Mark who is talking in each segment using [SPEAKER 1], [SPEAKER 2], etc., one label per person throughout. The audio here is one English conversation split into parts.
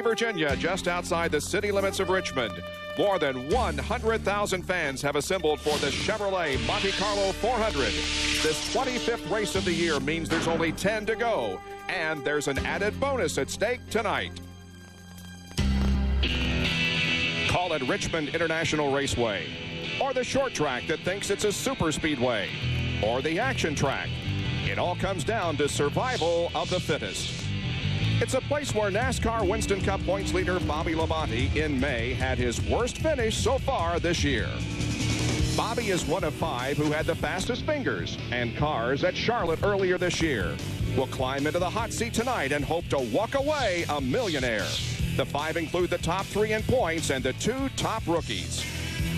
[SPEAKER 1] Virginia, just outside the city limits of Richmond. More than 100,000 fans have assembled for the Chevrolet Monte Carlo 400. This 25th race of the year means there's only 10 to go, and there's an added bonus at stake tonight. Call it Richmond International Raceway, or the short track that thinks it's a super speedway, or the action track. It all comes down to survival of the fittest. It's a place where NASCAR Winston Cup points leader Bobby Labonte in May had his worst finish so far this year. Bobby is one of 5 who had the fastest fingers and cars at Charlotte earlier this year. Will climb into the hot seat tonight and hope to walk away a millionaire. The 5 include the top 3 in points and the 2 top rookies.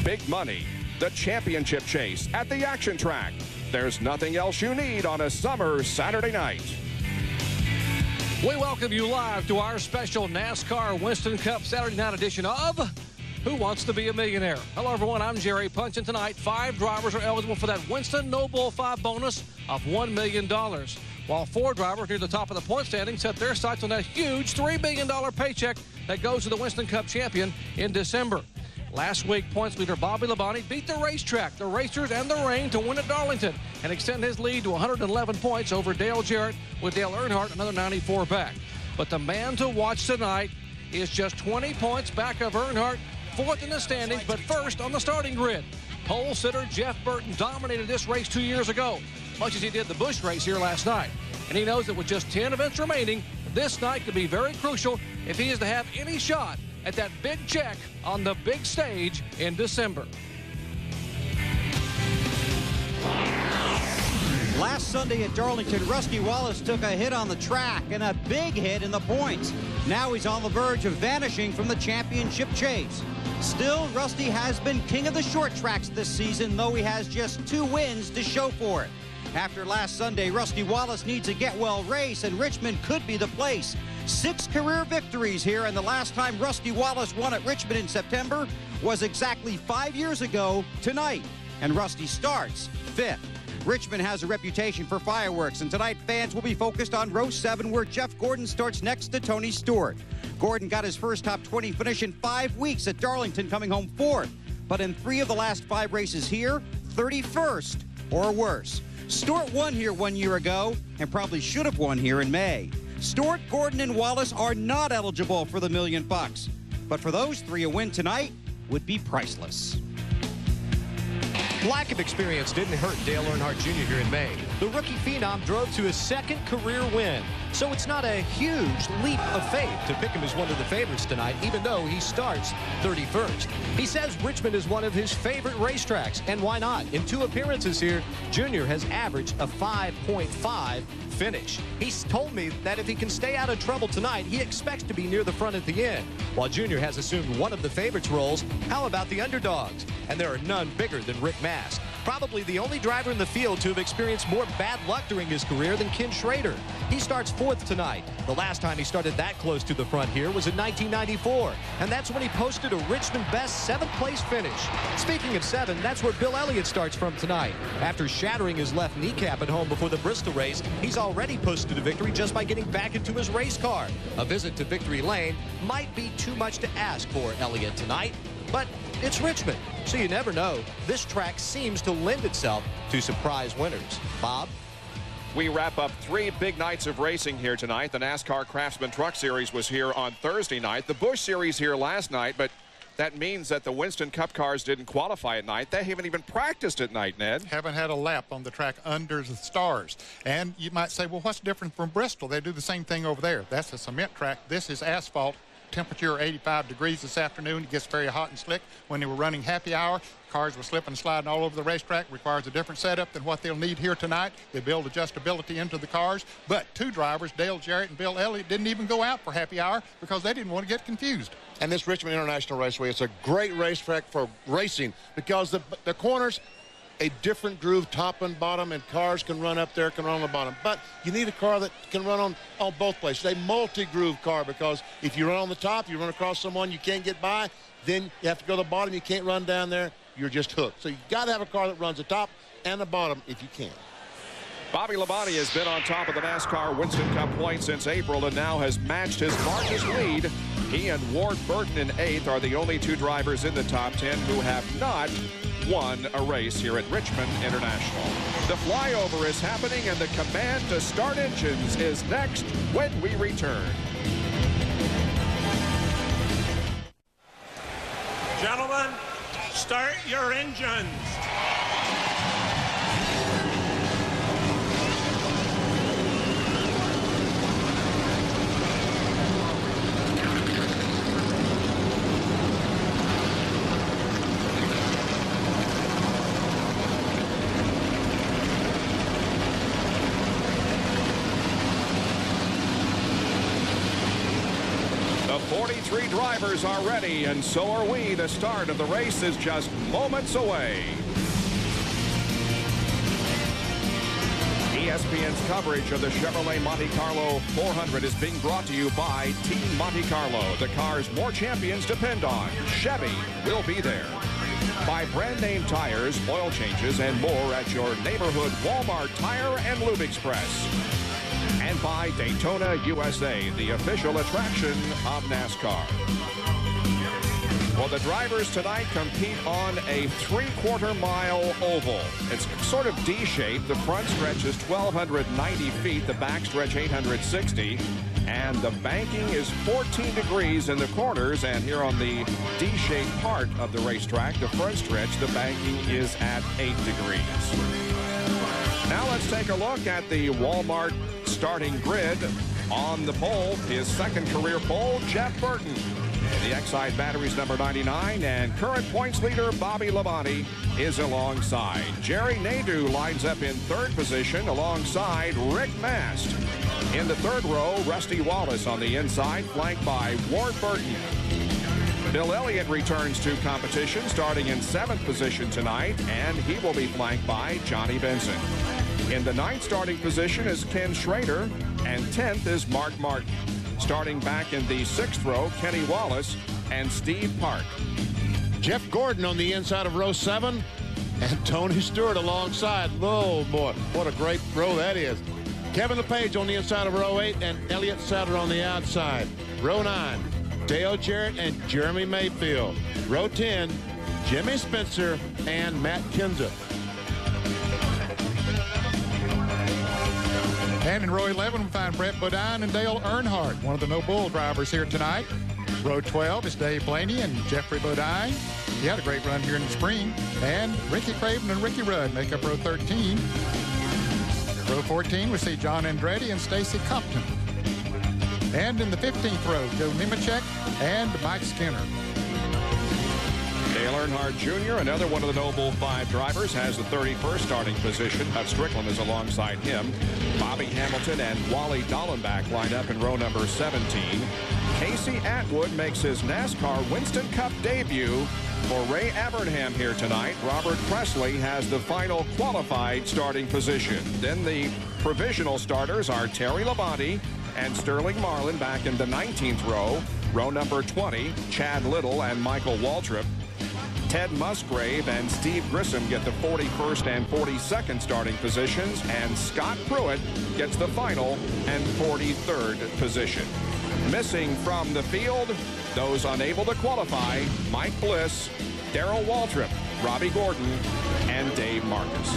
[SPEAKER 1] Big money, the championship chase at the action track. There's nothing else you need on a summer Saturday night.
[SPEAKER 2] We welcome you live to our special NASCAR Winston Cup Saturday night edition of Who Wants to Be a Millionaire? Hello, everyone. I'm Jerry Punch, and tonight 5 drivers are eligible for that Winston No Bull 5 bonus of $1 million, while 4 drivers near the top of the point standing set their sights on that huge $3 million paycheck that goes to the Winston Cup champion in December. Last week, points leader Bobby Labonte beat the racetrack, the racers, and the rain to win at Darlington and extend his lead to 111 points over Dale Jarrett, with Dale Earnhardt another 94 back. But the man to watch tonight is just 20 points back of Earnhardt, 4th in the standings, but 1st on the starting grid. Pole sitter Jeff Burton dominated this race 2 years ago, much as he did the Busch race here last night. And he knows that with just 10 events remaining, this night could be very crucial if he is to have any shot at that big check on the big stage in December.
[SPEAKER 3] Last Sunday at Darlington, Rusty Wallace took a hit on the track and a big hit in the points. Now he's on the verge of vanishing from the championship chase. Still, Rusty has been king of the short tracks this season, though he has just 2 wins to show for it. After last Sunday, Rusty Wallace needs a get-well race, and Richmond could be the place. 6 career victories here, and the last time Rusty Wallace won at Richmond in September was exactly 5 years ago tonight, and Rusty starts 5th. Richmond has a reputation for fireworks, and tonight fans will be focused on row 7, where Jeff Gordon starts next to Tony Stewart. Gordon got his first top 20 finish in 5 weeks at Darlington, coming home 4th, but in 3 of the last 5 races here, 31st or worse. Stewart won here 1 year ago and probably should have won here in May. Stewart, Gordon, and Wallace are not eligible for the $1 million. But for those 3, a win tonight would be priceless.
[SPEAKER 4] Lack of experience didn't hurt Dale Earnhardt Jr. here in May. The rookie phenom drove to his 2nd career win. So it's not a huge leap of faith to pick him as one of the favorites tonight, even though he starts 31st. He says Richmond is one of his favorite racetracks, and why not? In 2 appearances here, Jr. has averaged a 5.5 finish. He's told me that if he can stay out of trouble tonight, he expects to be near the front at the end. While Jr. has assumed one of the favorites roles, how about the underdogs? And there are none bigger than Rick Mast. Probably the only driver in the field to have experienced more bad luck during his career than Ken Schrader. He starts 4th tonight. The last time he started that close to the front here was in 1994, and that's when he posted a Richmond best 7th place finish. Speaking of 7, that's where Bill Elliott starts from tonight. After shattering his left kneecap at home before the Bristol race, he's already posted a victory just by getting back into his race car. A visit to victory lane might be too much to ask for Elliott tonight, but it's Richmond, so you never know. This track seems to lend itself to surprise winners. Bob?
[SPEAKER 1] We wrap up 3 big nights of racing here tonight. The NASCAR Craftsman Truck Series was here on Thursday night. The Busch Series here last night, but that means that the Winston Cup cars didn't qualify at night. They haven't even practiced at night, Ned.
[SPEAKER 5] Haven't had a lap on the track under the stars. And you might say, well, what's different from Bristol? They do the same thing over there. That's a cement track. This is asphalt. Temperature 85 degrees this afternoon. It gets very hot and slick. When they were running happy hour, cars were slipping and sliding all over the racetrack. Requires a different setup than what they'll need here tonight. They build adjustability into the cars. But 2 drivers, Dale Jarrett and Bill Elliott, didn't even go out for happy hour because they didn't want to get confused.
[SPEAKER 6] And this Richmond International Raceway, it's a great racetrack for racing because the corners, a different groove top and bottom, and cars can run up there, can run on the bottom. But you need a car that can run on both places, a multi-groove car, because if you run on the top, you run across someone you can't get by, then you have to go to the bottom, you can't run down there, you're just hooked. So you got to have a car that runs the top and the bottom if you can.
[SPEAKER 1] Bobby Labonte has been on top of the NASCAR Winston Cup points since April and now has matched his largest lead He and Ward Burton in 8th are the only 2 drivers in the top 10 who have not won a race here at Richmond International. The flyover is happening, and the command to start engines is next when we return.
[SPEAKER 7] Gentlemen, start your engines.
[SPEAKER 1] The 43 drivers are ready, and so are we. The start of the race is just moments away. ESPN's coverage of the Chevrolet Monte Carlo 400 is being brought to you by Team Monte Carlo, the cars more champions depend on. Chevy will be there. By brand name tires, oil changes, and more at your neighborhood Walmart Tire and Lube Express. And by Daytona USA, the official attraction of NASCAR. Well, the drivers tonight compete on a 3/4 mile oval. It's sort of D-shaped. The front stretch is 1,290 feet, the back stretch 860, and the banking is 14 degrees in the corners. And here on the D-shaped part of the racetrack, the front stretch, the banking is at 8 degrees. Now let's take a look at the Walmart starting grid. On the pole, his second career pole, Jeff Burton. The Exide batteries number 99, and current points leader Bobby Labonte is alongside. Jerry Nadeau lines up in 3rd position alongside Rick Mast. In the 3rd row, Rusty Wallace on the inside, flanked by Ward Burton. Bill Elliott returns to competition, starting in 7th position tonight, and he will be flanked by Johnny Benson. In the 9th starting position is Ken Schrader, and 10th is Mark Martin. Starting back in the 6th row, Kenny Wallace and Steve Park.
[SPEAKER 6] Jeff Gordon on the inside of row 7, and Tony Stewart alongside. Oh, boy, what a great row that is. Kevin LePage on the inside of row 8, and Elliott Sadler on the outside. Row 9, Dale Jarrett and Jeremy Mayfield. Row 10, Jimmy Spencer and Matt Kenseth.
[SPEAKER 5] And in row 11, we find Brett Bodine and Dale Earnhardt, one of the No Bull drivers here tonight. Row 12 is Dave Blaney and Jeffrey Bodine. He had a great run here in the spring. And Ricky Craven and Ricky Rudd make up row 13. Row 14, we see John Andretti and Stacy Compton. And in the 15th row, Joe Nemechek and Mike Skinner.
[SPEAKER 1] Dale Earnhardt Jr., another one of the Noble 5 drivers, has the 31st starting position. Hut Strickland is alongside him. Bobby Hamilton and Wally Dallenbach line up in row number 17. Casey Atwood makes his NASCAR Winston Cup debut for Ray Abernham here tonight. Robert Presley has the final qualified starting position. Then the provisional starters are Terry Labonte and Sterling Marlin back in the 19th row. Row number 20, Chad Little and Michael Waltrip. Ted Musgrave and Steve Grissom get the 41st and 42nd starting positions, and Scott Pruitt gets the final and 43rd position. Missing from the field, those unable to qualify, Mike Bliss, Darrell Waltrip, Robbie Gordon, and Dave Marcus.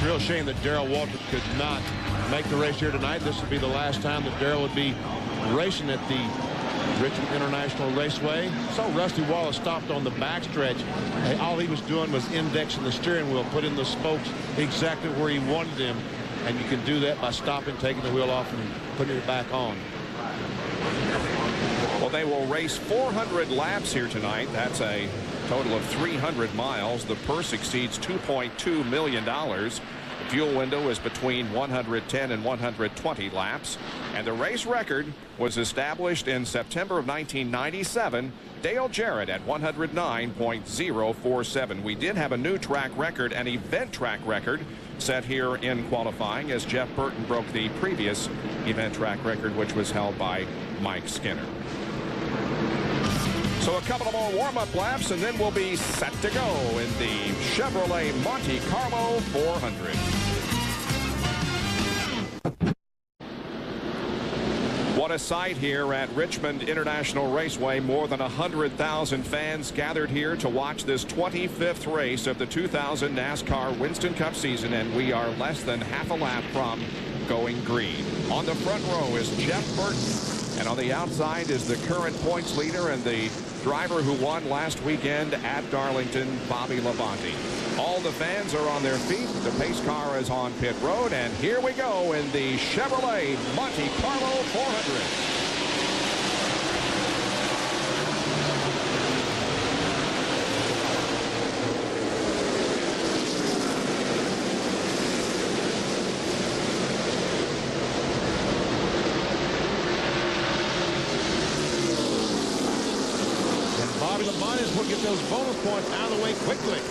[SPEAKER 6] Real shame that Darrell Waltrip could not make the race here tonight. This would be the last time that Darrell would be racing at the Richmond International Raceway. So Rusty Wallace stopped on the backstretch. All he was doing was indexing the steering wheel, putting the spokes exactly where he wanted them. And you can do that by stopping, taking the wheel off, and putting it back on.
[SPEAKER 1] Well, they will race 400 laps here tonight. That's a total of 300 miles. The purse exceeds $2.2 million. The fuel window is between 110 and 120 laps. And the race record was established in September of 1997. Dale Jarrett at 109.047. We did have a new track record, an event track record, set here in qualifying, as Jeff Burton broke the previous event track record, which was held by Mike Skinner. So a couple of more warm-up laps, and then we'll be set to go in the Chevrolet Monte Carlo 400. What What a sight here at Richmond International Raceway. More than 100,000 fans gathered here to watch this 25th race of the 2000 NASCAR Winston Cup season, and we are less than half a lap from going green. On the front row is Jeff Burton, and on the outside is the current points leader and the driver who won last weekend at Darlington, Bobby Labonte. All the fans are on their feet. The pace car is on pit road, and here we go in the Chevrolet Monte Carlo 400.
[SPEAKER 6] Bobby Labonte will get those bonus points out of the way quickly.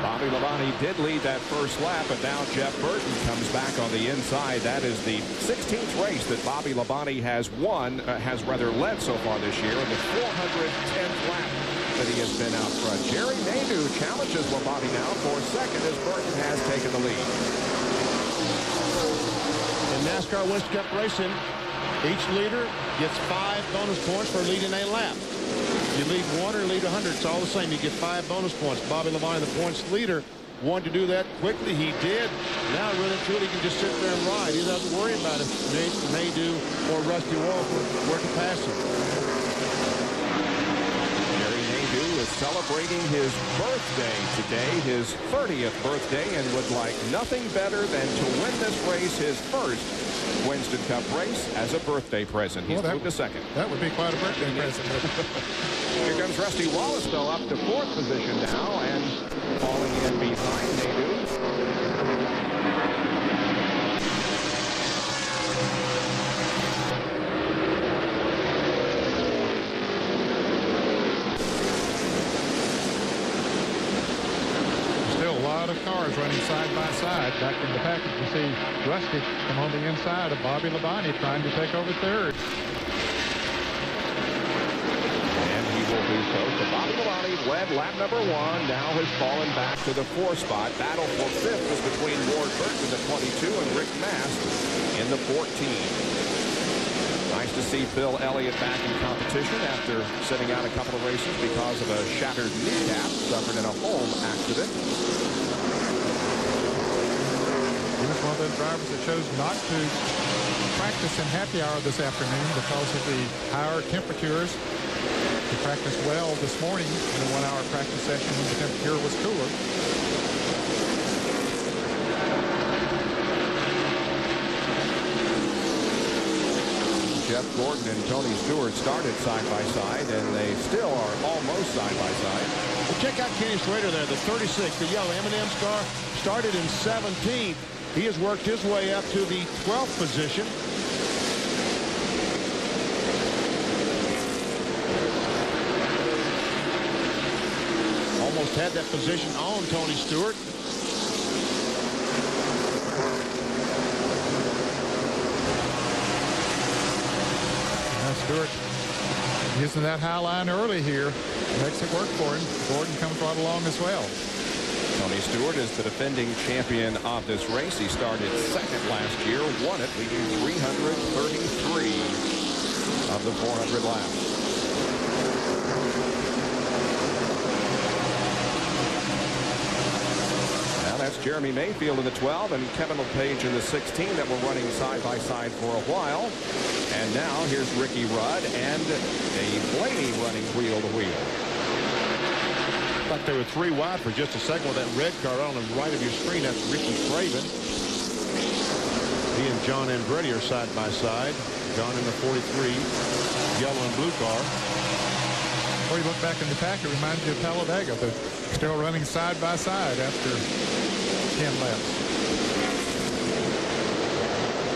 [SPEAKER 1] Bobby Labonte did lead that first lap, but now Jeff Burton comes back on the inside. That is the 16th race that Bobby Labonte has led so far this year, in the 410th lap that he has been out front. Jerry Nadeau challenges Labonte now for second as Burton has taken the lead.
[SPEAKER 6] In NASCAR Winston Cup racing, each leader gets 5 bonus points for leading a lap. You lead 1 or lead 100, it's all the same. You get 5 bonus points. Bobby Labonte, the points leader, wanted to do that quickly. He did. Now, really, truly, he can just sit there and ride. He doesn't worry about if Nadeau or Rusty Wallace were to pass him.
[SPEAKER 1] Jerry Nadeau is celebrating his birthday today, his 30th birthday, and would like nothing better than to win this race, his first Winston Cup race, as a birthday present. He's moved to second.
[SPEAKER 5] That would be quite a birthday present.
[SPEAKER 1] Here comes Rusty Wallace, though, up to 4th position now, and falling in behind Nadeau.
[SPEAKER 5] Still a lot of cars running side by side. Back in the package, you see Rusty come on the inside of Bobby Labonte trying to take over third.
[SPEAKER 1] So Bobby Labonte led lap number 1, now has fallen back to the 4th spot. Battle for 5th was between Ward Burton in the 22 and Rick Mast in the 14. Nice to see Bill Elliott back in competition after sitting out a couple of races because of a shattered kneecap suffered in a home accident.
[SPEAKER 5] He was one of those drivers that chose not to practice in happy hour this afternoon because of the higher temperatures. He practiced well this morning in a 1-hour practice session when the temperature was cooler.
[SPEAKER 1] Jeff Gordon and Tony Stewart started side by side, and they still are almost side by side.
[SPEAKER 6] Well, check out Kenny Schrader there, the 36, the yellow M&M's car, started in 17th. He has worked his way up to the 12th position. Almost had that position on Tony Stewart.
[SPEAKER 5] Now Stewart using that high line early here. Makes it work for him. Gordon comes right along as well.
[SPEAKER 1] Tony Stewart is the defending champion of this race. He started second last year, won it, leading 333 of the 400 laps. That's Jeremy Mayfield in the 12 and Kevin LePage in the 16 that were running side by side for a while. And now here's Ricky Rudd and Dave Blaney running wheel to wheel.
[SPEAKER 6] Thought they were 3 wide for just a second with that red car on the right of your screen. That's Ricky Craven. He and John Andretti are side by side. John in the 43 yellow and blue car.
[SPEAKER 5] Before you look back in the pack, it reminds you of Talladega. They're still running side by side after 10 laps.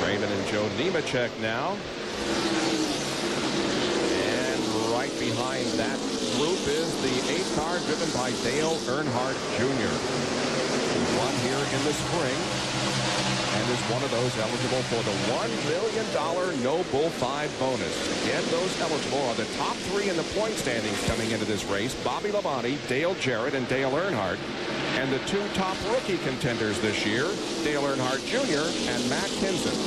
[SPEAKER 1] Raymond and Joe Nemechek now. And right behind that group is the 8 car driven by Dale Earnhardt Jr. He won here in the spring and is one of those eligible for the $1 million No Bull 5 bonus. Again, those eligible are the top 3 in the point standings coming into this race: Bobby Labonte, Dale Jarrett, and Dale Earnhardt. And the two top rookie contenders this year, Dale Earnhardt Jr. and Matt Kenseth.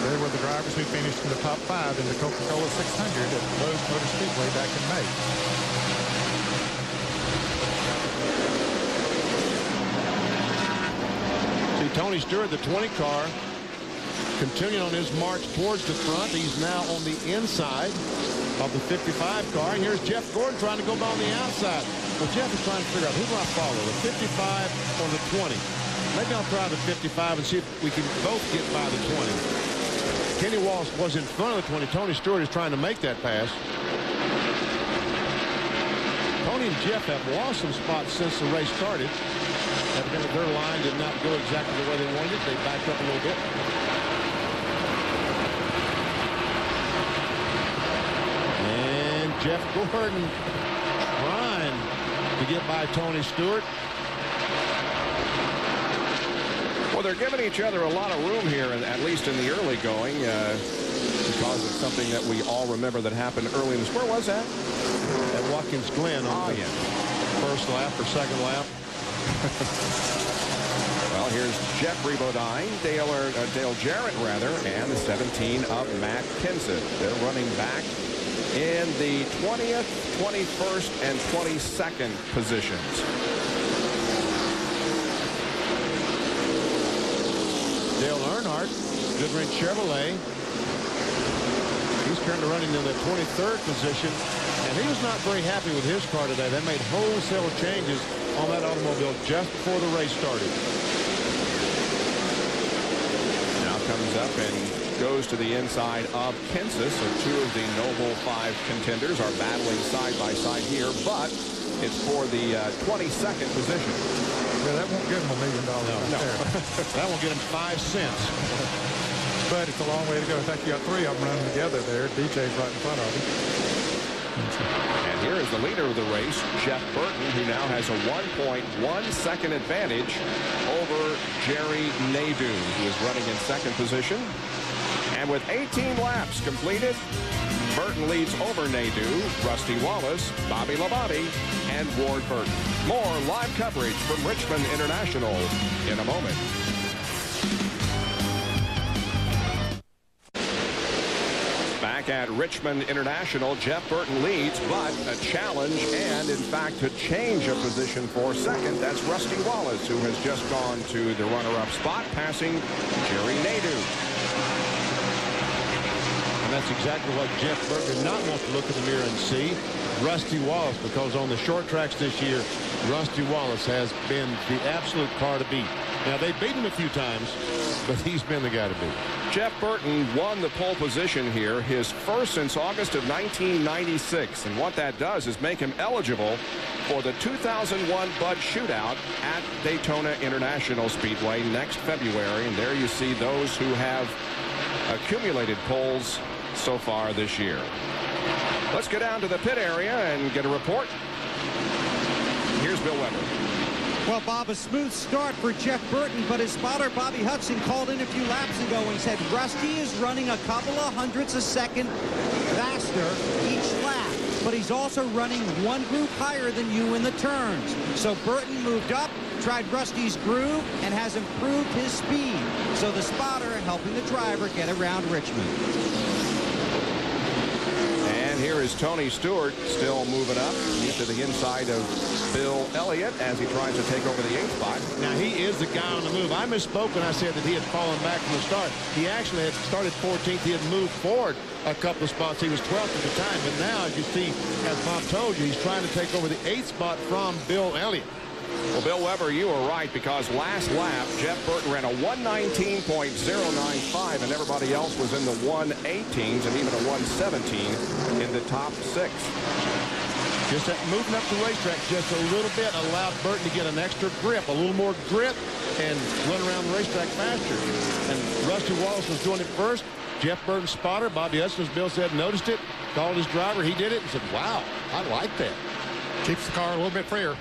[SPEAKER 5] They were the drivers who finished in the top 5 in the Coca-Cola 600 at Lowe's Motor Speedway back in May.
[SPEAKER 6] See, Tony Stewart, the 20 car, continuing on his march towards the front. He's now on the inside of the 55 car. And here's Jeff Gordon trying to go by on the outside. Well, Jeff is trying to figure out who do I follow, the 55 or the 20. Maybe I'll try the 55 and see if we can both get by the 20. Kenny Wallace was in front of the 20. Tony Stewart is trying to make that pass. Tony and Jeff have lost some spots since the race started. Evidently their line did not go exactly the way they wanted it. They backed up a little bit. And Jeff Gordon trying to get by Tony Stewart.
[SPEAKER 1] Well, they're giving each other a lot of room here, at least in the early going, because it's something that we all remember that happened early in the sport. Where was that?
[SPEAKER 6] At Watkins Glen on the first lap or second lap.
[SPEAKER 1] Well, here's Jeffrey Bodine, Dale Jarrett, rather, and the 17 of Matt Kenseth. They're running back in the 20th, 21st, and 22nd positions.
[SPEAKER 6] Dale Earnhardt, Goodwrench Chevrolet. He's currently running in the 23rd position, and he was not very happy with his car today. They made wholesale changes on that automobile just before the race started.
[SPEAKER 1] Now comes up and goes to the inside of Kenseth. So two of the Noble 5 contenders are battling side by side here, but it's for the 22nd position.
[SPEAKER 5] Yeah, that won't get him $1 million right there.
[SPEAKER 6] That won't get him 5 cents.
[SPEAKER 5] But it's a long way to go. In fact, you got 3 of them running together there. DJ's right in front of him.
[SPEAKER 1] And here is the leader of the race, Jeff Burton, who now has a 1.1 second advantage over Jerry Nadeau, who is running in second position. And with 18 laps completed, Burton leads over Nadeau, Rusty Wallace, Bobby Labonte, and Ward Burton. More live coverage from Richmond International in a moment. Back at Richmond International, Jeff Burton leads, but a challenge and, in fact, a change of position for second. That's Rusty Wallace, who has just gone to the runner-up spot, passing Jerry Nadeau.
[SPEAKER 6] And that's exactly what Jeff Burton did not want to look in the mirror and see. Rusty Wallace, because on the short tracks this year, Rusty Wallace has been the absolute car to beat. Now, they beat him a few times, but he's been the guy to beat.
[SPEAKER 1] Jeff Burton won the pole position here, his first since August of 1996. And what that does is make him eligible for the 2001 Bud Shootout at Daytona International Speedway next February. And there you see those who have accumulated poles so far this year. Let's go down to the pit area and get a report. Here's Bill Weber.
[SPEAKER 3] Well, Bob, a smooth start for Jeff Burton, but his spotter, Bobby Hudson, called in a few laps ago and said Rusty is running a couple of hundredths a second faster each lap, but he's also running one group higher than you in the turns. So Burton moved up, tried Rusty's groove, and has improved his speed. So the spotter helping the driver get around Richmond.
[SPEAKER 1] And here is Tony Stewart still moving up to the inside of Bill Elliott as he tries to take over the 8th spot.
[SPEAKER 6] Now, he is the guy on the move. I misspoke when I said that he had fallen back from the start. He actually had started 14th. He had moved forward a couple of spots. He was 12th at the time. But now, as you see, as Bob told you, he's trying to take over the 8th spot from Bill Elliott.
[SPEAKER 1] Well, Bill Weber, you were right, because last lap, Jeff Burton ran a 119.095, and everybody else was in the 118s and even a 117 in the top 6.
[SPEAKER 6] Just that moving up the racetrack just a little bit allowed Burton to get an extra grip, a little more grip, and run around the racetrack faster. And Rusty Wallace was doing it first. Jeff Burton's spotter, Bobby Hudson, as Bill said, noticed it, called his driver. He did it and said, wow, I like that.
[SPEAKER 5] Keeps the car a little bit freer.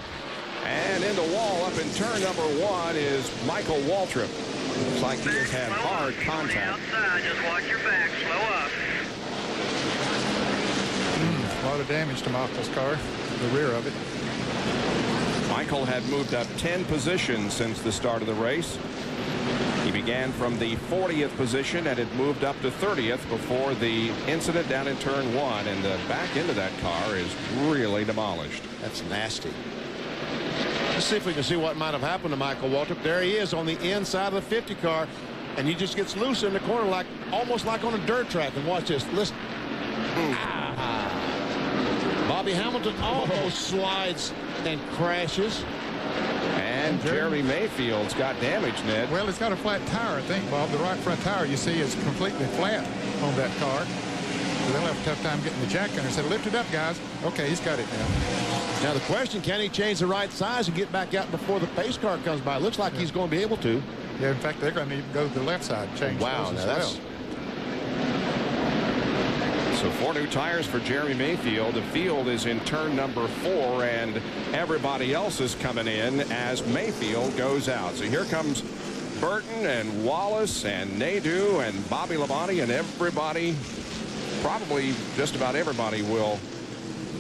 [SPEAKER 1] And in the wall up in turn number 1 is Michael Waltrip. Looks like he has had hard contact.
[SPEAKER 8] Outside, just watch your back, slow up.
[SPEAKER 5] A lot of damage to Michael's car, the rear of it.
[SPEAKER 1] Michael had moved up 10 positions since the start of the race. He began from the 40th position and had moved up to 30th before the incident down in turn 1, and the back end of that car is really demolished.
[SPEAKER 6] That's nasty. Let's see if we can see what might have happened to Michael Waltrip. There he is on the inside of the 50 car, and he just gets loose in the corner, like almost like on a dirt track. And watch this. Listen. Bobby Hamilton almost slides and crashes.
[SPEAKER 1] And Jeremy Mayfield's got damage, Ned.
[SPEAKER 5] Well, it's got a flat tire, I think, Bob. The right front tire, you see, is completely flat on that car. So they'll have a tough time getting the jack under. Said, lift it up, guys. Okay, he's got it now.
[SPEAKER 6] Now the question, can he change the right size and get back out before the pace car comes by? It looks like he's going to be able to.
[SPEAKER 5] Yeah, in fact, they're going to even go to the left side and change
[SPEAKER 6] wow,
[SPEAKER 5] those
[SPEAKER 6] now
[SPEAKER 5] as well.
[SPEAKER 1] So 4 new tires for Jeremy Mayfield. The field is in turn number 4, and everybody else is coming in as Mayfield goes out. So here comes Burton and Wallace and Nadeau and Bobby Labonte, and everybody, probably just about everybody, will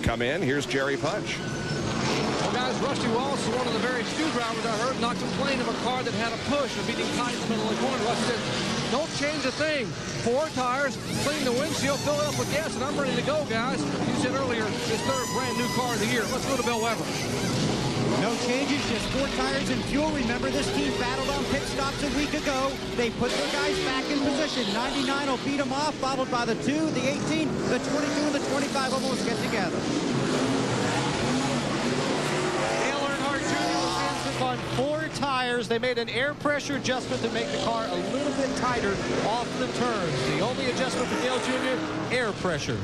[SPEAKER 1] come in. Here's Jerry Punch.
[SPEAKER 2] Well, guys, Rusty Wallace is one of the very few drivers I heard not complain of a car that had a push and beating tight in the middle of the corner. Rusty said, don't change a thing. 4 tires, clean the windshield, fill it up with gas, and I'm ready to go, guys. You said earlier, his 3rd brand new car of the year. Let's go to Bill Weber.
[SPEAKER 3] No changes, just 4 tires and fuel. Remember, this team battled on pit stops a week ago. They put their guys back in position. 99 will beat them off, followed by the 2, the 18, the 22, and the 25 almost get together.
[SPEAKER 4] On 4 tires. They made an air pressure adjustment to make the car a little bit tighter off the turns. The only adjustment for Dale Jr., air pressure.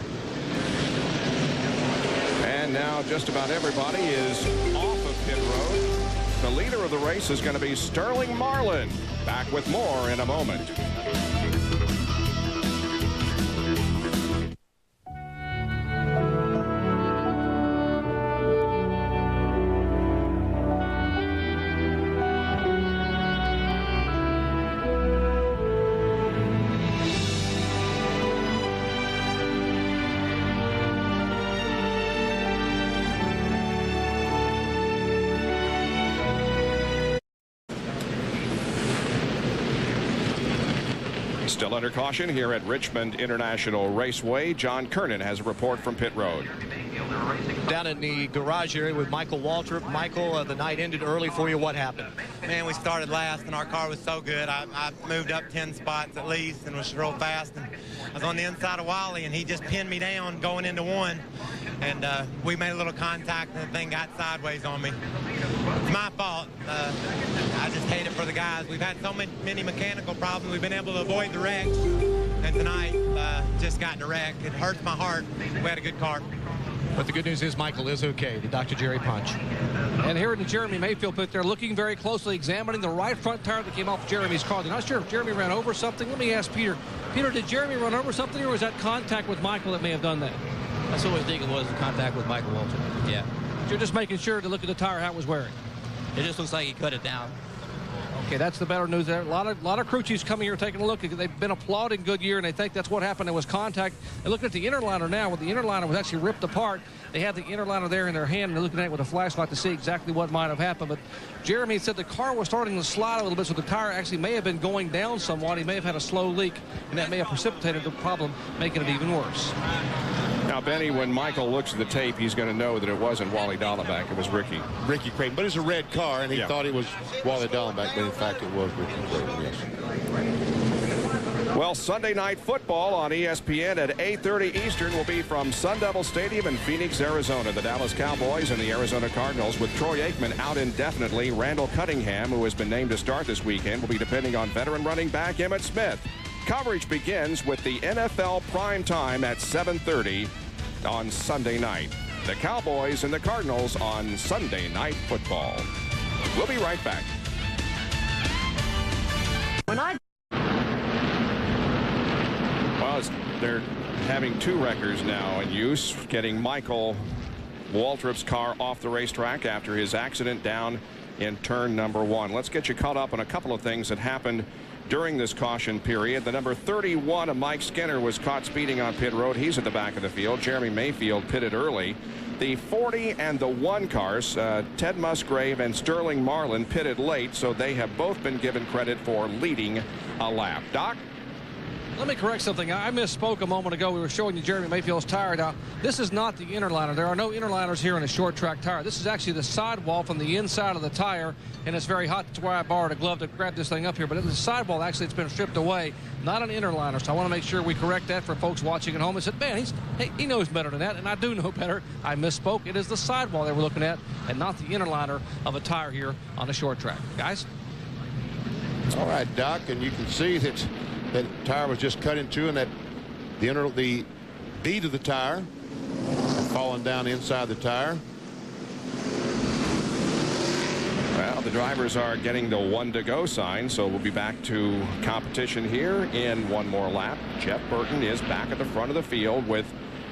[SPEAKER 1] And now just about everybody is off of pit road. The leader of the race is going to be Sterling Marlin. Back with more in a moment. Still under caution here at Richmond International Raceway. John Kernan has a report from pit road.
[SPEAKER 4] Down in the garage area with Michael Waltrip. Michael, the night ended early for you. What happened?
[SPEAKER 9] Man, we started last, and our car was so good. I moved up 10 spots at least and was real fast. And I was on the inside of Wally, and he just pinned me down going into 1. And we made a little contact, and the thing got sideways on me. It's my fault. I just hate it for the guys. We've had so many mechanical problems. We've been able to avoid the wrecks. And tonight, just got in a wreck. It hurts my heart. We had a good car.
[SPEAKER 4] But the good news is Michael is okay. The Dr. Jerry Punch.
[SPEAKER 2] And here in the Jeremy Mayfield pit, they're looking very closely, examining the right front tire that came off Jeremy's car. They're not sure if Jeremy ran over something. Let me ask Peter. Peter, did Jeremy run over something, or was that contact with Michael that may have done that?
[SPEAKER 10] That's what I was thinking, was contact with Michael Walter. Yeah.
[SPEAKER 2] You're just making sure to look at the tire how it was wearing.
[SPEAKER 10] It just looks like he cut it down.
[SPEAKER 2] Okay, that's the better news there. A lot of crew chiefs coming here taking a look. They've been applauding Goodyear, and they think that's what happened. There was contact. They're looking at the inner liner now, where the inner liner was actually ripped apart. They have the inner liner there in their hand, and they're looking at it with a flashlight to see exactly what might have happened. But Jeremy said the car was starting to slide a little bit, so the tire actually may have been going down somewhat. He may have had a slow leak, and that may have precipitated the problem, making it even worse.
[SPEAKER 1] Now, Benny, when Michael looks at the tape, he's going to know that it wasn't Wally Dallenbach. It was Ricky
[SPEAKER 6] Creighton. But it's a red car, and he thought it was Wally Dallenbach, but in fact it was Ricky Creighton, yes.
[SPEAKER 1] Well, Sunday night football on ESPN at 8:30 Eastern will be from Sun Devil Stadium in Phoenix, Arizona. The Dallas Cowboys and the Arizona Cardinals, with Troy Aikman out indefinitely. Randall Cunningham, who has been named to start this weekend, will be depending on veteran running back Emmitt Smith. Coverage begins with the NFL prime time at 7:30 on Sunday night. The Cowboys and the Cardinals on Sunday Night Football. We'll be right back. Well, they're having 2 wreckers now in use, getting Michael Waltrip's car off the racetrack after his accident down in turn number 1. Let's get you caught up on a couple of things that happened during this caution period. The number 31 of Mike Skinner was caught speeding on pit road. He's at the back of the field. Jeremy Mayfield pitted early. The 40 and the 1 cars, Ted Musgrave and Sterling Marlin, pitted late, so they have both been given credit for leading a lap. Doc?
[SPEAKER 2] Let me correct something. I misspoke a moment ago. We were showing you Jeremy Mayfield's tire. Now, this is not the inner liner. There are no inner liners here in a short track tire. This is actually the sidewall from the inside of the tire, and it's very hot. That's why I borrowed a glove to grab this thing up here. But it's the sidewall. Actually, it's been stripped away, not an inner liner. So I want to make sure we correct that for folks watching at home. And said, man, he knows better than that, and I do know better. I misspoke. It is the sidewall that we're looking at, and not the inner liner of a tire here on a short track. Guys?
[SPEAKER 6] All right, Doc, and you can see that that tire was just cut in two, and that the bead of the tire had fallen down inside the tire.
[SPEAKER 1] Well, the drivers are getting the 1 to go sign, so we'll be back to competition here in one more lap. Jeff Burton is back at the front of the field with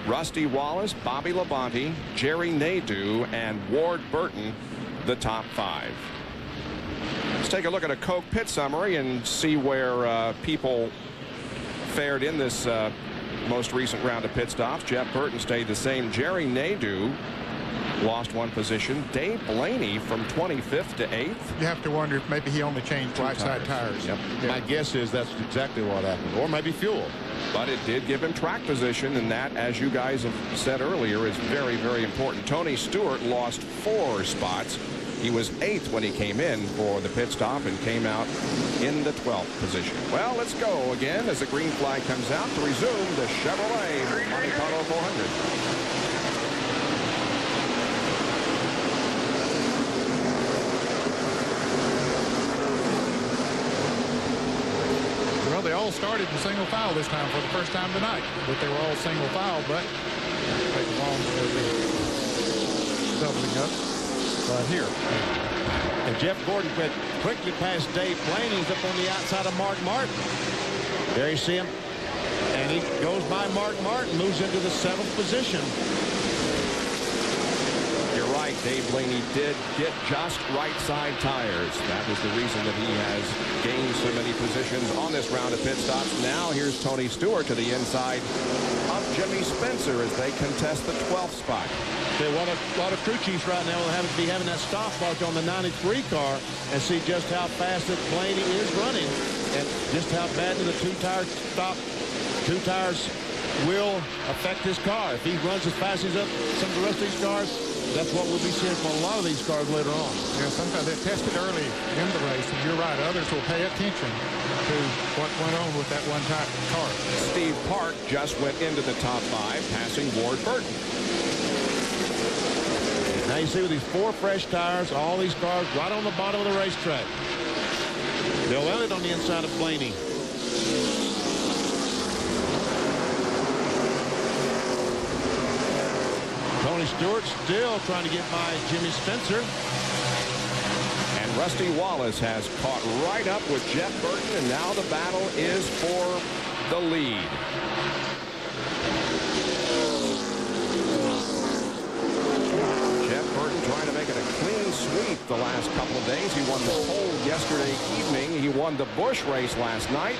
[SPEAKER 1] Rusty Wallace, Bobby Labonte, Jerry Nadeau, and Ward Burton, the top 5. Let's take a look at a Coke pit summary and see where people fared in this most recent round of pit stops. Jeff Burton stayed the same. Jerry Nadeau lost 1 position. Dave Blaney from 25th to 8th.
[SPEAKER 5] You have to wonder if maybe he only changed right side tires.
[SPEAKER 6] Yep. Yeah. My guess is that's exactly what happened, or maybe fuel.
[SPEAKER 1] But it did give him track position, and that, as you guys have said earlier, is very, very important. Tony Stewart lost 4 spots. He was 8th when he came in for the pit stop and came out in the 12th position. Well, let's go again as the green flag comes out to resume the Chevrolet Monte Carlo 400.
[SPEAKER 5] Well, they all started in single file this time for the first time tonight, but they were all single file, but take them on for the doubling up. Right here.
[SPEAKER 6] And Jeff Gordon went quickly past Dave Blaney. He's up on the outside of Mark Martin. There you see him. And he goes by Mark Martin, moves into the 7th position.
[SPEAKER 1] You're right. Dave Blaney did get just right side tires. That was the reason that he has gained so many positions on this round of pit stops. Now here's Tony Stewart to the inside of Jimmy Spencer as they contest the 12th spot.
[SPEAKER 6] A lot of crew chiefs right now will be having that stopwatch on the 93 car and see just how fast that Blaney is running and just how badly the 2 tires will affect his car. If he runs as fast as some of the rest of these cars, that's what we'll be seeing from a lot of these cars later on.
[SPEAKER 5] Yeah, sometimes they tested early in the race, and you're right, others will pay attention to what went on with that one car.
[SPEAKER 1] Steve Park just went into the top 5, passing Ward Burton.
[SPEAKER 6] Now you see with these 4 fresh tires, all these cars right on the bottom of the racetrack. They'll end it on the inside of Blaney. Tony Stewart still trying to get by Jimmy Spencer.
[SPEAKER 1] And Rusty Wallace has caught right up with Jeff Burton, and now the battle is for the lead. Trying to make it a clean sweep the last couple of days. He won the pole yesterday evening. He won the Busch race last night,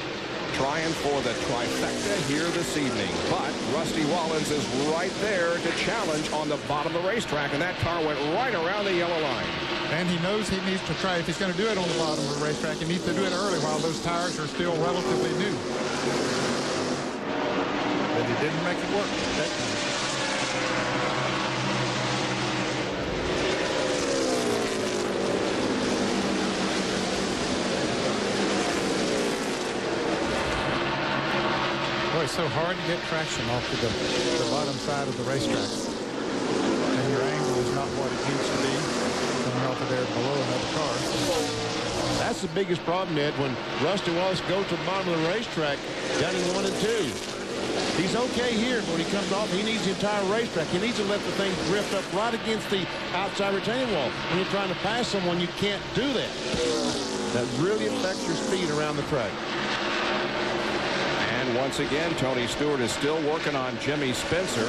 [SPEAKER 1] trying for the trifecta here this evening. But Rusty Wallace is right there to challenge on the bottom of the racetrack, and that car went right around the yellow line.
[SPEAKER 5] And he knows he needs to try, if he's going to do it on the bottom of the racetrack, he needs to do it early while those tires are still relatively new. But he didn't make it work that time. It's so hard to get traction off to the bottom side of the racetrack. And your angle is not what it needs to be coming off of there below another car.
[SPEAKER 6] That's the biggest problem, Ed, when Rusty Wallace goes to the bottom of the racetrack down in 1 and 2. He's okay here, but when he comes off, he needs the entire racetrack. He needs to let the thing drift up right against the outside retaining wall. When you're trying to pass someone, you can't do that. That really affects your speed around the track.
[SPEAKER 1] And once again, Tony Stewart is still working on Jimmy Spencer.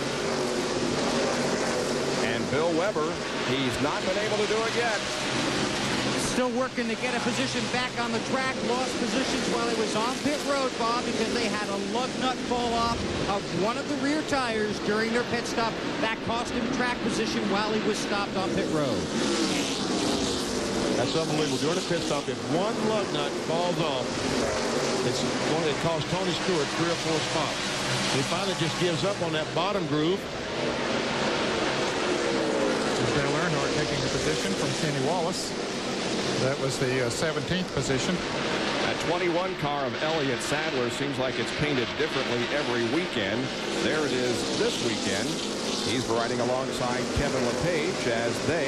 [SPEAKER 1] And Bill Weber, he's not been able to do it yet.
[SPEAKER 3] Still working to get a position back on the track. Lost positions while he was on pit road, Bob, because because they had a lug nut fall off of one of the rear tires during their pit stop. That cost him track position while he was stopped on pit road.
[SPEAKER 6] That's unbelievable. During a pit stop, if one lug nut falls off, it's going to cost Tony Stewart 3 or 4 spots. He finally just gives up on that bottom groove.
[SPEAKER 5] Dale Earnhardt taking the position from Kenny Wallace. That was the 17th position.
[SPEAKER 1] That 21 car of Elliott Sadler seems like it's painted differently every weekend. There it is this weekend. He's riding alongside Kevin LePage as they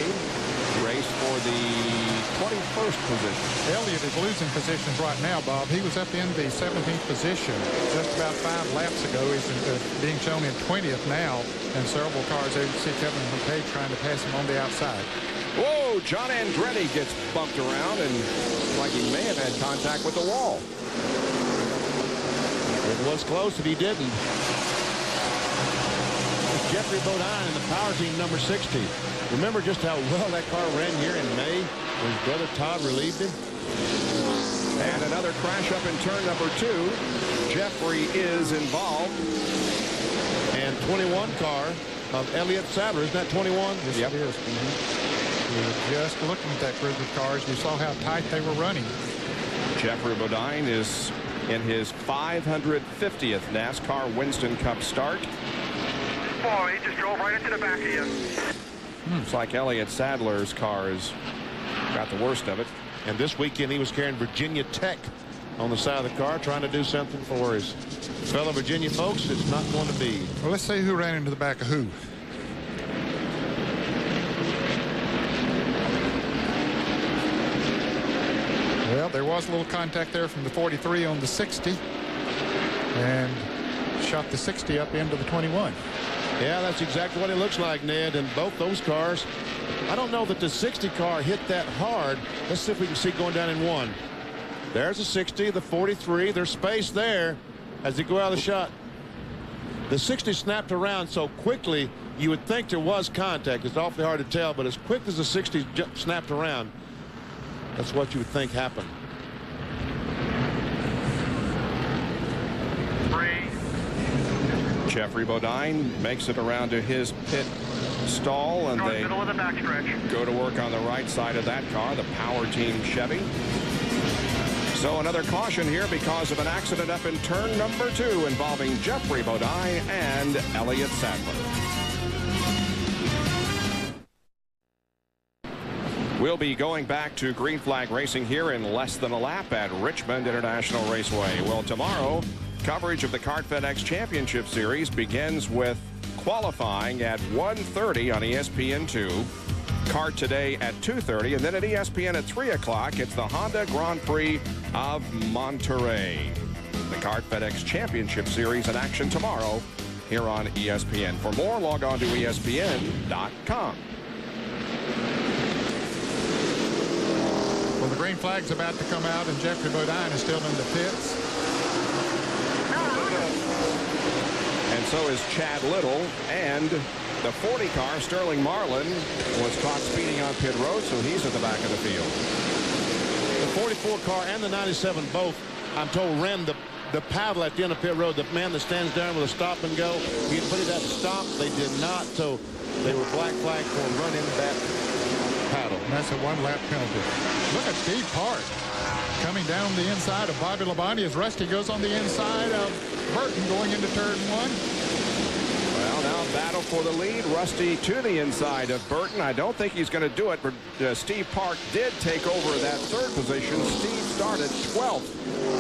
[SPEAKER 1] race for the 21st position.
[SPEAKER 5] Elliott is losing positions right now, Bob. He was up in the 17th position just about 5 laps ago. He's being shown in 20th now, and several cars there. You see Kevin LePage trying to pass him on the outside.
[SPEAKER 1] Whoa, John Andretti gets bumped around, and like he may have had contact with the wall.
[SPEAKER 6] It was close if he didn't. Jeffrey Bodine in the power team number 60. Remember just how well that car ran here in May when his brother Todd relieved him?
[SPEAKER 1] And another crash up in turn number 2. Jeffrey is involved.
[SPEAKER 6] And 21 car of Elliott Sadler. Isn't that 21?
[SPEAKER 5] Yes, yep. It is. We were just looking at that group of cars. We saw how tight they were running.
[SPEAKER 1] Jeffrey Bodine is in his 550th NASCAR Winston Cup start.
[SPEAKER 8] Boy, he just drove right into the back of you.
[SPEAKER 1] Looks like Elliott Sadler's car has got the worst of it.
[SPEAKER 6] And this weekend he was carrying Virginia Tech on the side of the car, trying to do something for his fellow Virginia folks. It's not going to be.
[SPEAKER 5] Well, let's see who ran into the back of who. Well, there was a little contact there from the 43 on the 60 and shot the 60 up into the 21.
[SPEAKER 6] Yeah, that's exactly what it looks like, Ned. And both those cars, I don't know that the 60 car hit that hard. Let's see if we can see going down in 1. There's the 60, the 43. There's space there as they go out of the shot. The 60 snapped around so quickly, you would think there was contact. It's awfully hard to tell, but as quick as the 60 snapped around, that's what you would think happened.
[SPEAKER 8] 3.
[SPEAKER 1] Jeffrey Bodine makes it around to his pit stall, and they
[SPEAKER 8] middle of the backstretch.
[SPEAKER 1] Go to work on the right side of that car, the Power Team Chevy. So another caution here because of an accident up in turn number 2 involving Jeffrey Bodine and Elliott Sadler. We'll be going back to green flag racing here in less than a lap at Richmond International Raceway. Well, tomorrow, coverage of the Kart FedEx Championship Series begins with qualifying at 1:30 on ESPN2. Kart today at 2:30, and then at ESPN at 3 o'clock, it's the Honda Grand Prix of Monterey. The Kart FedEx Championship Series in action tomorrow here on ESPN. For more, log on to ESPN.com.
[SPEAKER 5] Well, the green flag's about to come out, and Jeffrey Bodine is still in the pits.
[SPEAKER 1] And so is Chad Little, and the 40 car, Sterling Marlin, was caught speeding on pit road, so he's at the back of the field.
[SPEAKER 6] The 44 car and the 97 both, I'm told, ran the paddle at the end of pit road. The man that stands down with a stop and go, he put it at the stop. They did not, so they were black flag for running that paddle.
[SPEAKER 5] And that's a 1-lap penalty. Look at Steve Park coming down the inside of Bobby Labonte as Rusty goes on the inside of Burton going into turn 1.
[SPEAKER 1] Well, now battle for the lead. Rusty to the inside of Burton. I don't think he's going to do it, but Steve Park did take over that 3rd position. Steve started 12th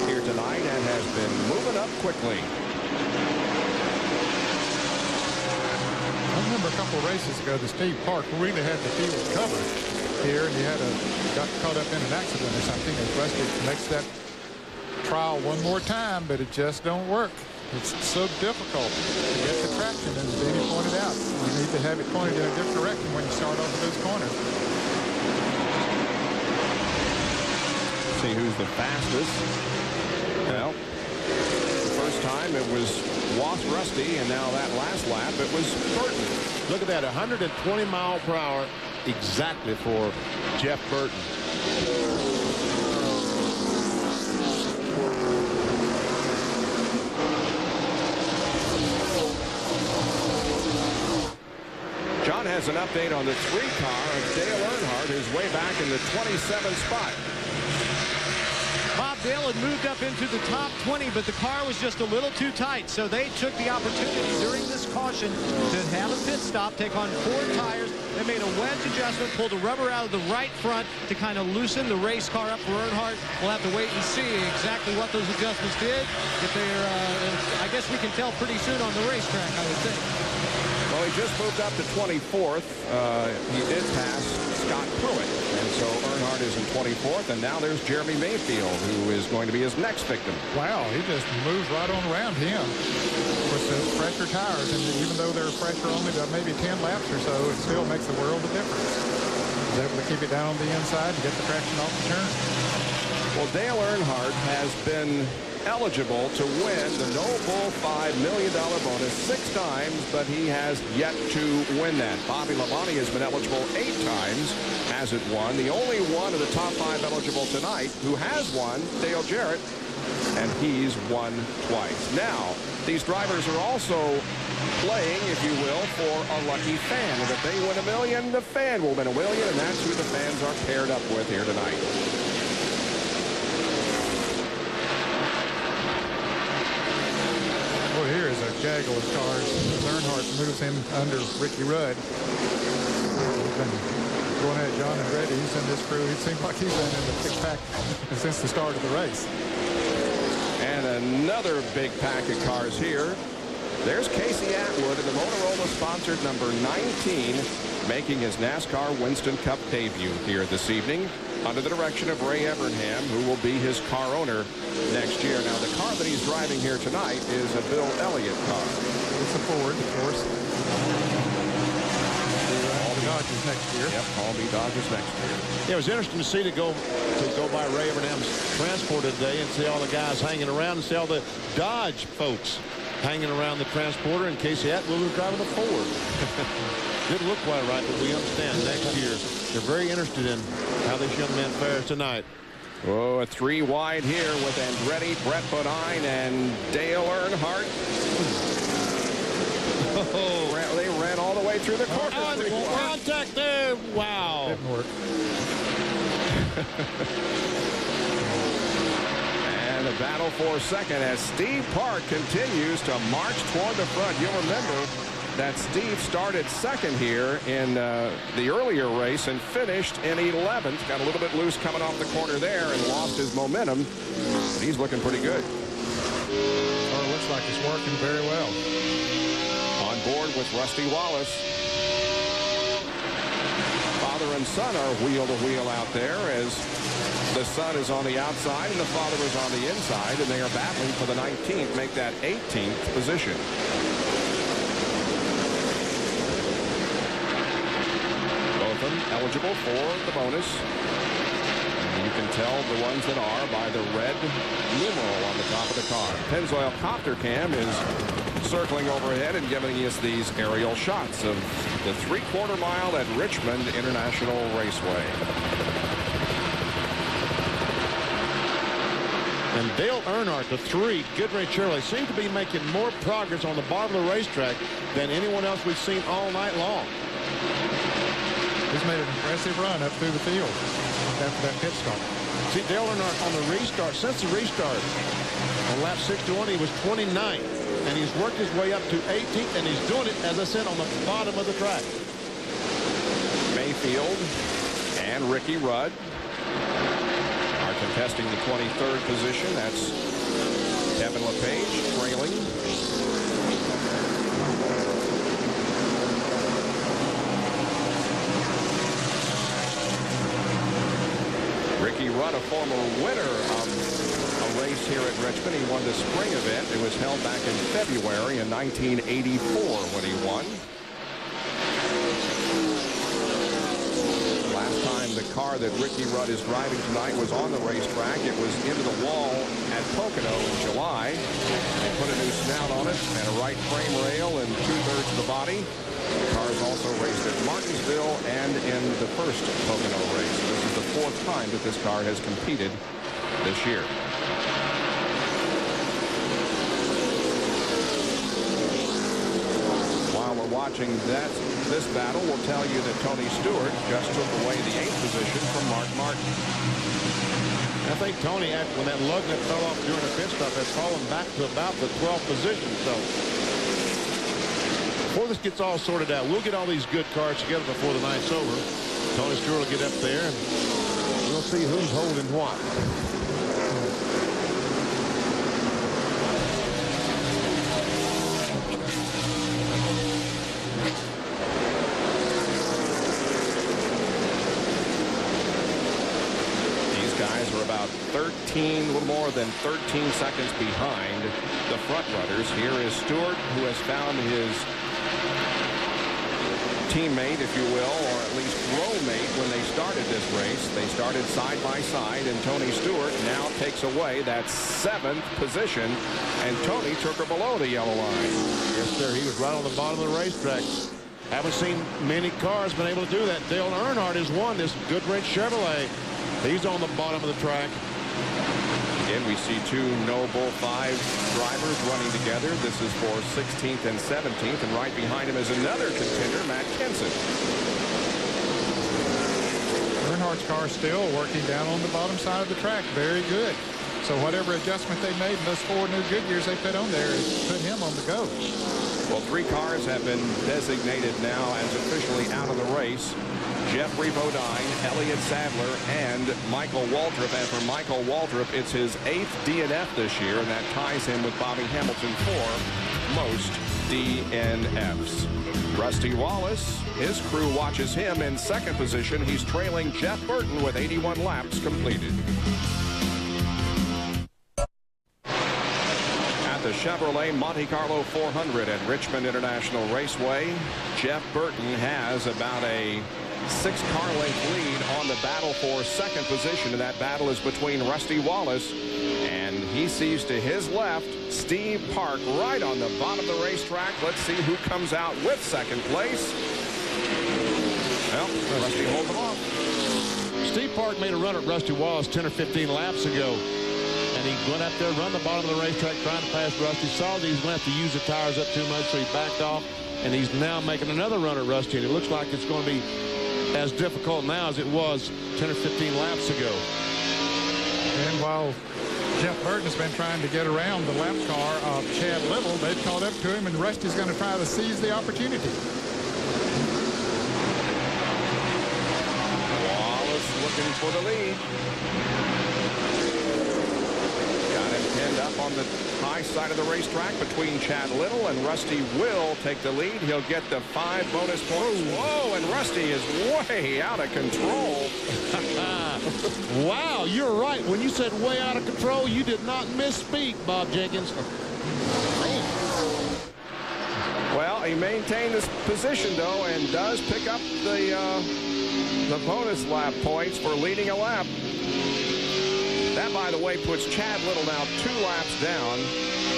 [SPEAKER 1] here tonight and has been moving up quickly.
[SPEAKER 5] I remember a couple of races ago that Steve Park really had the field covered here, and he got caught up in an accident or something as Rusty makes that trial one more time, but it just don't work. It's so difficult to get the traction, and as Davey pointed out, you need to have it pointed in a different direction when you start off of those corners.
[SPEAKER 1] See who's the fastest. Well, the first time it was Rusty, and now that last lap it was Burton.
[SPEAKER 6] Look at that, 120 mile per hour exactly for Jeff Burton.
[SPEAKER 1] has an update on the 3 car of Dale Earnhardt, who's way back in the 27th spot.
[SPEAKER 4] Bob Dale had moved up into the top 20, but the car was just a little too tight, so they took the opportunity during this caution to have a pit stop, take on 4 tires. They made a wedge adjustment, pulled the rubber out of the right front to kind of loosen the race car up for Earnhardt. We'll have to wait and see exactly what those adjustments did. If they're, I guess we can tell pretty soon on the racetrack, I would think.
[SPEAKER 1] Well, he just moved up to 24th. He did pass Scott Pruitt, and so Earnhardt is in 24th, and now there's Jeremy Mayfield, who is going to be his next victim.
[SPEAKER 5] Wow, he just moves right on around him with the fresher tires, and even though they're fresher only to maybe 10 laps or so, it still makes a world of difference. He's able to keep it down on the inside and get the traction off the turn.
[SPEAKER 1] Well, Dale Earnhardt has been eligible to win the No Bull $5 million bonus 6 times, but he has yet to win that. Bobby Labonte has been eligible 8 times, hasn't won. The only one of the top 5 eligible tonight who has won, Dale Jarrett, and he's won twice. Now, these drivers are also playing, if you will, for a lucky fan. And if they win $1 million, the fan will win $1 million, and that's who the fans are paired up with here tonight.
[SPEAKER 5] Here is a gaggle of cars. Earnhardt moves in under Ricky Rudd. He's been going at John Andretti. He's in this crew. It seems like he's been in the big pack since the start of the race.
[SPEAKER 1] And another big pack of cars here. There's Casey Atwood in the Motorola-sponsored number 19, making his NASCAR Winston Cup debut here this evening under the direction of Ray Evernham, who will be his car owner next year. Now, the car that he's driving here tonight is a Bill Elliott car.
[SPEAKER 5] It's a Ford, of course. All the Dodgers next year.
[SPEAKER 1] Yep, all the Dodgers next year.
[SPEAKER 6] Yeah, it was interesting to see to go by Ray Evernham's transporter today and see all the guys hanging around and see all the Dodge folks hanging around the transporter, and Casey Atwood was driving a Ford. Didn't look quite right, but we understand next year they're very interested in how this young man fares tonight.
[SPEAKER 1] Oh, a 3 wide here with Andretti, Brett Bodine, and Dale Earnhardt. Oh, they ran all the way through the corner.
[SPEAKER 6] Contact there. Wow.
[SPEAKER 5] Didn't work.
[SPEAKER 1] And a battle for second as Steve Park continues to march toward the front. You'll remember that Steve started second here in the earlier race and finished in 11th. Got a little bit loose coming off the corner there and lost his momentum. But he's looking pretty good.
[SPEAKER 5] Oh, it looks like it's working very well.
[SPEAKER 1] On board with Rusty Wallace. Father and son are wheel to wheel out there as the son is on the outside and the father is on the inside, and they are battling for the 19th, make that 18th position. Eligible for the bonus. And you can tell the ones that are by the red numeral on the top of the car. Pennzoil Copter Cam is circling overhead and giving us these aerial shots of the 3/4 mile at Richmond International Raceway.
[SPEAKER 6] And Dale Earnhardt, the 3 Goodrich Chevrolet, seem to be making more progress on the bottom of the racetrack than anyone else we've seen all night long.
[SPEAKER 5] He's made an impressive run up through the field after that pit stop.
[SPEAKER 6] See, Dale Earnhardt on the restart, since the restart, on lap 61, he was 29th, and he's worked his way up to 18th, and he's doing it, as I said, on the bottom of the track.
[SPEAKER 1] Mayfield and Ricky Rudd are contesting the 23rd position. That's Kevin LePage trailing. Ricky Rudd, a former winner of a race here at Richmond. He won the spring event. It was held back in February in 1984 when he won. Last time the car that Ricky Rudd is driving tonight was on the racetrack. It was into the wall at Pocono in July. They put a new snout on it and a right frame rail and 2/3 of the body. The car is also raced at Martinsville and in the first Pocono race. This is the 4th time that this car has competed this year. While we're watching this battle will tell you that Tony Stewart just took away the 8th position from Mark Martin.
[SPEAKER 6] I think Tony, when that lug nut fell off during the pit stop, has fallen back to about the 12th position. So before this gets all sorted out, we'll get all these good cars together before the night's over. Tony Stewart will get up there, and we'll see who's holding what.
[SPEAKER 1] About 13, a little more than 13 seconds behind the front runners. Here is Stewart, who has found his teammate, if you will, or at least rowmate when they started this race. They started side by side, and Tony Stewart now takes away that 7th position, and Tony took her below the yellow line.
[SPEAKER 6] Yes, sir. He was right on the bottom of the racetrack. Haven't seen many cars been able to do that. Dale Earnhardt has won this Goodwrench Chevrolet. He's on the bottom of the track.
[SPEAKER 1] Again, we see 2 Noble 5 drivers running together. This is for 16th and 17th, and right behind him is another contender, Matt Kenseth.
[SPEAKER 5] Earnhardt's car still working down on the bottom side of the track. Very good. So whatever adjustment they made in those 4 new Goodyears they put on there has put him on the go.
[SPEAKER 1] Well, 3 cars have been designated now as officially out of the race. Jeffrey Bodine, Elliott Sadler, and Michael Waltrip. And for Michael Waltrip, it's his 8th DNF this year, and that ties him with Bobby Hamilton for most DNFs. Rusty Wallace, his crew watches him in 2nd position. He's trailing Jeff Burton with 81 laps completed. At the Chevrolet Monte Carlo 400 at Richmond International Raceway, Jeff Burton has about a 6-car length lead on the battle for 2nd position, and that battle is between Rusty Wallace, and he sees to his left Steve Park right on the bottom of the racetrack. Let's see who comes out with 2nd place. Well, Rusty holds him off.
[SPEAKER 6] Steve Park made a run at Rusty Wallace 10 or 15 laps ago, and he went up there, run the bottom of the racetrack, trying to pass Rusty. Saw that he was going to have to use the tires up too much, so he backed off, and he's now making another run at Rusty, and it looks like it's going to be as difficult now as it was 10 or 15 laps ago.
[SPEAKER 5] And while Jeff Burton has been trying to get around the lap car of Chad Little, they've caught up to him, and Rusty's going to try to seize the opportunity.
[SPEAKER 1] Wallace looking for the lead. Got him pinned up on the high side of the racetrack between Chad Little, and Rusty will take the lead. He'll get the 5 bonus points. Whoa, and Rusty is way out of control.
[SPEAKER 6] Wow, you're right. When you said way out of control, you did not misspeak, Bob Jenkins.
[SPEAKER 1] Well, he maintained his position, though, and does pick up the bonus lap points for leading a lap. That, by the way, puts Chad Little now 2 laps down.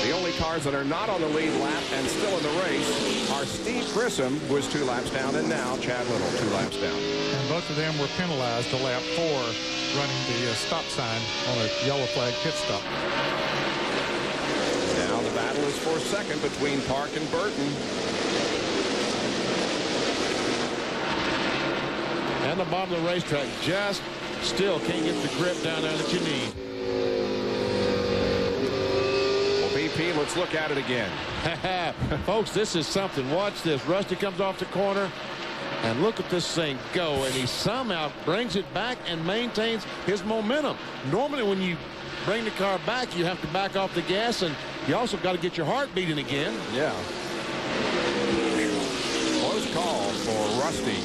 [SPEAKER 1] The only cars that are not on the lead lap and still in the race are Steve Grissom, who is 2 laps down, and now Chad Little, 2 laps down.
[SPEAKER 5] And both of them were penalized to lap 4, running the stop sign on a yellow flag pit stop.
[SPEAKER 1] Now the battle is for 2nd between Park and Burton.
[SPEAKER 6] And the bottom of the racetrack just still can't get the grip down there that you need.
[SPEAKER 1] Well, BP, let's look at it again.
[SPEAKER 6] Folks, this is something. Watch this. Rusty comes off the corner, and look at this thing go, and he somehow brings it back and maintains his momentum. Normally, when you bring the car back, you have to back off the gas, and you also got to get your heart beating again.
[SPEAKER 1] Yeah. Close call for Rusty.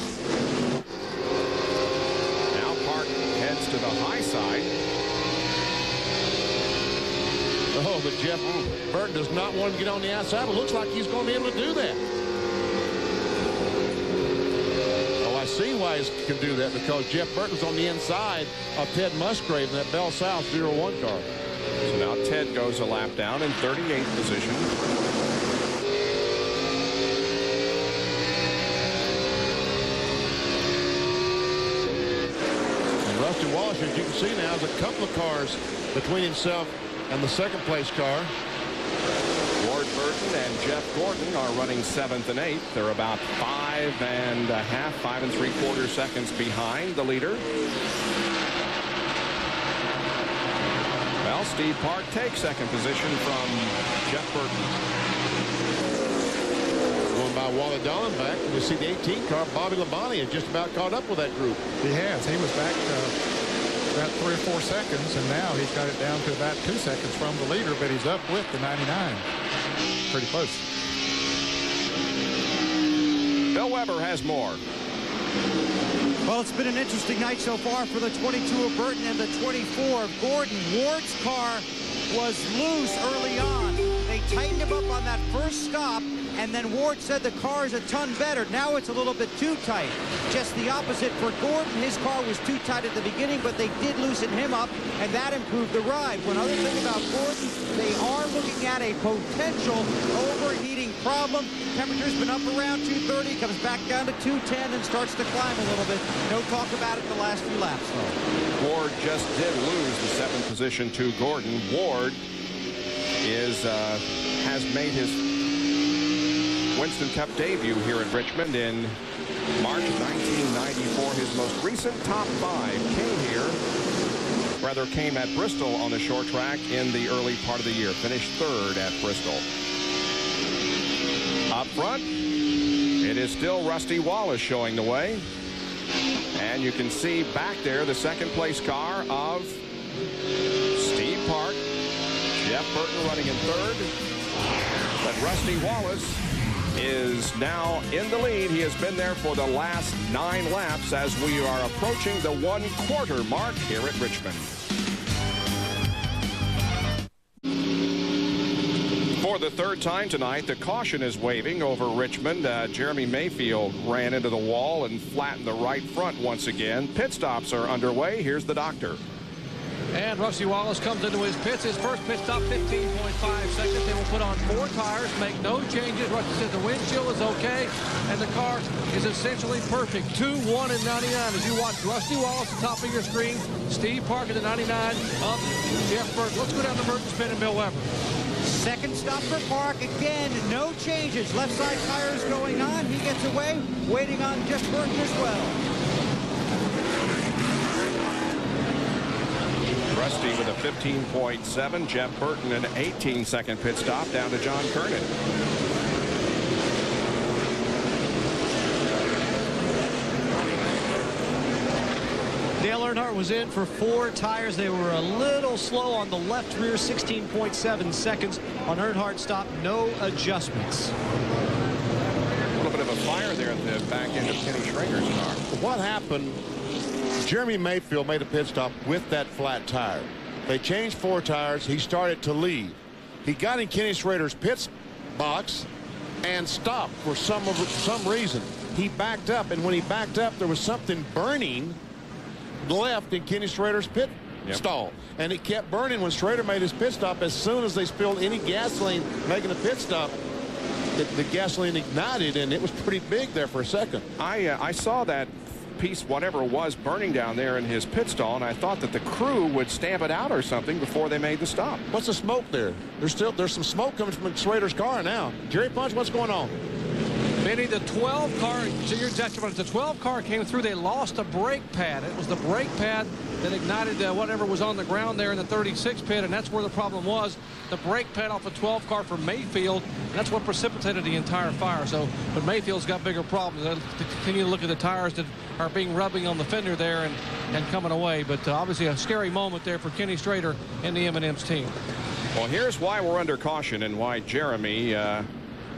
[SPEAKER 1] Heads to the high side.
[SPEAKER 6] Oh, but Jeff Burton does not want to get on the outside. It looks like he's going to be able to do that. Oh, I see why he can do that, because Jeff Burton's on the inside of Ted Musgrave in that Bell South 01 car.
[SPEAKER 1] So now Ted goes a lap down in 38th position.
[SPEAKER 6] Rusty Wallace, as you can see now, has a couple of cars between himself and the 2nd place car.
[SPEAKER 1] Ward Burton Burton and Jeff Gordon are running 7th and 8th. They're about 5 3/4 seconds behind the leader. Well, Steve Park takes second position from Jeff Burton.
[SPEAKER 6] Going by Wally Dallenbach. You see the 18 car, Bobby Labonte, has just about caught up with that group.
[SPEAKER 5] He has. He was back about 3 or 4 seconds, and now he's got it down to about 2 seconds from the leader, but he's up with the 99. Pretty close.
[SPEAKER 1] Bill Weber has more.
[SPEAKER 3] Well, it's been an interesting night so far for the 22 of Burton and the 24 of Gordon. Ward's car was loose early on. They tightened him up on that first stop, and then Ward said the car is a ton better. Now it's a little bit too tight. Just the opposite for Gordon. His car was too tight at the beginning, but they did loosen him up, and that improved the ride. One other thing about Gordon, they are looking at a potential overheating problem. Temperature's been up around 230, comes back down to 210, and starts to climb a little bit. No talk about it the last few laps, though.
[SPEAKER 1] Ward just did lose the 7th position to Gordon. Ward has made his Winston Cup debut here at Richmond in March of 1994. His most recent top 5 came at Bristol on the short track in the early part of the year. Finished 3rd at Bristol. Up front, it is still Rusty Wallace showing the way. And you can see back there the second place car of Steve Park. Jeff Burton running in 3rd. But Rusty Wallace is now in the lead. He has been there for the last 9 laps as we are approaching the 1/4 mark here at Richmond. For the 3rd time tonight, the caution is waving over Richmond. Jeremy Mayfield ran into the wall and flattened the right front once again. Pit stops are underway. Here's the doctor.
[SPEAKER 2] And Rusty Wallace comes into his pits. His first pit stop, 15.5 seconds. They will put on 4 tires, make no changes. Rusty said the windshield is okay, and the car is essentially perfect. 2, 1, and 99. As you watch Rusty Wallace at the top of your screen, Steve Park at the 99, up Jeff Burton. Let's go down to Burton's pit and Bill Weber.
[SPEAKER 3] Second stop for Park. Again, no changes. Left side tires going on. He gets away, waiting on Jeff Burton as well.
[SPEAKER 1] Rusty with a 15.7. Jeff Burton an 18-second pit stop down to John Kernan.
[SPEAKER 4] Dale Earnhardt was in for 4 tires. They were a little slow on the left rear, 16.7 seconds on Earnhardt's stop. No adjustments.
[SPEAKER 1] A little bit of a fire there at the back end of Kenny Schrader's car.
[SPEAKER 6] What happened? Jeremy Mayfield made a pit stop with that flat tire. They changed 4 tires. He started to lead. He got in Kenny Schrader's pit box and stopped for some reason. He backed up, and when he backed up, there was something burning left in Kenny Schrader's pit stall, and it kept burning when Schrader made his pit stop. As soon as they spilled any gasoline making a pit stop, the gasoline ignited, and it was pretty big there for a second.
[SPEAKER 1] I saw that piece, whatever it was, burning down there in his pit stall, and I thought that the crew would stamp it out or something before they made the stop.
[SPEAKER 6] What's the smoke there? There's some smoke coming from Schrader's car now. Jerry Punch, what's going on?
[SPEAKER 2] Benny, the 12 car, so you're exactly right. The 12 car came through. They lost a brake pad. It was the brake pad that ignited whatever was on the ground there in the 36 pit, and that's where the problem was. The brake pad off the 12 car for Mayfield, and that's what precipitated the entire fire. So, but Mayfield's got bigger problems. They'll continue to look at the tires that are rubbing on the fender there and coming away. But obviously a scary moment there for Kenny Schrader and the M&M's team.
[SPEAKER 1] Well, here's why we're under caution and why Jeremy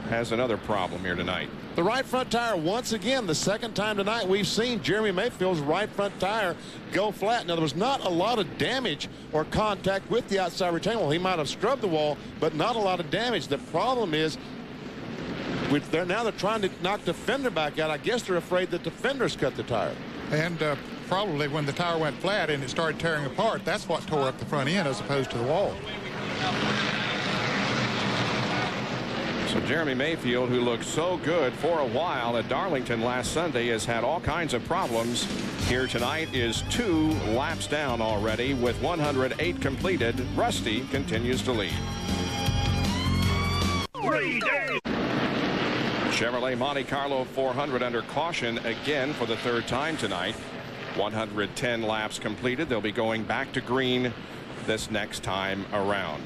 [SPEAKER 1] has another problem here tonight.
[SPEAKER 6] The right front tire, once again, the second time tonight we've seen Jeremy Mayfield's right front tire go flat. Now, there was not a lot of damage or contact with the outside retaining wall. He might have scrubbed the wall, but not a lot of damage. The problem is they're trying to knock the fender back out. I guess they're afraid that the fender's cut the tire.
[SPEAKER 5] And probably when the tire went flat and it started tearing apart, that's what tore up the front end as opposed to the wall.
[SPEAKER 1] So Jeremy Mayfield, who looked so good for a while at Darlington last Sunday, has had all kinds of problems. Here tonight is 2 laps down already with 108 completed. Rusty continues to lead.
[SPEAKER 7] 3 days.
[SPEAKER 1] Chevrolet Monte Carlo 400 under caution again for the 3rd time tonight. 110 laps completed. They'll be going back to green this next time around.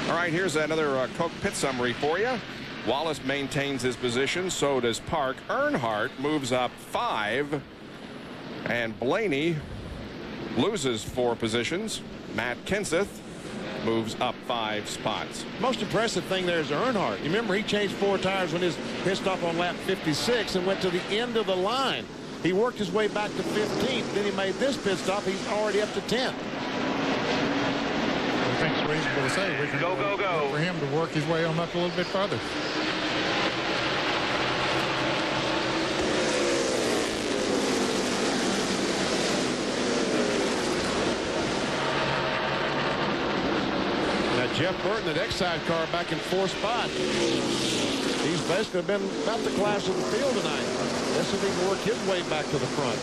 [SPEAKER 1] All right, here's another Coke pit summary for you. Wallace maintains his position. So does Park. Earnhardt moves up 5. And Blaney loses 4 positions. Matt Kenseth moves up 5 spots.
[SPEAKER 6] Most impressive thing there is Earnhardt. You remember he changed 4 tires when his pit stop on lap 56 and went to the end of the line. He worked his way back to 15th. Then he made this pit stop. He's already up to 10th.
[SPEAKER 5] I think it's reasonable to say we can
[SPEAKER 7] Go
[SPEAKER 5] for him to work his way on up a little bit further.
[SPEAKER 6] Now Jeff Burton, the next sidecar, back in 4th spot. He's basically been about the class of the field tonight. Let's see if he can work his way back to the front.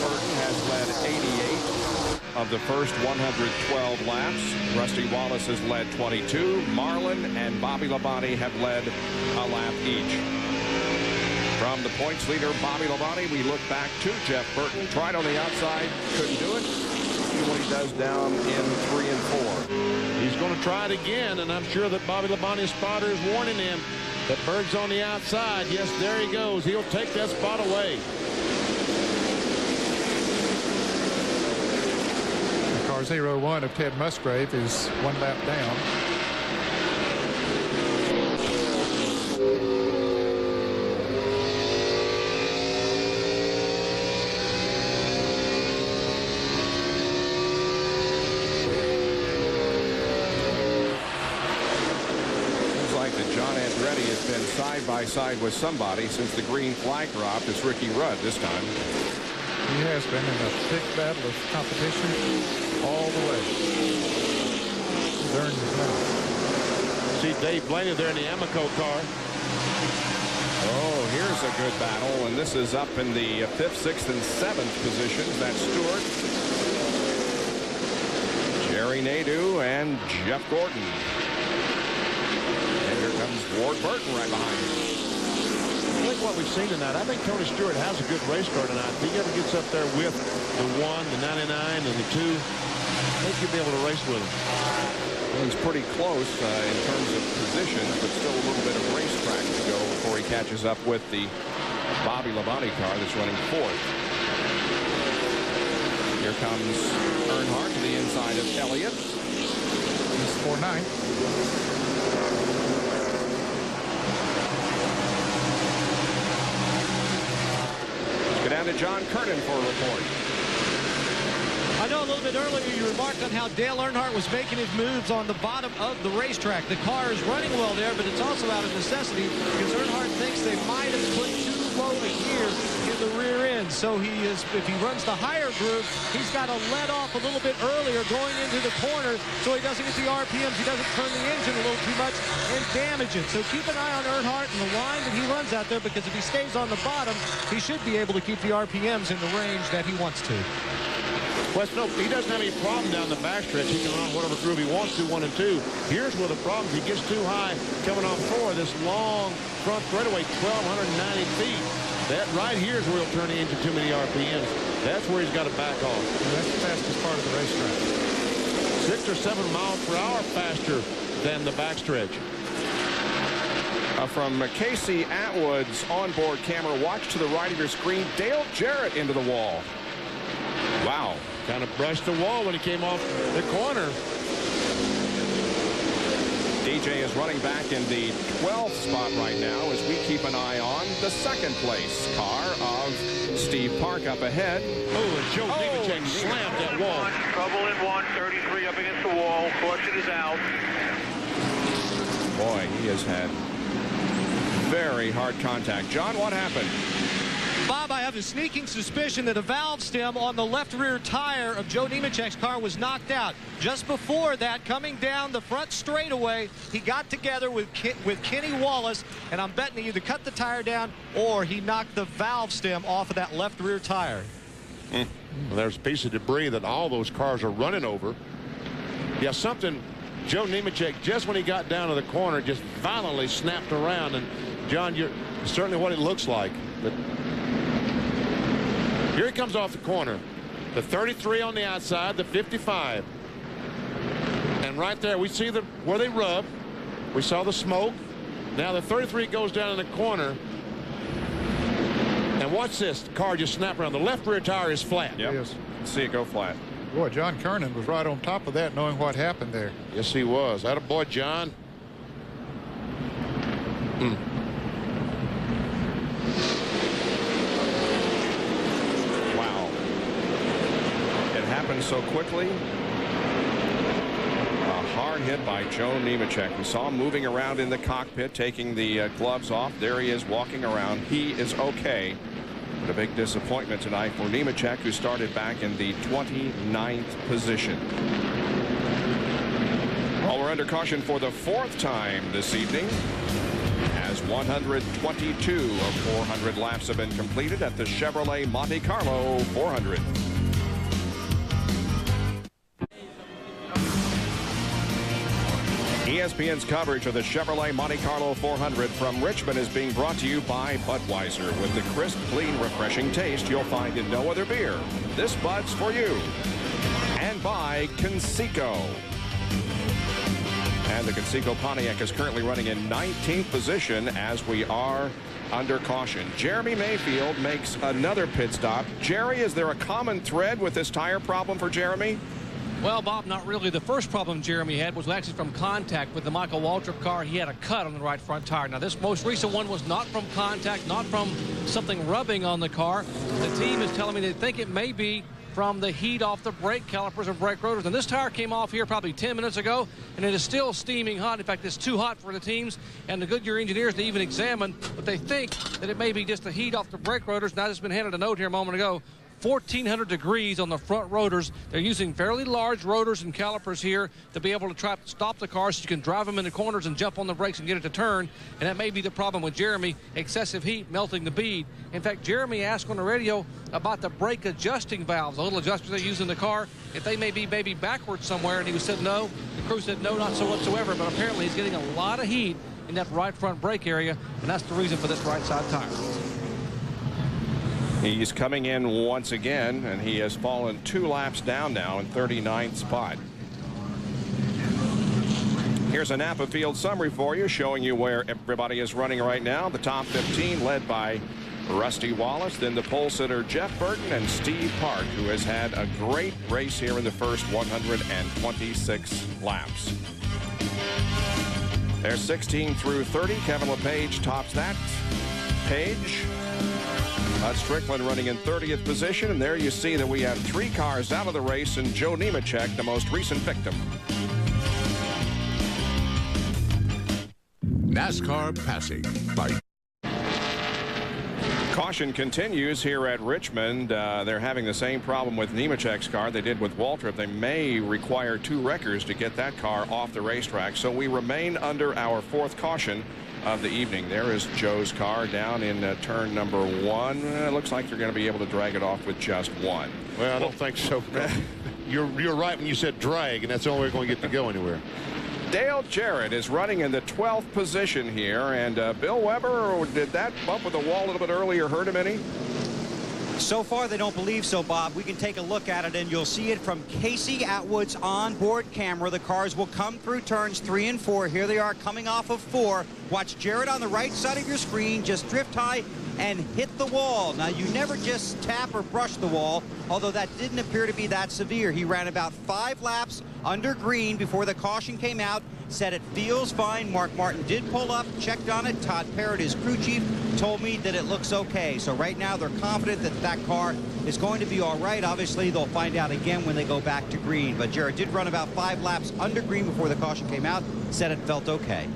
[SPEAKER 1] Burton has led 88 of the first 112 laps. Rusty Wallace has led 22. Marlin and Bobby Labonte have led a lap each. From the points leader, Bobby Labonte, we look back to Jeff Burton. Tried on the outside, couldn't do it. See what he does down in 3 and 4.
[SPEAKER 6] He's going to try it again, and I'm sure that Bobby Labonte's spotter is warning him that Berg's on the outside. Yes, there he goes. He'll take that spot away.
[SPEAKER 5] Car 01 of Ted Musgrave is 1 lap down.
[SPEAKER 1] Side by side with somebody since the green flag dropped. It's Ricky Rudd this time.
[SPEAKER 5] He has been in a thick battle of competition all the way. He's earned his money.
[SPEAKER 6] See Dave Blaney there in the Amoco car.
[SPEAKER 1] Oh, here's a good battle, and this is up in the 5th, 6th, and 7th positions. That's Stewart, Jerry Nadeau, and Jeff Gordon. Ward Burton right behind him.
[SPEAKER 6] I think what we've seen tonight, I think Tony Stewart has a good race car tonight. If he ever gets up there with the 1, the 99, and the 2, I think he'll be able to race with him.
[SPEAKER 1] Well, he's pretty close in terms of positions, but still a little bit of racetrack to go before he catches up with the Bobby Labonte car that's running 4th. Here comes Earnhardt to the inside of Elliott.
[SPEAKER 5] He's 4-9.
[SPEAKER 1] Go down to John Curtin for a report.
[SPEAKER 4] I know a little bit earlier you remarked on how Dale Earnhardt was making his moves on the bottom of the racetrack. The car is running well there, but it's also out of necessity because Earnhardt thinks they might have put too low a gear in the rear end. So if he runs the higher groove, he's got to let off a little bit earlier going into the corner so he doesn't get the RPMs. He doesn't turn the engine a little too much and damage it. So keep an eye on Earnhardt and the line that he runs out there, because if he stays on the bottom, he should be able to keep the RPMs in the range that he wants to.
[SPEAKER 6] Well, no, he doesn't have any problem down the backstretch. He can run whatever groove he wants to, 1 and 2. Here's where the problem is. He gets too high coming off 4. This long front straightaway, 1,290 feet. That right here is where he'll turn the engine too many RPMs. That's where he's got to back off.
[SPEAKER 5] And that's the fastest part of the racetrack.
[SPEAKER 6] 6 or 7 miles per hour faster than the backstretch.
[SPEAKER 1] From Casey Atwood's onboard camera, watch to the right of your screen. Dale Jarrett into the wall. Wow.
[SPEAKER 6] Kind of brushed the wall when he came off the corner.
[SPEAKER 1] DJ is running back in the 12th spot right now as we keep an eye on the 2nd place car of Steve Park up ahead.
[SPEAKER 6] Oh, and Joe Nemechek slammed that wall.
[SPEAKER 7] Trouble in 1, 33 up against the wall. Caution is out.
[SPEAKER 1] Boy, he has had very hard contact. John, what happened?
[SPEAKER 4] Bob, I have a sneaking suspicion that a valve stem on the left rear tire of Joe Nemechek's car was knocked out. Just before that, coming down the front straightaway, he got together with Kenny Wallace, and I'm betting he either cut the tire down or he knocked the valve stem off of that left rear tire.
[SPEAKER 6] Well, there's a piece of debris that all those cars are running over. Yeah, something Joe Nemechek, just when he got down to the corner, just violently snapped around. And John, you're certainly what it looks like. But here he comes off the corner. The 33 on the outside, the 55. And right there, we see where they rub. We saw the smoke. Now the 33 goes down in the corner. And watch this. The car just snapped around. The left rear tire is flat.
[SPEAKER 1] Yep.
[SPEAKER 5] Yes.
[SPEAKER 1] See it go flat.
[SPEAKER 5] Boy, John Kernan was right on top of that, knowing what happened there.
[SPEAKER 6] Yes, he was. Attaboy, John.
[SPEAKER 1] Wow. It happened so quickly. A hard hit by Joe Nemechek. We saw him moving around in the cockpit, taking the gloves off. There he is walking around. He is okay. But a big disappointment tonight for Nemechek, who started back in the 29th position. Well, we're under caution for the 4th time this evening, as 122 of 400 laps have been completed at the Chevrolet Monte Carlo 400. ESPN's coverage of the Chevrolet Monte Carlo 400 from Richmond is being brought to you by Budweiser. With the crisp, clean, refreshing taste you'll find in no other beer. This Bud's for you. And by Conseco. And the Conseco Pontiac is currently running in 19th position as we are under caution. Jeremy Mayfield makes another pit stop. Jerry, is there a common thread with this tire problem for Jeremy?
[SPEAKER 2] Well, Bob, not really. The first problem Jeremy had was actually from contact with the Michael Waltrip car. He had a cut on the right front tire. Now, this most recent one was not from contact, not from something rubbing on the car. The team is telling me they think it may be from the heat off the brake calipers and brake rotors. And this tire came off here probably 10 minutes ago, and it is still steaming hot. In fact, it's too hot for the teams and the Goodyear engineers to even examine, but they think that it may be just the heat off the brake rotors. Now, I just been handed a note here a moment ago. 1,400 degrees on the front rotors. They're using fairly large rotors and calipers here to be able to try to stop the car so you can drive them in the corners and jump on the brakes and get it to turn. And that may be the problem with Jeremy, excessive heat melting the bead. In fact, Jeremy asked on the radio about the brake adjusting valves, the little adjusters they use in the car, if they may be maybe backwards somewhere. And he said no. The crew said no, not so whatsoever. But apparently he's getting a lot of heat in that right front brake area, and that's the reason for this right side tire.
[SPEAKER 1] He's coming in once again, and he has fallen 2 laps down now in 39th spot. Here's a Napa Field summary for you, showing you where everybody is running right now. The top 15 led by Rusty Wallace, then the pole sitter Jeff Burton and Steve Park, who has had a great race here in the first 126 laps. There's 16 through 30. Kevin LePage tops that. Page. Strickland running in 30th position, and there you see that we have 3 cars out of the race, and Joe Nemechek, the most recent victim.
[SPEAKER 11] NASCAR passing by.
[SPEAKER 1] Caution continues here at Richmond. They're having the same problem with Nemechek's car they did with Waltrip. They may require 2 wreckers to get that car off the racetrack, so we remain under our 4th caution of the evening. There is Joe's car down in turn number 1. It looks like they're going to be able to drag it off with just 1.
[SPEAKER 6] Well, I don't think so. You're right when you said drag, and that's the only way we're going to get to go anywhere.
[SPEAKER 1] Dale Jarrett is running in the 12th position here, and Bill Weber, did that bump with the wall a little bit earlier hurt him any?
[SPEAKER 3] So far, they don't believe so, Bob. We can take a look at it, and you'll see it from Casey Atwood's onboard camera. The cars will come through turns 3 and 4. Here they are coming off of 4. Watch Jarrett on the right side of your screen just drift high and hit the wall. Now, you never just tap or brush the wall, although that didn't appear to be that severe. He ran about 5 laps under green before the caution came out, said it feels fine. Mark Martin did pull up, checked on it. Todd Parrott, his crew chief, told me that it looks okay. So right now they're confident that that car is going to be all right. Obviously, they'll find out again when they go back to green. But Jarrett did run about 5 laps under green before the caution came out, said it felt okay.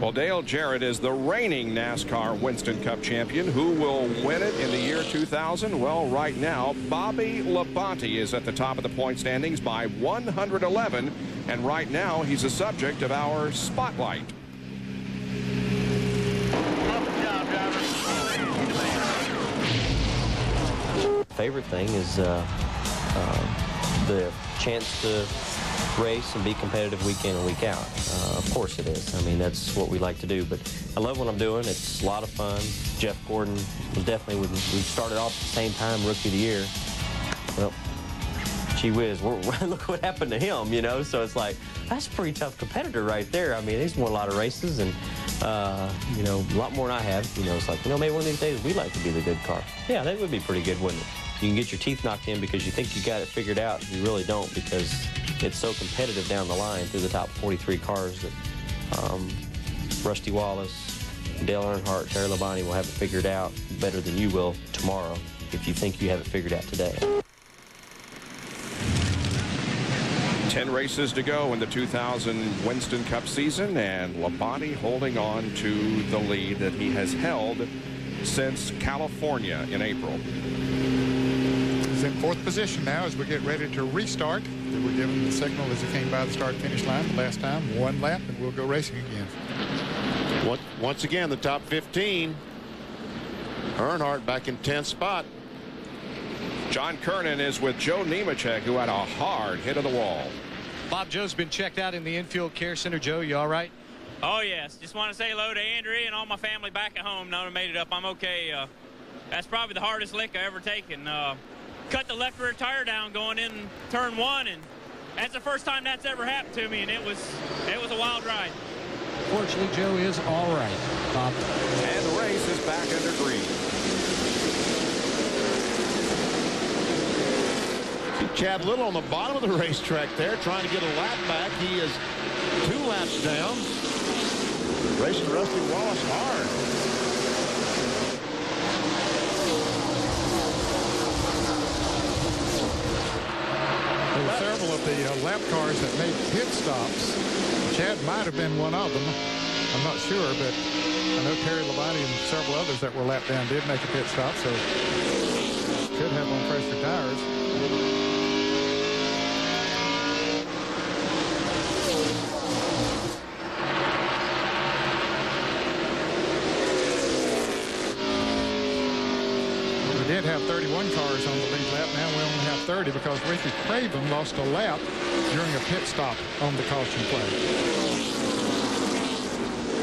[SPEAKER 1] Well, Dale Jarrett is the reigning NASCAR Winston Cup champion. Who will win it in the year 2000? Well, right now, Bobby Labonte is at the top of the point standings by 111. And right now, he's the subject of our spotlight.
[SPEAKER 12] Favorite thing is the chance to race and be competitive week in and week out. Of course it is. I mean, that's what we like to do. But I love what I'm doing. It's a lot of fun. Jeff Gordon was definitely, we started off at the same time, Rookie of the Year. Well, gee whiz, look what happened to him, you know? So it's like, that's a pretty tough competitor right there. I mean, he's won a lot of races and, you know, a lot more than I have. You know, it's like, you know, maybe one of these days we'd like to be the good car. Yeah, that would be pretty good, wouldn't it? You can get your teeth knocked in because you think you got it figured out. You really don't, because it's so competitive down the line through the top 43 cars that Rusty Wallace, Dale Earnhardt, Terry Labonte will have it figured out better than you will tomorrow if you think you have it figured out today.
[SPEAKER 1] 10 races to go in the 2000 Winston Cup season, and Labonte holding on to the lead that he has held since California in April.
[SPEAKER 5] He's in 4th position now as we get ready to restart. They were given the signal as he came by the start-finish line the last time. 1 lap, and we'll go racing again.
[SPEAKER 6] Once again, the top 15. Earnhardt back in 10th spot.
[SPEAKER 1] John Kernan is with Joe Nemechek, who had a hard hit of the wall.
[SPEAKER 4] Bob Joe's been checked out in the infield care center. Joe, you all right?
[SPEAKER 13] Oh, yes. Just want to say hello to Andrea and all my family back at home. Now I made it up. I'm okay. That's probably the hardest lick I ever taken. Cut the left rear tire down going in turn 1, and that's the first time that's ever happened to me, and it was a wild ride.
[SPEAKER 2] Fortunately, Joe is all right, Bob.
[SPEAKER 1] And the race is back under green.
[SPEAKER 6] See Chad Little on the bottom of the racetrack there, trying to get a lap back. He is 2 laps down. Racing Rusty Wallace hard.
[SPEAKER 5] There were several of the lap cars that made pit stops. Chad might have been one of them. I'm not sure, but I know Terry Labonte and several others that were lapped down did make a pit stop, so could have on fresher tires. We did have 31 cars on the lead lap. Now we only have 30 because Ricky Craven lost a lap during a pit stop on the caution flag.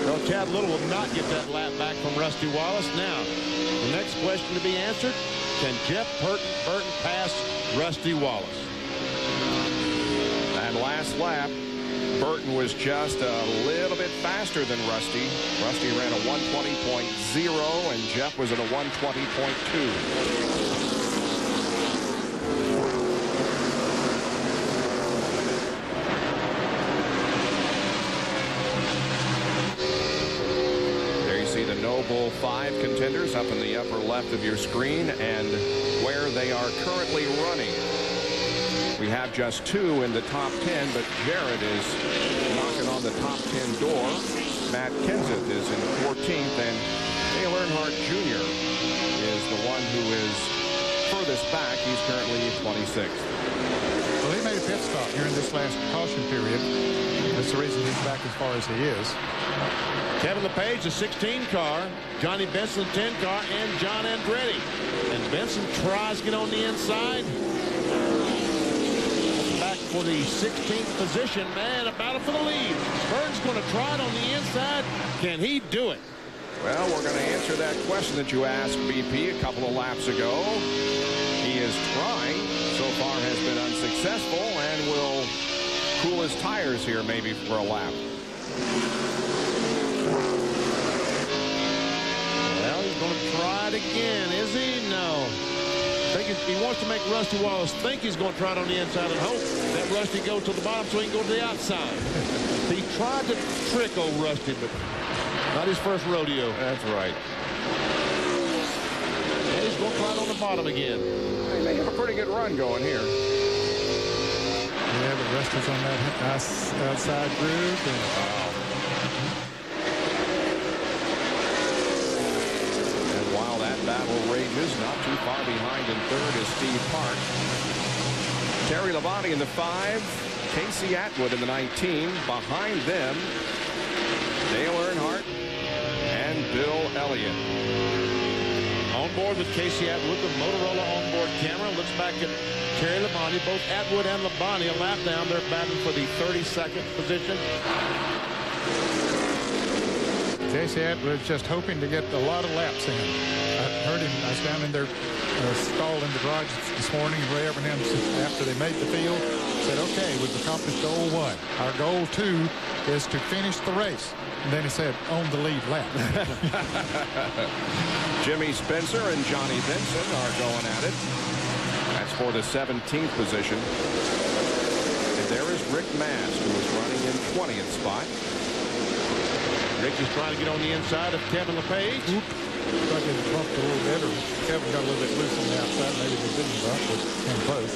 [SPEAKER 6] Well, Chad Little will not get that lap back from Rusty Wallace. Now, the next question to be answered, can Jeff Burton pass Rusty Wallace?
[SPEAKER 1] And last lap, Burton was just a little bit faster than Rusty. Rusty ran a 120.0 and Jeff was at a 120.2. Noble 5 contenders up in the upper left of your screen, and where they are currently running. We have just 2 in the top 10, but Jared is knocking on the top 10 door. Matt Kenseth is in 14th, and Dale Earnhardt Jr. is the one who is furthest back. He's currently 26th.
[SPEAKER 5] Well, he made a pit stop during this last caution period. That's the reason he's back as far as he is.
[SPEAKER 6] Kevin LePage, the 16 car, Johnny Benson, 10 car, and John Andretti. And Benson tries to get on the inside. Back for the 16th position. Man, a battle for the lead. Burton's going to try it on the inside. Can he do it?
[SPEAKER 1] Well, we're going to answer that question that you asked BP a couple of laps ago. He is trying. So far has been unsuccessful and will cool his tires here maybe for a lap.
[SPEAKER 6] Well, he's going to try it again, is he? No. He wants to make Rusty Wallace think he's going to try it on the inside and hope that Rusty goes to the bottom so he can go to the outside. He tried to trick old Rusty, but not his first rodeo.
[SPEAKER 1] That's right.
[SPEAKER 6] And he's going to try it on the bottom again.
[SPEAKER 1] They have a pretty good run going here.
[SPEAKER 5] Yeah, but Rusty's on that outside groove.
[SPEAKER 1] And while that battle rages, not too far behind in third is Steve Park. Terry Labonte in the 5, Casey Atwood in the 19. Behind them, Dale Earnhardt and Bill Elliott.
[SPEAKER 6] On on board with Casey Atwood, the Motorola onboard camera. Looks back at Terry Labonte. Both Atwood and Labonte a lap down. They're battling for the 32nd position.
[SPEAKER 5] Casey Atwood's just hoping to get a lot of laps in. I heard him. I was down in their stall in the garage this morning. Ray Evernham, after they made the field, said, "Okay, we've accomplished goal 1. Our goal 2 is to finish the race." And then he said, "On the lead lap."
[SPEAKER 1] Jimmy Spencer and Johnny Vincent are going at it. That's for the 17th position. And there is Rick Mast, who is running in 20th spot.
[SPEAKER 6] Rick is trying to get on the inside of Kevin LePage.
[SPEAKER 5] Thought they bumped a little bit, or Kevin got a little bit loose on the outside. Maybe they didn't bump, but came close.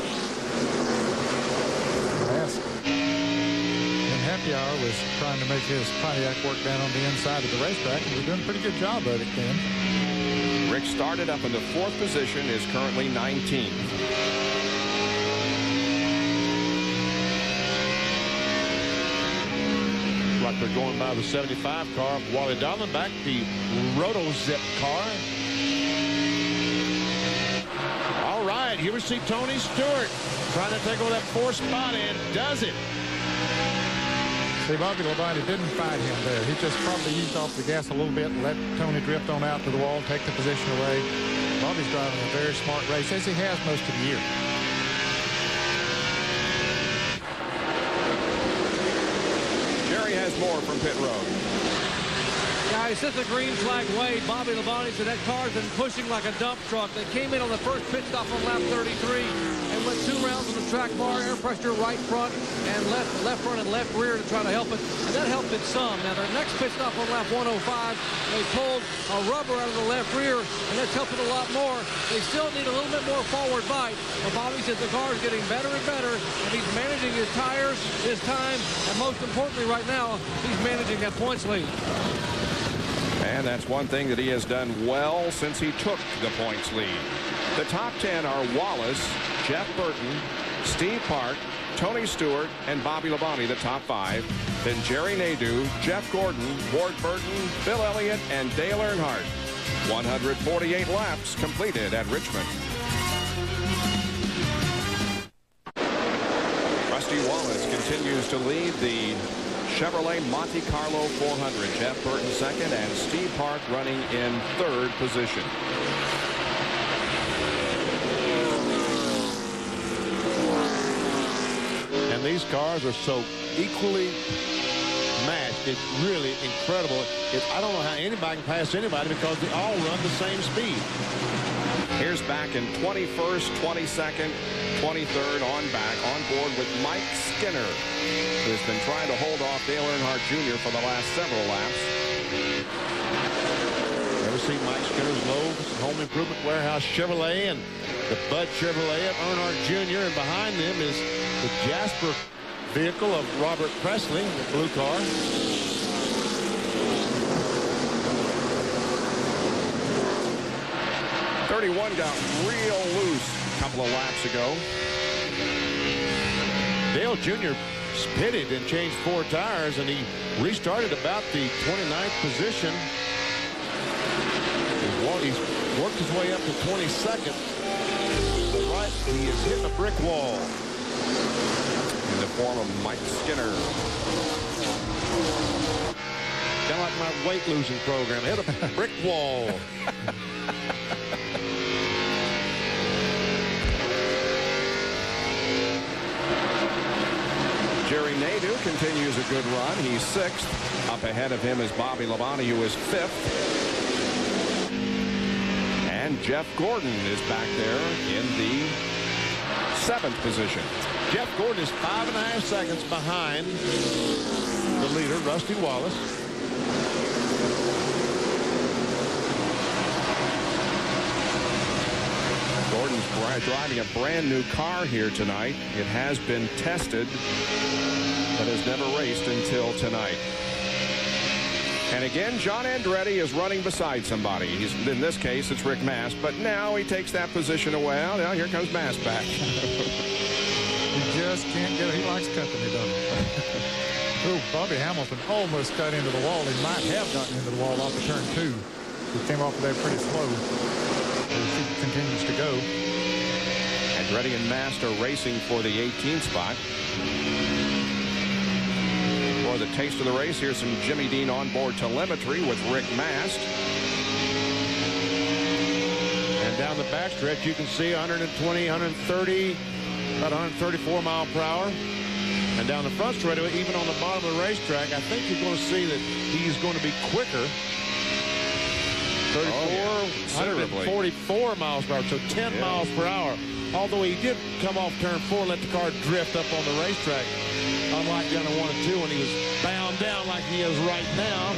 [SPEAKER 5] Mast in happy hour was trying to make his Pontiac work down on the inside of the racetrack, and we're doing a pretty good job of it, Ken.
[SPEAKER 1] Rick started up in the 4th position, is currently 19th.
[SPEAKER 6] Like they're going by the 75 car of Wally Dallenbach, the Roto-Zip car. All right, here we see Tony Stewart trying to take over that 4th spot and does it.
[SPEAKER 5] See, Bobby Labonte didn't fight him there. He just probably eased off the gas a little bit and let Tony drift on out to the wall, take the position away. Bobby's driving a very smart race, as he has most of the year.
[SPEAKER 1] Jerry has more from pit road.
[SPEAKER 2] Guys, since the green flag waved, Bobby Labonte said that car's been pushing like a dump truck. They came in on the first pit stop on lap 33 and went 2 rounds on the track bar, air pressure right front and left front and left rear to try to help it. And that helped it some. Now, their next pit stop on lap 105, they pulled a rubber out of the left rear, and that's helped it a lot more. They still need a little bit more forward bite. But Bobby says the car is getting better and better, and he's managing his tires, his time, and most importantly right now, he's managing that points lead.
[SPEAKER 1] And that's one thing that he has done well since he took the points lead. The top 10 are Wallace, Jeff Burton, Steve Park, Tony Stewart, and Bobby Labonte, the top 5. Then Jerry Nadeau, Jeff Gordon, Ward Burton, Bill Elliott, and Dale Earnhardt. 148 laps completed at Richmond. Rusty Wallace continues to lead the Chevrolet Monte Carlo 400. Jeff Burton 2nd and Steve Park running in 3rd position.
[SPEAKER 6] And these cars are so equally matched. It's really incredible. I don't know how anybody can pass anybody because they all run the same speed.
[SPEAKER 1] Here's back in 21st, 22nd, 23rd on board with Mike Skinner, who's been trying to hold off Dale Earnhardt Jr. for the last several laps.
[SPEAKER 6] Ever see Mike Skinner's Lowe's Home Improvement Warehouse Chevrolet and the Bud Chevrolet of Earnhardt Jr. and behind them is the Jasper vehicle of Robert Presley, the blue car.
[SPEAKER 1] 31 got real loose a couple of laps ago.
[SPEAKER 6] Dale Jr. pitted and changed 4 tires, and he restarted about the 29th position. He's worked his way up to 22nd. But right, he is hitting a brick wall.
[SPEAKER 1] In the form of Mike Skinner.
[SPEAKER 6] Kind of like my weight losing program. Hit a brick wall.
[SPEAKER 1] Jerry Nadeau continues a good run. He's 6th. Up ahead of him is Bobby Labonte, who is 5th. And Jeff Gordon is back there in the 7th position.
[SPEAKER 6] Jeff Gordon is 5.5 seconds behind the leader, Rusty Wallace.
[SPEAKER 1] Gordon's driving a brand new car here tonight. It has been tested, but has never raced until tonight. And again, John Andretti is running beside somebody. In this case, it's Rick Mast, but now he takes that position away. Well, now here comes Mast back.
[SPEAKER 5] He just can't get it. He likes company, doesn't he? Ooh, Bobby Hamilton almost got into the wall. He might have gotten into the wall off of turn 2. He came off of there pretty slow. If he continues to go.
[SPEAKER 1] Andretti and Mast are racing for the 18th spot. For the taste of the race, here's some Jimmy Dean onboard telemetry with Rick Mast.
[SPEAKER 6] And down the backstretch, you can see 120, 130, about 134 mile per hour. And down the front straightaway, even on the bottom of the racetrack, I think you're going to see that he's going to be quicker. 144 miles per hour, so 10 miles per hour. Although he did come off turn 4 and let the car drift up on the racetrack, unlike down to 1 and 2 when he was bound down like he is right now.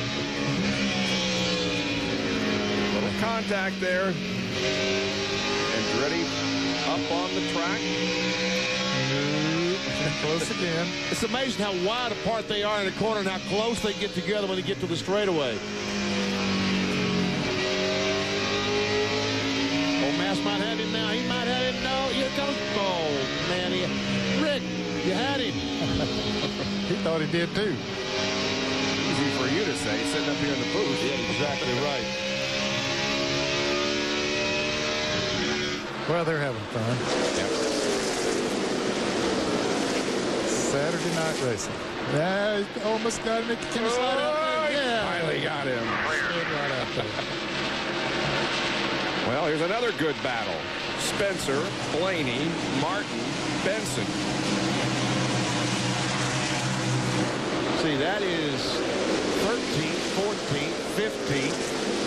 [SPEAKER 1] Little contact there. Andretti up on the track.
[SPEAKER 5] Close again.
[SPEAKER 6] It's amazing how wide apart they are in the corner and how close they get together when they get to the straightaway. Mast might have him now. He might have him. No, here comes. Oh, man. Rick, you had him.
[SPEAKER 5] He thought he did, too.
[SPEAKER 1] Easy for you to say, sitting up here in the booth.
[SPEAKER 6] Yeah, exactly right.
[SPEAKER 5] Well, they're having fun.
[SPEAKER 1] Yep.
[SPEAKER 5] Saturday night racing. Yeah, he almost got him. Can he slide out there? Yeah.
[SPEAKER 1] Finally got him.
[SPEAKER 5] Slid right out there.
[SPEAKER 1] Well, here's another good battle. Spencer, Blaney, Martin, Benson.
[SPEAKER 6] See, that is 13th, 14th, 15th.